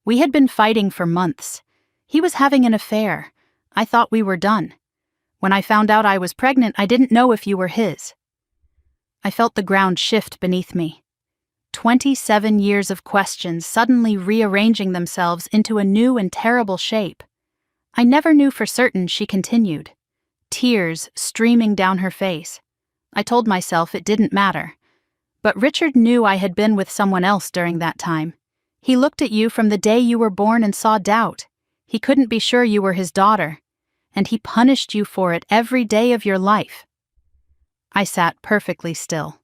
A: We had been fighting for months. He was having an affair. I thought we were done. When I found out I was pregnant, I didn't know if you were his. I felt the ground shift beneath me. 27 years of questions suddenly rearranging themselves into a new and terrible shape. I never knew for certain, she continued, tears streaming down her face. I told myself it didn't matter. But Richard knew I had been with someone else during that time. He looked at you from the day you were born and saw doubt. He couldn't be sure you were his daughter. And he punished you for it every day of your life. I sat perfectly still,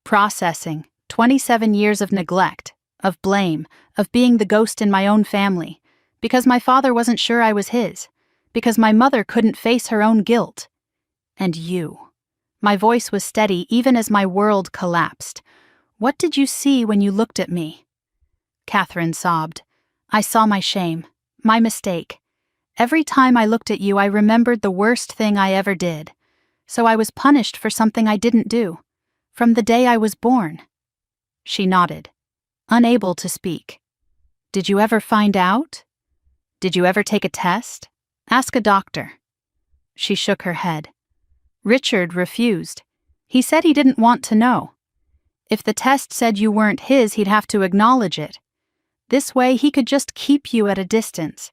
A: processing 27 years of neglect, of blame, of being the ghost in my own family, because my father wasn't sure I was his, because my mother couldn't face her own guilt. And you. My voice was steady even as my world collapsed. "What did you see when you looked at me?" Catherine sobbed. "I saw my shame, my mistake. Every time I looked at you, I remembered the worst thing I ever did. So I was punished for something I didn't do, from the day I was born." She nodded, unable to speak. "Did you ever find out? Did you ever take a test? Ask a doctor." She shook her head. "Richard refused. He said he didn't want to know. If the test said you weren't his, he'd have to acknowledge it. This way, he could just keep you at a distance,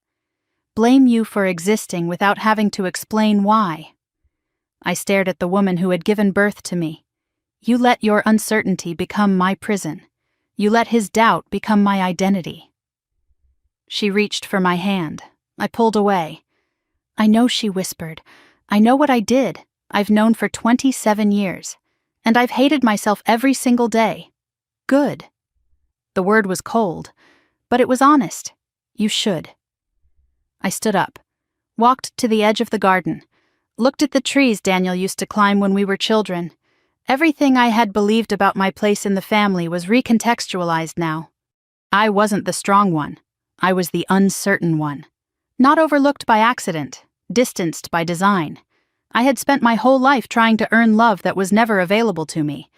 A: blame you for existing without having to explain why." I stared at the woman who had given birth to me. "You let your uncertainty become my prison. You let his doubt become my identity." She reached for my hand. I pulled away. "I know," she whispered. "I know what I did. I've known for 27 years. And I've hated myself every single day. Good." The word was cold, but it was honest. "You should." I stood up, walked to the edge of the garden, looked at the trees Daniel used to climb when we were children. Everything I had believed about my place in the family was recontextualized now. I wasn't the strong one. I was the uncertain one. Not overlooked by accident, distanced by design. I had spent my whole life trying to earn love that was never available to me.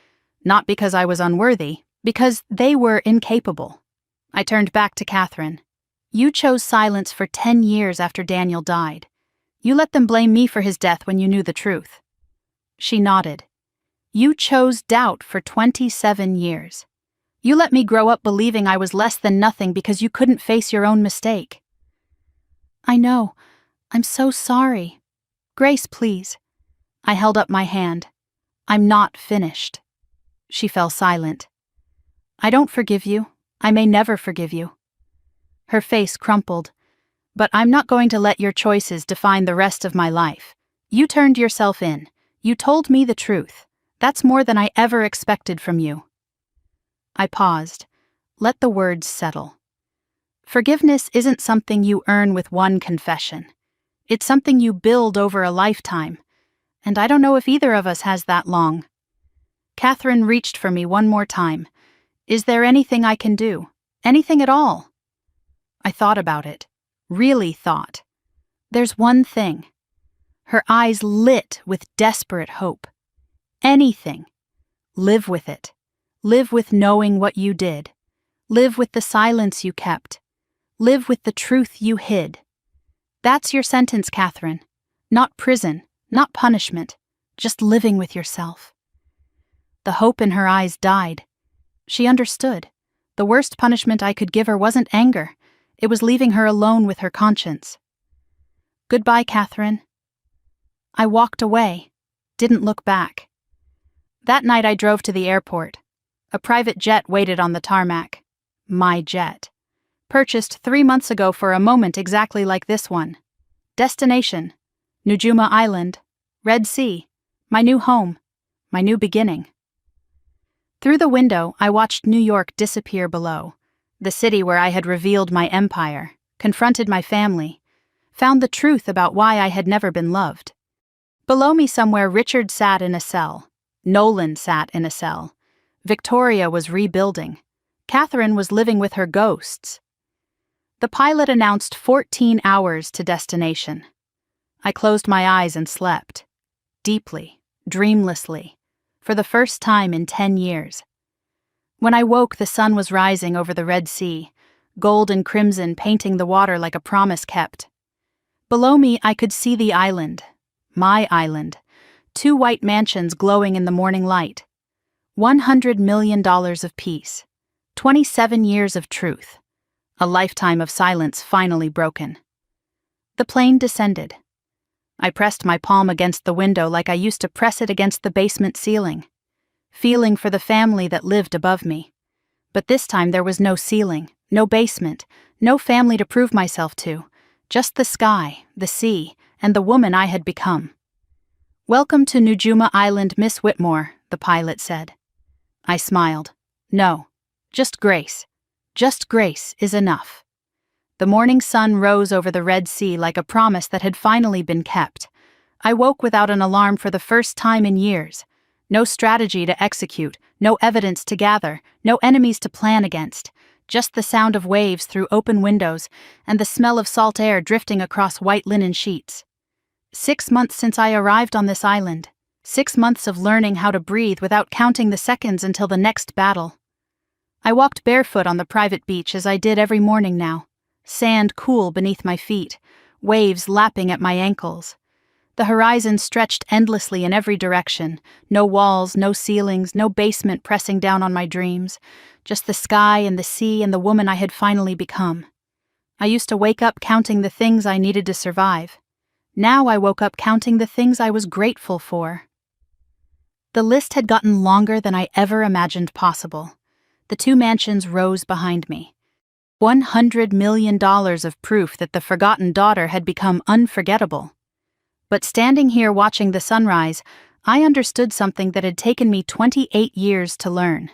A: Not because I was unworthy, because they were incapable. I turned back to Catherine. "You chose silence for 10 years after Daniel died. You let them blame me for his death when you knew the truth." She nodded. "You chose doubt for 27 years. You let me grow up believing I was less than nothing because you couldn't face your own mistake." "I know. I'm so sorry. Grace, please." I held up my hand. "I'm not finished." She fell silent. "I don't forgive you. I may never forgive you." Her face crumpled. "But I'm not going to let your choices define the rest of my life. You turned yourself in. You told me the truth. That's more than I ever expected from you." I paused. Let the words settle. Forgiveness isn't something you earn with one confession. It's something you build over a lifetime. And I don't know if either of us has that long. Catherine reached for me one more time. "Is there anything I can do? Anything at all?" I thought about it. Really thought. "There's one thing." Her eyes lit with desperate hope. "Anything. Live with it. Live with knowing what you did. Live with the silence you kept. Live with the truth you hid. That's your sentence, Catherine. Not prison, not punishment, just living with yourself. The hope in her eyes died. She understood. The worst punishment I could give her wasn't anger. It was leaving her alone with her conscience. Goodbye, Catherine. I walked away, didn't look back. That night I drove to the airport. A private jet waited on the tarmac. My jet. Purchased 3 months ago for a moment exactly like this one. Destination: Njuma Island, Red Sea, my new home, my new beginning. Through the window, I watched New York disappear below, the city where I had revealed my empire, confronted my family, found the truth about why I had never been loved. Below me somewhere, Richard sat in a cell. Nolan sat in a cell. Victoria was rebuilding. Catherine was living with her ghosts. The pilot announced 14 hours to destination. I closed my eyes and slept. Deeply, dreamlessly, for the first time in 10 years. When I woke, the sun was rising over the Red Sea, gold and crimson painting the water like a promise kept. Below me, I could see the island, my island, 2 white mansions glowing in the morning light. $100 million of peace, 27 years of truth, a lifetime of silence finally broken. The plane descended. I pressed my palm against the window like I used to press it against the basement ceiling, feeling for the family that lived above me. But this time there was no ceiling, no basement, no family to prove myself to, just the sky, the sea, and the woman I had become. "Welcome to Njuma Island, Miss Whitmore," the pilot said. I smiled. No, just grace. Just grace is enough. The morning sun rose over the Red Sea like a promise that had finally been kept. I woke without an alarm for the first time in years. No strategy to execute, no evidence to gather, no enemies to plan against. Just the sound of waves through open windows and the smell of salt air drifting across white linen sheets. 6 months since I arrived on this island. 6 months of learning how to breathe without counting the seconds until the next battle. I walked barefoot on the private beach as I did every morning now. Sand cool beneath my feet, waves lapping at my ankles. The horizon stretched endlessly in every direction. No walls, no ceilings, no basement pressing down on my dreams. Just the sky and the sea and the woman I had finally become. I used to wake up counting the things I needed to survive. Now I woke up counting the things I was grateful for. The list had gotten longer than I ever imagined possible. The 2 mansions rose behind me. $100 million of proof that the forgotten daughter had become unforgettable. But standing here watching the sunrise, I understood something that had taken me 28 years to learn.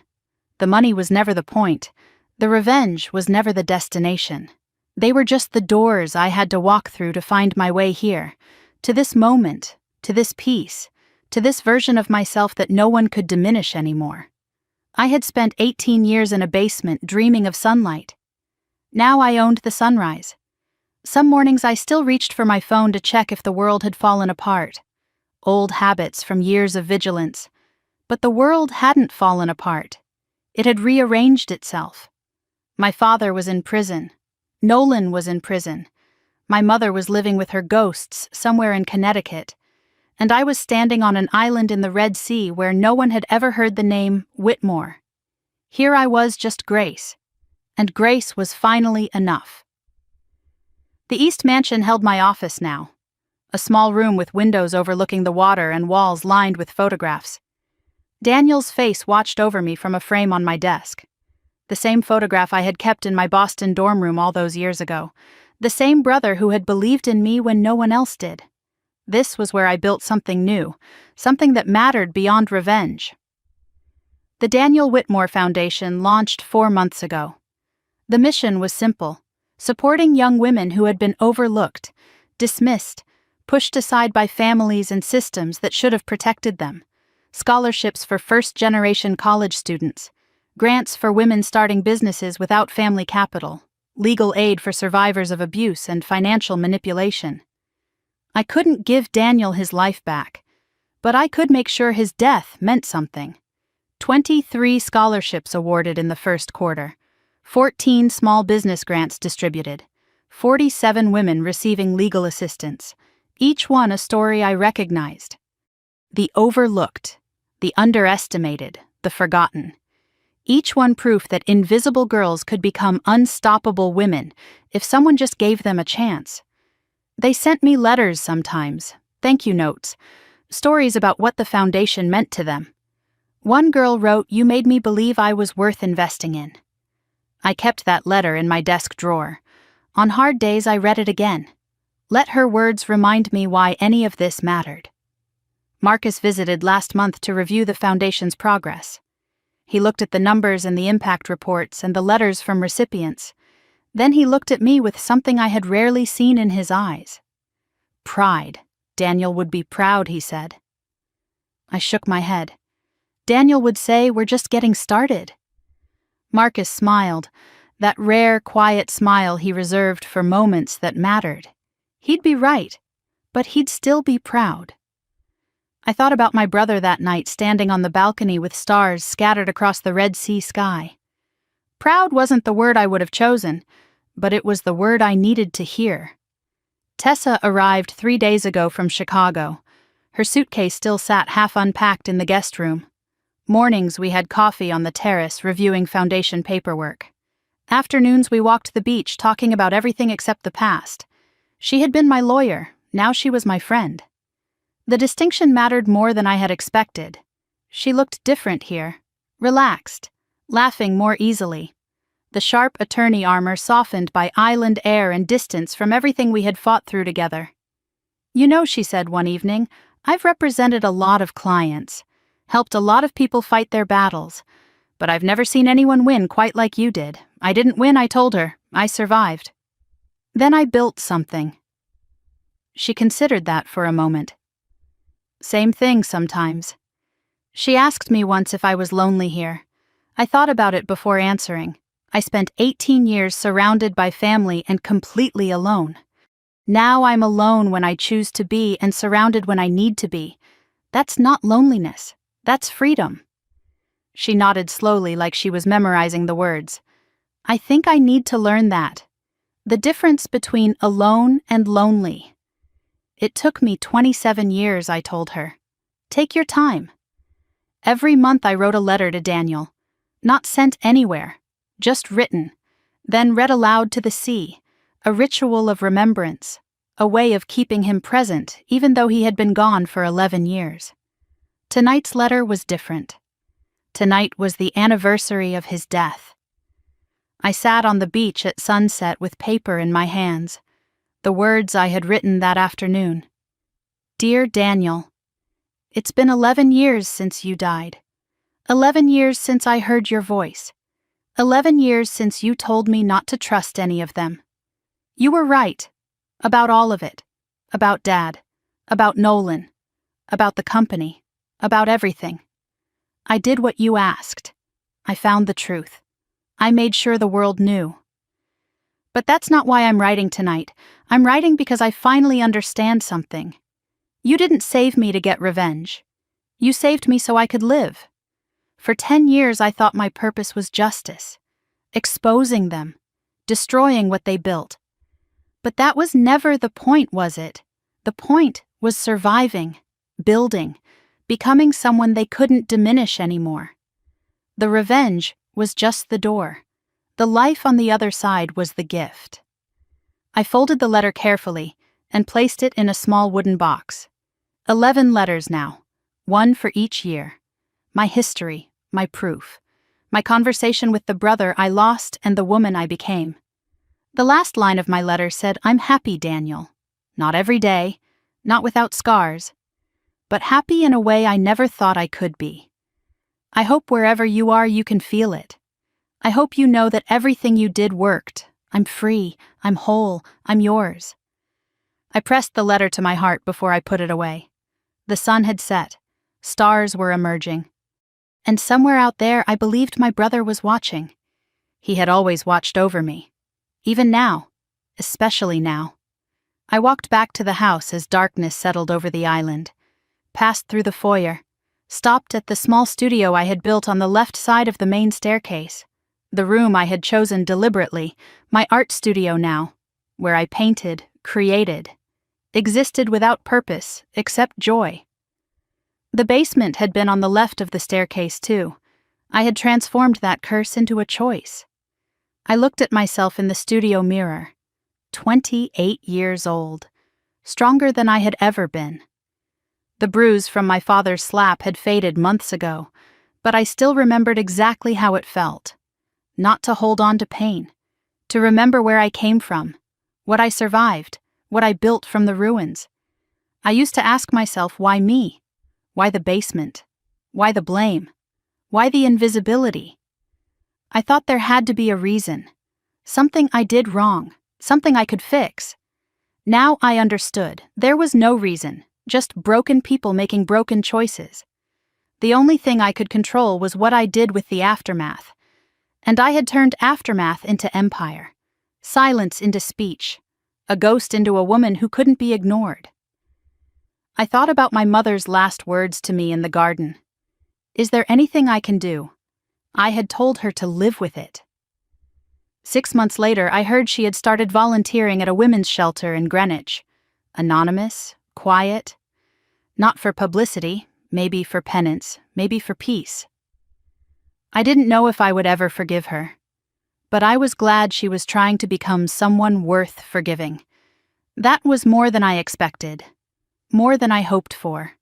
A: The money was never the point. The revenge was never the destination. They were just the doors I had to walk through to find my way here, to this moment, to this peace, to this version of myself that no one could diminish anymore. I had spent 18 years in a basement dreaming of sunlight. Now I owned the sunrise. Some mornings I still reached for my phone to check if the world had fallen apart. Old habits from years of vigilance. But the world hadn't fallen apart. It had rearranged itself. My father was in prison. Nolan was in prison. My mother was living with her ghosts somewhere in Connecticut. And I was standing on an island in the Red Sea where no one had ever heard the name Whitmore. Here I was, just Grace. And Grace was finally enough. The East Mansion held my office now. A small room with windows overlooking the water and walls lined with photographs. Daniel's face watched over me from a frame on my desk. The same photograph I had kept in my Boston dorm room all those years ago. The same brother who had believed in me when no one else did. This was where I built something new, something that mattered beyond revenge. The Daniel Whitmore Foundation launched 4 months ago. The mission was simple: supporting young women who had been overlooked, dismissed, pushed aside by families and systems that should have protected them. Scholarships for first-generation college students, grants for women starting businesses without family capital, legal aid for survivors of abuse and financial manipulation. I couldn't give Daniel his life back, but I could make sure his death meant something. 23 scholarships awarded in the first quarter. 14 small business grants distributed, 47 women receiving legal assistance, each one a story I recognized. The overlooked, the underestimated, the forgotten. Each one proof that invisible girls could become unstoppable women if someone just gave them a chance. They sent me letters sometimes, thank you notes, stories about what the foundation meant to them. One girl wrote, "You made me believe I was worth investing in." I kept that letter in my desk drawer. On hard days I read it again. Let her words remind me why any of this mattered. Marcus visited last month to review the foundation's progress. He looked at the numbers and the impact reports and the letters from recipients. Then he looked at me with something I had rarely seen in his eyes. Pride. Daniel would be proud, he said. I shook my head. Daniel would say, "We're just getting started." Marcus smiled, that rare, quiet smile he reserved for moments that mattered. He'd be right, but he'd still be proud. I thought about my brother that night standing on the balcony with stars scattered across the Red Sea sky. Proud wasn't the word I would have chosen, but it was the word I needed to hear. Tessa arrived 3 days ago from Chicago. Her suitcase still sat half unpacked in the guest room. Mornings we had coffee on the terrace reviewing foundation paperwork. Afternoons we walked the beach talking about everything except the past. She had been my lawyer, now she was my friend. The distinction mattered more than I had expected. She looked different here, relaxed, laughing more easily. The sharp attorney armor softened by island air and distance from everything we had fought through together. "You know," she said one evening, "I've represented a lot of clients, helped a lot of people fight their battles, but I've never seen anyone win quite like you did. I didn't win," I told her. "I survived. Then I built something." She considered that for a moment. Same thing sometimes. She asked me once if I was lonely here. I thought about it before answering. I spent 18 years surrounded by family and completely alone. Now I'm alone when I choose to be and surrounded when I need to be. That's not loneliness. That's freedom. She nodded slowly like she was memorizing the words. I think I need to learn that. The difference between alone and lonely. It took me 27 years, I told her. Take your time. Every month I wrote a letter to Daniel. Not sent anywhere, just written, then read aloud to the sea, a ritual of remembrance, a way of keeping him present even though he had been gone for 11 years. Tonight's letter was different. Tonight was the anniversary of his death. I sat on the beach at sunset with paper in my hands, the words I had written that afternoon. Dear Daniel, it's been 11 years since you died. 11 years since I heard your voice. 11 years since you told me not to trust any of them. You were right. About all of it. About Dad. About Nolan. About the company. About everything. I did what you asked. I found the truth. I made sure the world knew. But that's not why I'm writing tonight. I'm writing because I finally understand something. You didn't save me to get revenge. You saved me so I could live. For 10 years I thought my purpose was justice. Exposing them. Destroying what they built. But that was never the point, was it? The point was surviving, building, becoming someone they couldn't diminish anymore. The revenge was just the door. The life on the other side was the gift. I folded the letter carefully and placed it in a small wooden box. 11 letters now, one for each year. My history, my proof. My conversation with the brother I lost and the woman I became. The last line of my letter said, I'm happy, Daniel. Not every day, not without scars, but happy in a way I never thought I could be. I hope wherever you are you can feel it. I hope you know that everything you did worked. I'm free, I'm whole, I'm yours. I pressed the letter to my heart before I put it away. The sun had set. Stars were emerging. And somewhere out there I believed my brother was watching. He had always watched over me. Even now, especially now. I walked back to the house as darkness settled over the island, passed through the foyer, stopped at the small studio I had built on the left side of the main staircase. The room I had chosen deliberately, my art studio now, where I painted, created, existed without purpose, except joy. The basement had been on the left of the staircase, too. I had transformed that curse into a choice. I looked at myself in the studio mirror, 28 years old, stronger than I had ever been. The bruise from my father's slap had faded months ago, but I still remembered exactly how it felt. Not to hold on to pain, to remember where I came from, what I survived, what I built from the ruins. I used to ask myself, why me? Why the basement? Why the blame? Why the invisibility? I thought there had to be a reason. Something I did wrong, something I could fix. Now I understood. There was no reason, just broken people making broken choices. The only thing I could control was what I did with the aftermath. And I had turned aftermath into empire, silence into speech, a ghost into a woman who couldn't be ignored. I thought about my mother's last words to me in the garden. Is there anything I can do? I had told her to live with it. 6 months later, I heard she had started volunteering at a women's shelter in Greenwich. Anonymous, quiet, not for publicity, maybe for penance, maybe for peace. I didn't know if I would ever forgive her, but I was glad she was trying to become someone worth forgiving. That was more than I expected, more than I hoped for,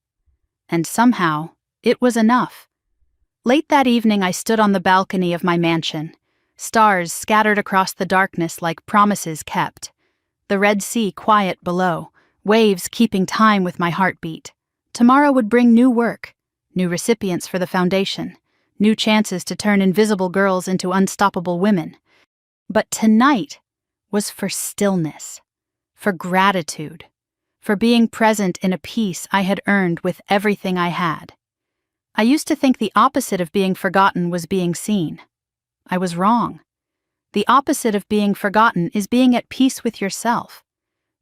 A: and somehow it was enough. Late that evening, I stood on the balcony of my mansion, stars scattered across the darkness like promises kept, the Red Sea quiet below, waves keeping time with my heartbeat. Tomorrow would bring new work, new recipients for the foundation, new chances to turn invisible girls into unstoppable women. But tonight was for stillness, for gratitude, for being present in a peace I had earned with everything I had. I used to think the opposite of being forgotten was being seen. I was wrong. The opposite of being forgotten is being at peace with yourself,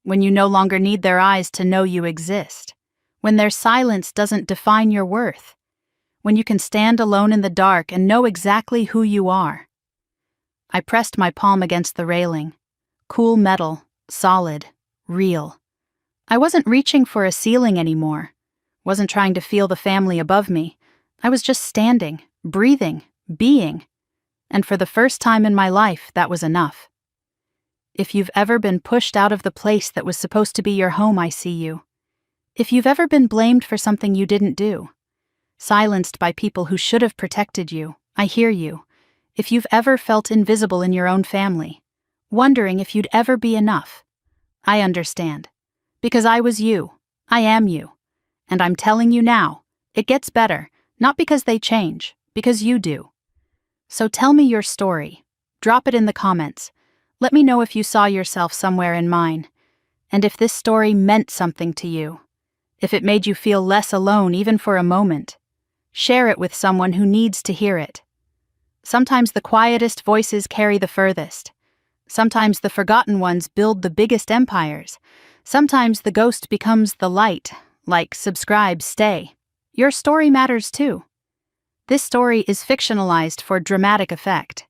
A: when you no longer need their eyes to know you exist, when their silence doesn't define your worth, when you can stand alone in the dark and know exactly who you are. I pressed my palm against the railing. Cool metal, solid, real. I wasn't reaching for a ceiling anymore, wasn't trying to feel the family above me. I was just standing, breathing, being. And for the first time in my life, that was enough. If you've ever been pushed out of the place that was supposed to be your home, I see you. If you've ever been blamed for something you didn't do, silenced by people who should have protected you, I hear you. If you've ever felt invisible in your own family, wondering if you'd ever be enough, I understand. Because I was you. I am you. And I'm telling you now, it gets better, not because they change, because you do. So tell me your story. Drop it in the comments. Let me know if you saw yourself somewhere in mine, and if this story meant something to you, if it made you feel less alone even for a moment. Share it with someone who needs to hear it. Sometimes the quietest voices carry the furthest. Sometimes the forgotten ones build the biggest empires. Sometimes the ghost becomes the light, like subscribe, stay. Your story matters too. This story is fictionalized for dramatic effect.